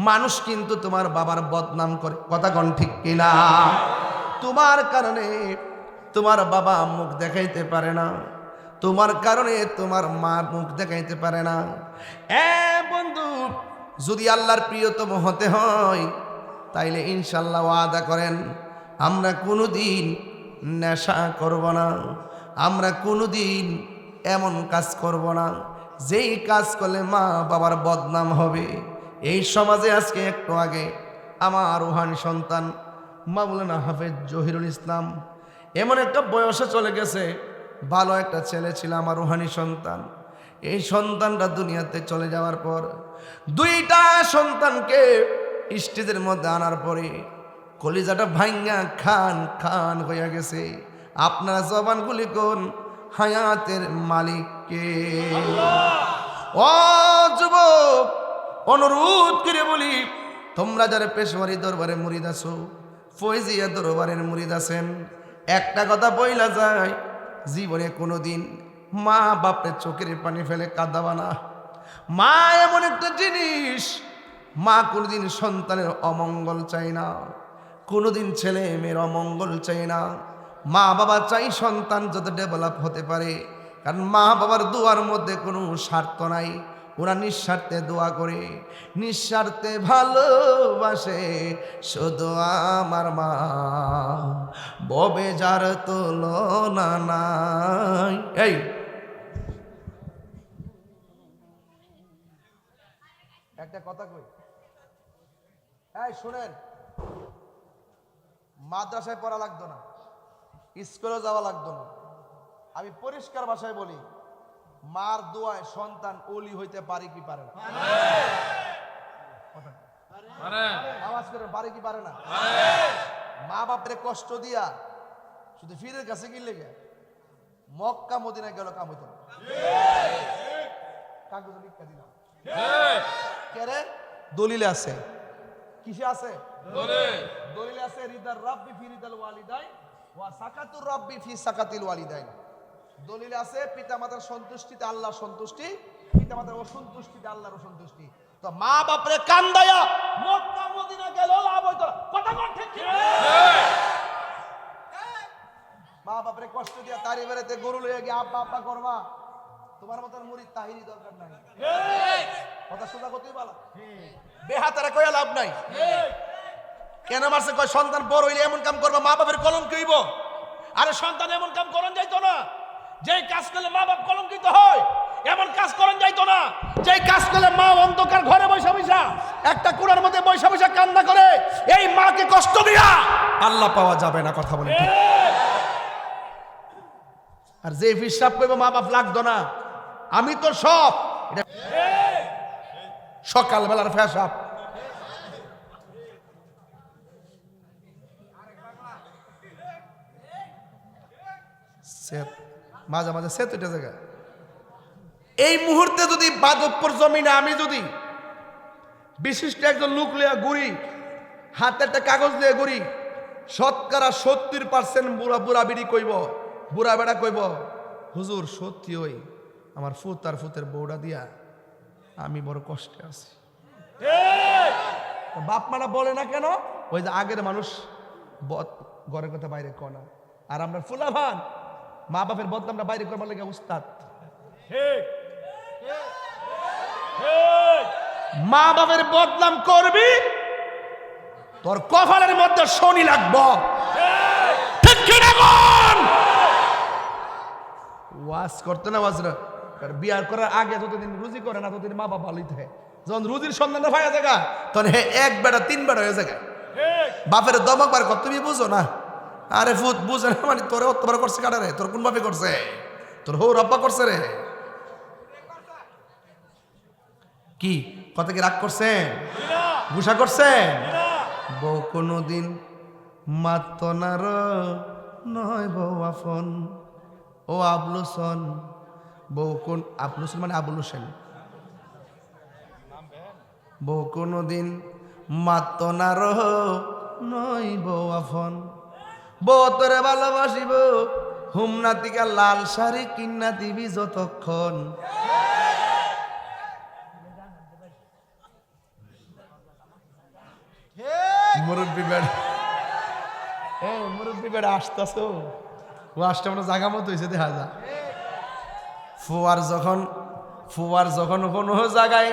মানুষ কিন্তু তোমার বাবার বদনাম করে, কথা কোন ঠিক কিনা? তোমার কারণে তোমার বাবা মুখ দেখাইতে পারে না, তোমার কারণে তোমার মা মুখ দেখাইতে পারে না। বন্ধু, যদি আল্লাহর প্রিয়তম হতে হয় তাইলে ইনশাল্লাহ ওয়াদা করেন, আমরা কোনোদিন নেশা করব না, আমরা কোনোদিন এমন কাজ করব না যেই কাজ করলে মা বাবার বদনাম হবে। এই সমাজে আজকে একটু আগে আমার রুহানি সন্তান মাওলানা হাফেজ জহিরুল ইসলাম এমন একটা বয়সে চলে গেছে, ভালো একটা ছেলে ছিল আমার রুহানি সন্তান। এই সন্তানটা দুনিয়াতে চলে যাওয়ার পর দুইটা সন্তানকে স্টেজের মধ্যে আনার পরে কলিজাটা ভাঙ্গা খান খান হয়ে গেছে। আপনারা জবানগুলি কোন হায়াতের মালিককে? ও যুবক, অনুরোধ করে বলি, তোমরা যারা পেশোয়ারি দরবারে মুরিদ আছো, ফয়জিয়া দরবারের মুরিদ আছেন, একটা কথা বইলা যায়, জীবনে কোনোদিন মা বাপের চোখের পানি ফেলে কাঁদাবা না। মা এমন একটা জিনিস, মা কোনোদিন সন্তানের অমঙ্গল চায় না, কোনোদিন ছেলে মেয়ের অমঙ্গল চায় না। মা বাবা চাই সন্তান যত ডেভেলপ হতে পারে, কারণ মা বাবার দোয়ার মধ্যে কোনো স্বার্থ নাই, ওরা নিঃস্বার্থে দোয়া করে, নিঃস্বার্থে ভালোবাসে শুধু আমার মা, ববে যার তুলনা নাই। এই একটা কথা কই, এই শুনেন, মাদ্রাসায় পড়া লাগতো না, স্কুলে যাওয়া লাগতো না, আমি পরিষ্কার ভাষায় বলি, মার দোয়ায় সন্তান ওলি হইতে পারে কি পারে না? আওয়াজ করে পারে কি পারে না? মা বাপরে কষ্ট দিয়া শুধু ফিরের কাছে গিয়ে গে মক্কা মদিনা গেল কাম হইতো না। কাগজ লিখা দিলাম, কেরে দলিলে আছে, কিসে আছে? দলিলে আছে, রিদার রাব্বি ফি রিদাল ওয়ালিদাইন ওয়া সাকাতুর রাব্বি ফি সাকাতিল ওয়ালিদাইন। দলিলে আছে পিতামাতার সন্তুষ্টিতে আল্লাহর সন্তুষ্টি, পিতামাতার অসন্তুষ্টিতে আল্লাহর অসন্তুষ্টি। তো মা বাপরে কান্দায়া মক্কা মদিনা গেল লাভ হইতো না, কথা কোন ঠিক কি? মা বাপরে কষ্ট দিয়া তারি বেড়াতে গরু লইয়া গিয়ে আব্বা আব্বা করবা, তোমার মতন মুরিদ তাহিরি দরকার নাই। কথা সোজা কতই বলা, বেহাতারা কইয়া লাভ নাই। কেন মারছে? কয় সন্তান বড় হইলে এমন কাম করবা মা বাপের কলঙ্ক হইব। আরে সন্তান এমন কাম করন যাইতো না, যেই কাজ করলে মা বাপ কলঙ্কিত হয়, এমন কাজ করন যাইতো না যেই কাজ করলে মা অন্ধকার ঘরে বৈশা বৈশা একটা কোণার মধ্যে বৈশা বৈশা কান্না করে। এই মাকে কষ্ট দিয়া আল্লাহ পাওয়া যাবে না, কথা বলে। আর যে হিসাব করবো মা বাপ লাগতো না, আমি তো সব সকালবেলার ফেসাব। মাঝে মাঝে সে তো জায়গা এই মুহূর্তে যদি বাদপুর জমিনে আমি যদি বিশিষ্ট একজন লোক লিয়া ঘুরি, হাতে একটা কাগজ লিয়ে ঘুরি, শতকরা 70% বুড়া বুড়া বিড়ি কইব, বুড়া বেড়া কইব, হুজুর সত্যি ওই আমার ফুত আর ফুতের বউটা দিয়া আমি বড় কষ্টে আছি। বাপ মারা বলে না কেন? ওই যে আগের মানুষ ঘরের কথা বাইরে কনা, আর আমরা ফুলাভান মা বাপের বদনামটা বাইরে করবার লাগে উস্তাদ। মা বাপের বদনাম করবি, তোর কপালের মধ্যে শনি লাগবো। ঠিক কি না কোন? ওয়াজ করতে না ওয়াজ না, বিয়ার করার আগে যতদিন রুজি করে না ততদিন মা বাবা ভালোই থাকে। যখন রুজির সন্ধানটা পাওয়া জায়গা তখন হে এক বেটা তিন বেটা হয়ে যায়। বাপের দমক বার কর, তুমি বুঝো না? আরে ফুত বুঝে না মানে তোরে অতবার করছে কাটা রে? তোর কোন বাপে করছে? তোর হৌ রব্বা করছে রে। কি কথা কি রাগ করছেন? গুসা করছেন? বউ কোনদিন মাত্ত নার নয় বউ আফন। ও আবলুসন, বউ কোন আবলুসন মানে আবুল হোসেন। বউ কোনদিন মাত্ত নার নয় বউ আফন। বউ তোরে ভালোবাসিব হুমনা তিকা লাল শাড়ি কিন্না দিবি যতক্ষণ। মুরব্বী বেড়া, মুরব্বী বেড়া আসতেছ, ও আসতে আমরা জাগা মতো হয়েছে দেখা যা। ফুয়ার যখন কোনো জায়গায়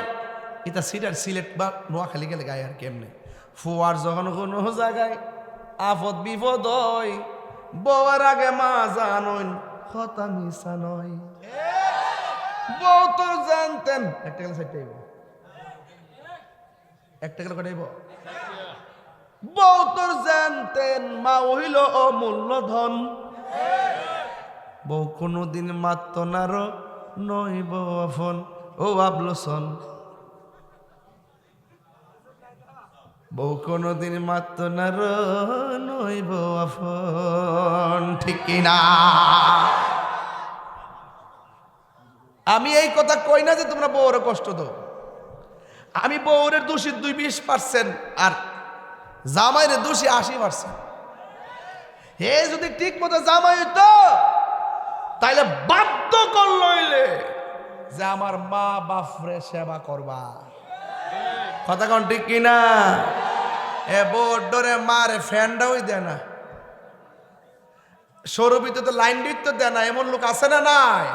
এটা সিলেট বা নোয়াখালী গেলে গায়ে আর কেমনে, ফুয়ার যখন কোনো জায়গায় আপদ বিপদ হয়, বউর আগে মা জানইন কথা মিশা নয়। বউ তোর জানতেন একটা গেলে সাইড একটা গেলে কটাইব। বউ তোর জানতেন মা হইল অমূল্য ধন। বউ কোনদিন মাত্ত নার নয় বউ আফন। ও আবলসন, বউ কোনদিন মাত্ত নার নয় বউ আফন। ঠিক কিনা? আমি এই কথা কই না যে তোমরা বউরে কষ্ট দাও। আমি বউরের দোষী 20% আর জামাইরে দোষী 80%। হে যদি ঠিক মতো জামাই হইতো তাইলে বাধ্য করলে যে আমার মা বাপরে সেবা করবা। কথা কোন ঠিক কিনা? এ বোর ডরে মারে ফ্যানটাও দেয় না, সৌরবিতে তো লাইন দিত দেয় না। এমন লোক আছে না নাই?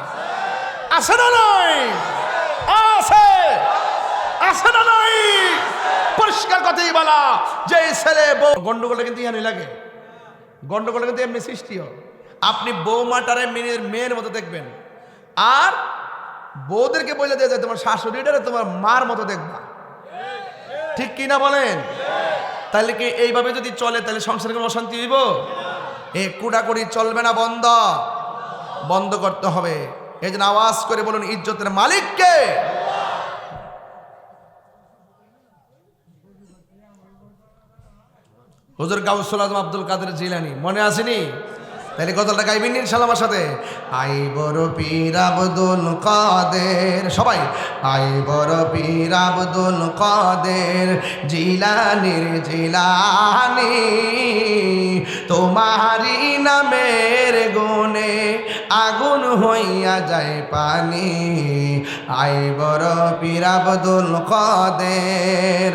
আছে না নাই? আছে, আছে না নাই? পরিষ্কার কথাই বলা যে ছেলে বউ গন্ডগোলটা কিন্তু ইহানি লাগে, গন্ডগোলটা কিন্তু এমনি সৃষ্টি হয়। আপনি বৌমাটারে মেয়ের মতো দেখবেন, আর বউদেরকে বলে দিয়ে যায় তোমার শাশুড়িটারে তোমার মার মতো দেখবা। ঠিক কিনা বলেন? তাহলে কি এইভাবে যদি চলে তাহলে সংসারে কোনো অশান্তি হইব? এ কুড়াকুড়ি চলবে না, বন্ধ বন্ধ করতে হবে। এই জন্য আওয়াজ করে বলুন ইজ্জতের মালিক কে? হুজুর গাউসুল আজম আব্দুল কাদের জিলানী, মনে আসেনি? তাহলে গজলটা গাইবেন ইনশাআল্লাহ আমার সাথে। আই বড় পীর আব্দুল কাদের, সবাই আই বড় পীর আব্দুল কাদের জিলানীর জিলানী, তোমারি নামের গুণে আগুন হইয়া যায় পানি। আই বড় পীর আব্দুল কাদের,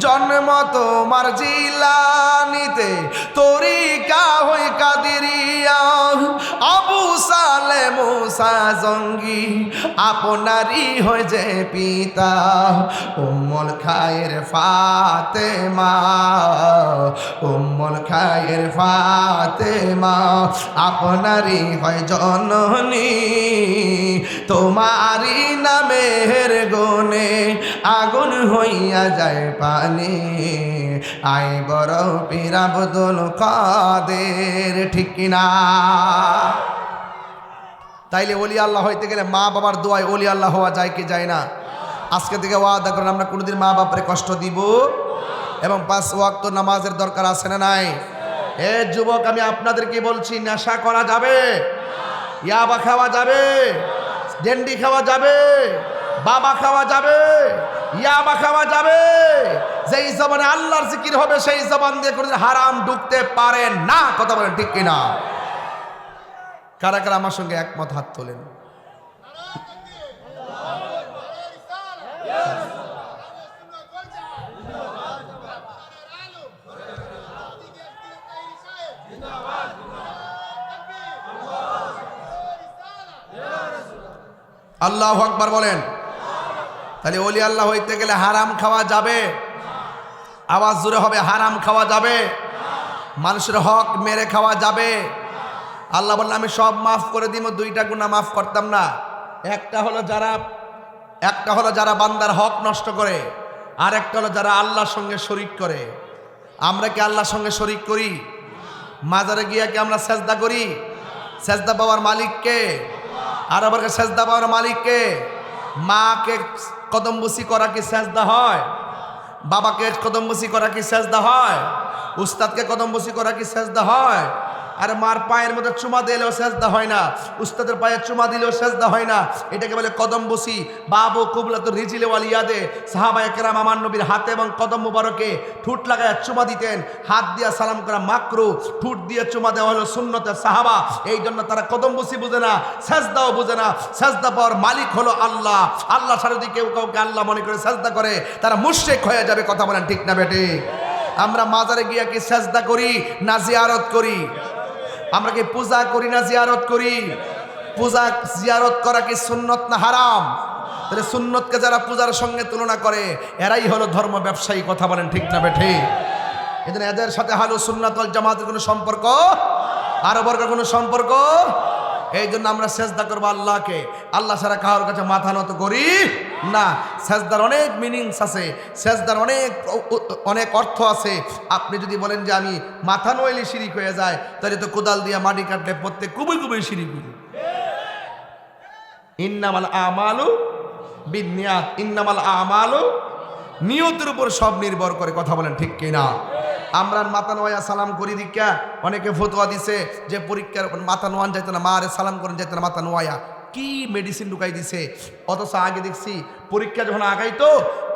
জন্ম তোমার জিলানীতে, তরিকা হই কাদেরিয়া, আবু সালে মুসা জঙ্গি আপনারই হয় যে পিতা। উম্মুল খায়ের ফাতেমা, উম্মুল খায়ের ফাতেমা আপনারই হয় জননী, তোমারই নামের গুণে আগুন হইয়া যায় পানি। আই বড় পীর আব্দুল কাদের। ঠিক কিনা? তাইলে ওলি আল্লাহ হইতে গেলে মা বাবার দোয়ায় ওলি আল্লাহ হওয়া যায় কি যায় না? আজকে থেকে ওয়াদা করেন আমরা কোনোদিন মা বাপরে কষ্ট দিব, এবং 5 ওয়াক্ত নামাজের দরকার আছে না নাই? এ যুবক, আমি আপনাদেরকে বলছি, নেশা করা যাবে, ইয়াবা খাওয়া যাবে, ডেন্ডি খাওয়া যাবে, বাবা খাওয়া যাবে, ইয়াবা খাওয়া যাবে। যেই জবানে আল্লাহর জিকির হবে সেই জবান দিয়ে কোনোদিন হারাম ঢুকতে পারে না। কথা বলেন ঠিক কিনা? কারা কারা আমার সঙ্গে একমত হাত তোলেন। আল্লাহু আকবার বলেন। তাহলে ওলি আল্লাহ হইতে গেলে হারাম খাওয়া যাবে? আওয়াজ জোরে হবে, হারাম খাওয়া যাবে? মানুষের হক মেরে খাওয়া যাবে? আল্লাহ বললেন আমি সব মাফ করে দিব, দুইটা গুনাহ মাফ করতাম না। একটা হলো যারা বান্দার হক নষ্ট করে, আর একটা হলো যারা আল্লাহর সঙ্গে শরীক করে। আমরা কি আল্লাহর সঙ্গে শরীক করি? মাজারে গিয়া কি আমরা সেজদা করি? সেজদা পাওয়ার মালিককে, আর আবার সেজদা পাওয়ার মালিককে। মাকে কদমবুসি করা কি সেজদা হয়? বাবাকে কদমবুসি করা কি সেজদা হয়? উস্তাদকে কদমবুসি করা কি সেজদা হয়? আর মার পায়ের মধ্যে চুমা দিলেও সেজদা হয় না, উস্তাদের পায়ে চুমা দিলেও সেজদা হয় না। এটাকে বলে কদমবুসি। বাবু কুবলাত রিজিলে ওয়ালিয়াদে, সাহাবায়ে কেরাম আমার নবীর হাতে এবং কদম মুবারকে ঠুট লাগায় চুমা দিতেন। হাত দিয়া সালাম করা মাকরু, ঠুট দিয়ে চুমা দেওয়া হলো সুন্নতে সাহাবা। এই জন্য তারা কদমবুসি বুঝে না, সেজদাও বুঝে না। সেজদা পাওয়ার মালিক হলো আল্লাহ। আল্লাহ ছাড়া যদি কেউ কাউকে আল্লাহ মনে করে সেজদা করে, তারা মুশরিক হয়ে যাবে। কথা বলেন ঠিক না বেটে? আমরা মাজারে গিয়া কি সেজদা করি না জিয়ারত করি? আমরা কি পূজা করি না জিয়ারত করি? পূজা জিয়ারত করা কি সুন্নত না হারাম? তাহলে সুন্নতকে যারা পূজার সঙ্গে তুলনা করে, এরাই হলো ধর্ম ব্যবসায়ী। কথা বলেন ঠিক না বেঠে? এজন্য এদের সাথে আহলুস সুন্নাত ওয়াল জামাতের কোনো সম্পর্ক, আরো বর্গের কোনো সম্পর্ক। এই জন্য আমরা সেজদা করবো আল্লাহকে, আল্লাহ ছাড়া কারোর কাছে মাথা নত করি না। সেজদার অনেক মিনিংস আছে, সেজদার অনেক অর্থ আছে। আপনি যদি বলেন যে আমি মাথা নইলে শিরিক হয়ে যায়, তাহলে তো কোদাল দিয়ে মাটি কাটলে প্রত্যেক কুবি কুবি শিরিক হইল। ইন্নামাল আমালু বিন্নিয়াত, ইন্নামাল আমালু, নিয়তের উপর সব নির্ভর করে। কথা বলেন ঠিক কিনা? আমরা মাথা নোয়া সালাম করি দীক্ষা, অনেকে ফতোয়া দিছে যে পরীক্ষার মাথা নোয়ান যাইতে না, মারে সালাম করেন যাইতে না, মাথা নোয়া কি মেডিসিন ঢুকাই দিছে। অথচ আগে দেখছি পরীক্ষা যখন আগাইতো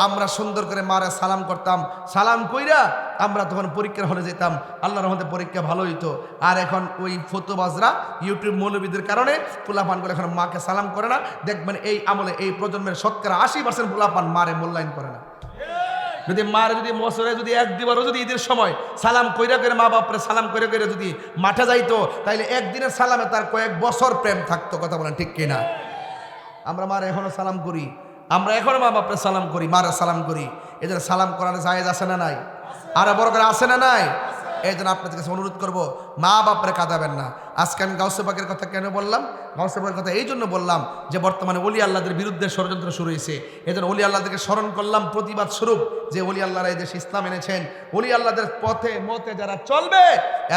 আমরা সুন্দর করে মারে সালাম করতাম, সালাম কইরা আমরা তখন পরীক্ষার হলে যেতাম, আল্লাহর রহমতে পরীক্ষা ভালো হইতো। আর এখন ওই ফতোবাজরা ইউটিউব মৌলবীদের কারণে পোলাপানগুলো এখন মাকে সালাম করে না। দেখবেন এই আমলে এই প্রজন্মের শতকরা 80% পোলাপান মারে মূল্যায়ন করে না। যদি মারে যদি বছরে যদি একদিবারও যদি ঈদের সময় সালাম কইরা করে মা বাপরে সালাম করে করে যদি মাঠে যাইতো, তাইলে একদিনের সালামে তার কয়েক বছর প্রেম থাকতো। কথা বলেন ঠিক কিনা? আমরা মারে এখনো সালাম করি, আমরা এখনো মা বাপরে সালাম করি, মারে সালাম করি। এদের সালাম করার জায়েজ আছে না নাই? আর বড় করে আছে না নাই? এই জন্য আপনাদের কাছে অনুরোধ করবো, মা বাপরে কাঁদাবেন না। আজকে আমি গাউসে পাকের কথা কেন বললাম? গাউসে পাকের কথা এই জন্য বললাম যে বর্তমানে ওলি আল্লাহদের বিরুদ্ধে ষড়যন্ত্র শুরু হয়েছে। এই জন্য ওলি আল্লাহদেরকে স্মরণ করলাম প্রতিবাদ স্বরূপ, যে ওলি আল্লাহরা এই দেশে ইসলাম এনেছেন। ওলি আল্লাহদের পথে মতে যারা চলবে,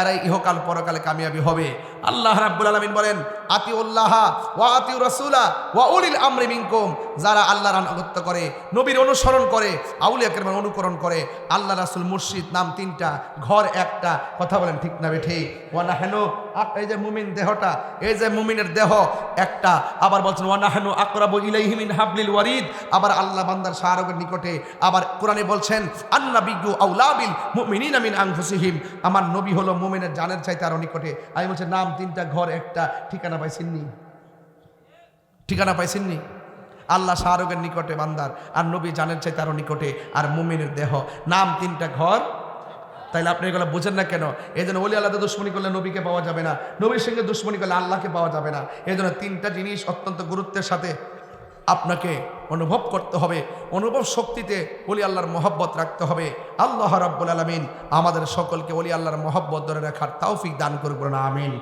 এরাই ইহকাল পরকালে কামিয়াবি হবে। আল্লাহ রাব্বুল আলামিন বলেন, আতিউল্লাহ ওয়া আতিউ রাসূলা ওয়া উলিল আমরি মিনকুম। যারা আল্লাহর আনুগত্য করে, নবীর অনুসরণ করে, আউলিয়া কেরামের অনুকরণ করে, আল্লাহ রাসূল মুর্শিদ নাম তিনটা, ঘর একটা। কথা বলেন ঠিক না বেঠি? ওয়া নাহনু, এই যে মুমিন দেহটা, এই যে মুমিনের দেহ একটা। আবার বলছেন ওয়া নাহনু আকরাবু ইলাইহি মিন হাবলিল ওয়ারিদ। আবার আল্লাহ বান্দার শাহরগের নিকটে। আবার কোরআনে বলছেন আন্নাবিয়্যু আউলা বিল মুমিনিনা মিন আনফুসিহিম। আমার নবী হলো মুমিনের জানের চাইতে আরো নিকটে। আমি বলছি নাম তিনটা, ঘর একটা, ঠিকানা পাইছেননি? ঠিকানা পাইছেননি? আল্লাহ শাহরগের নিকটে বান্দার, আর নবী জানের চাইতে আরো নিকটে, আর মুমিনের দেহ। নাম তিনটা, ঘর। তাইলে আপনি এগুলো বোঝেন না কেন? এই জন্য ওলি আল্লাহদের দুশ্মনী করলে নবীকে পাওয়া যাবে না, নবীর সঙ্গে দুশ্মনী করলে আল্লাহকে পাওয়া যাবে না। এই জন্য তিনটা জিনিস অত্যন্ত গুরুত্বের সাথে আপনাকে অনুভব করতে হবে। অনুভব শক্তিতে ওলি আল্লাহর মহব্বত রাখতে হবে। আল্লাহ রাব্বুল আলামিন আমাদের সকলকে ওলি আল্লাহর মহব্বত ধরে রাখার তৌফিক দান করুন, আমিন।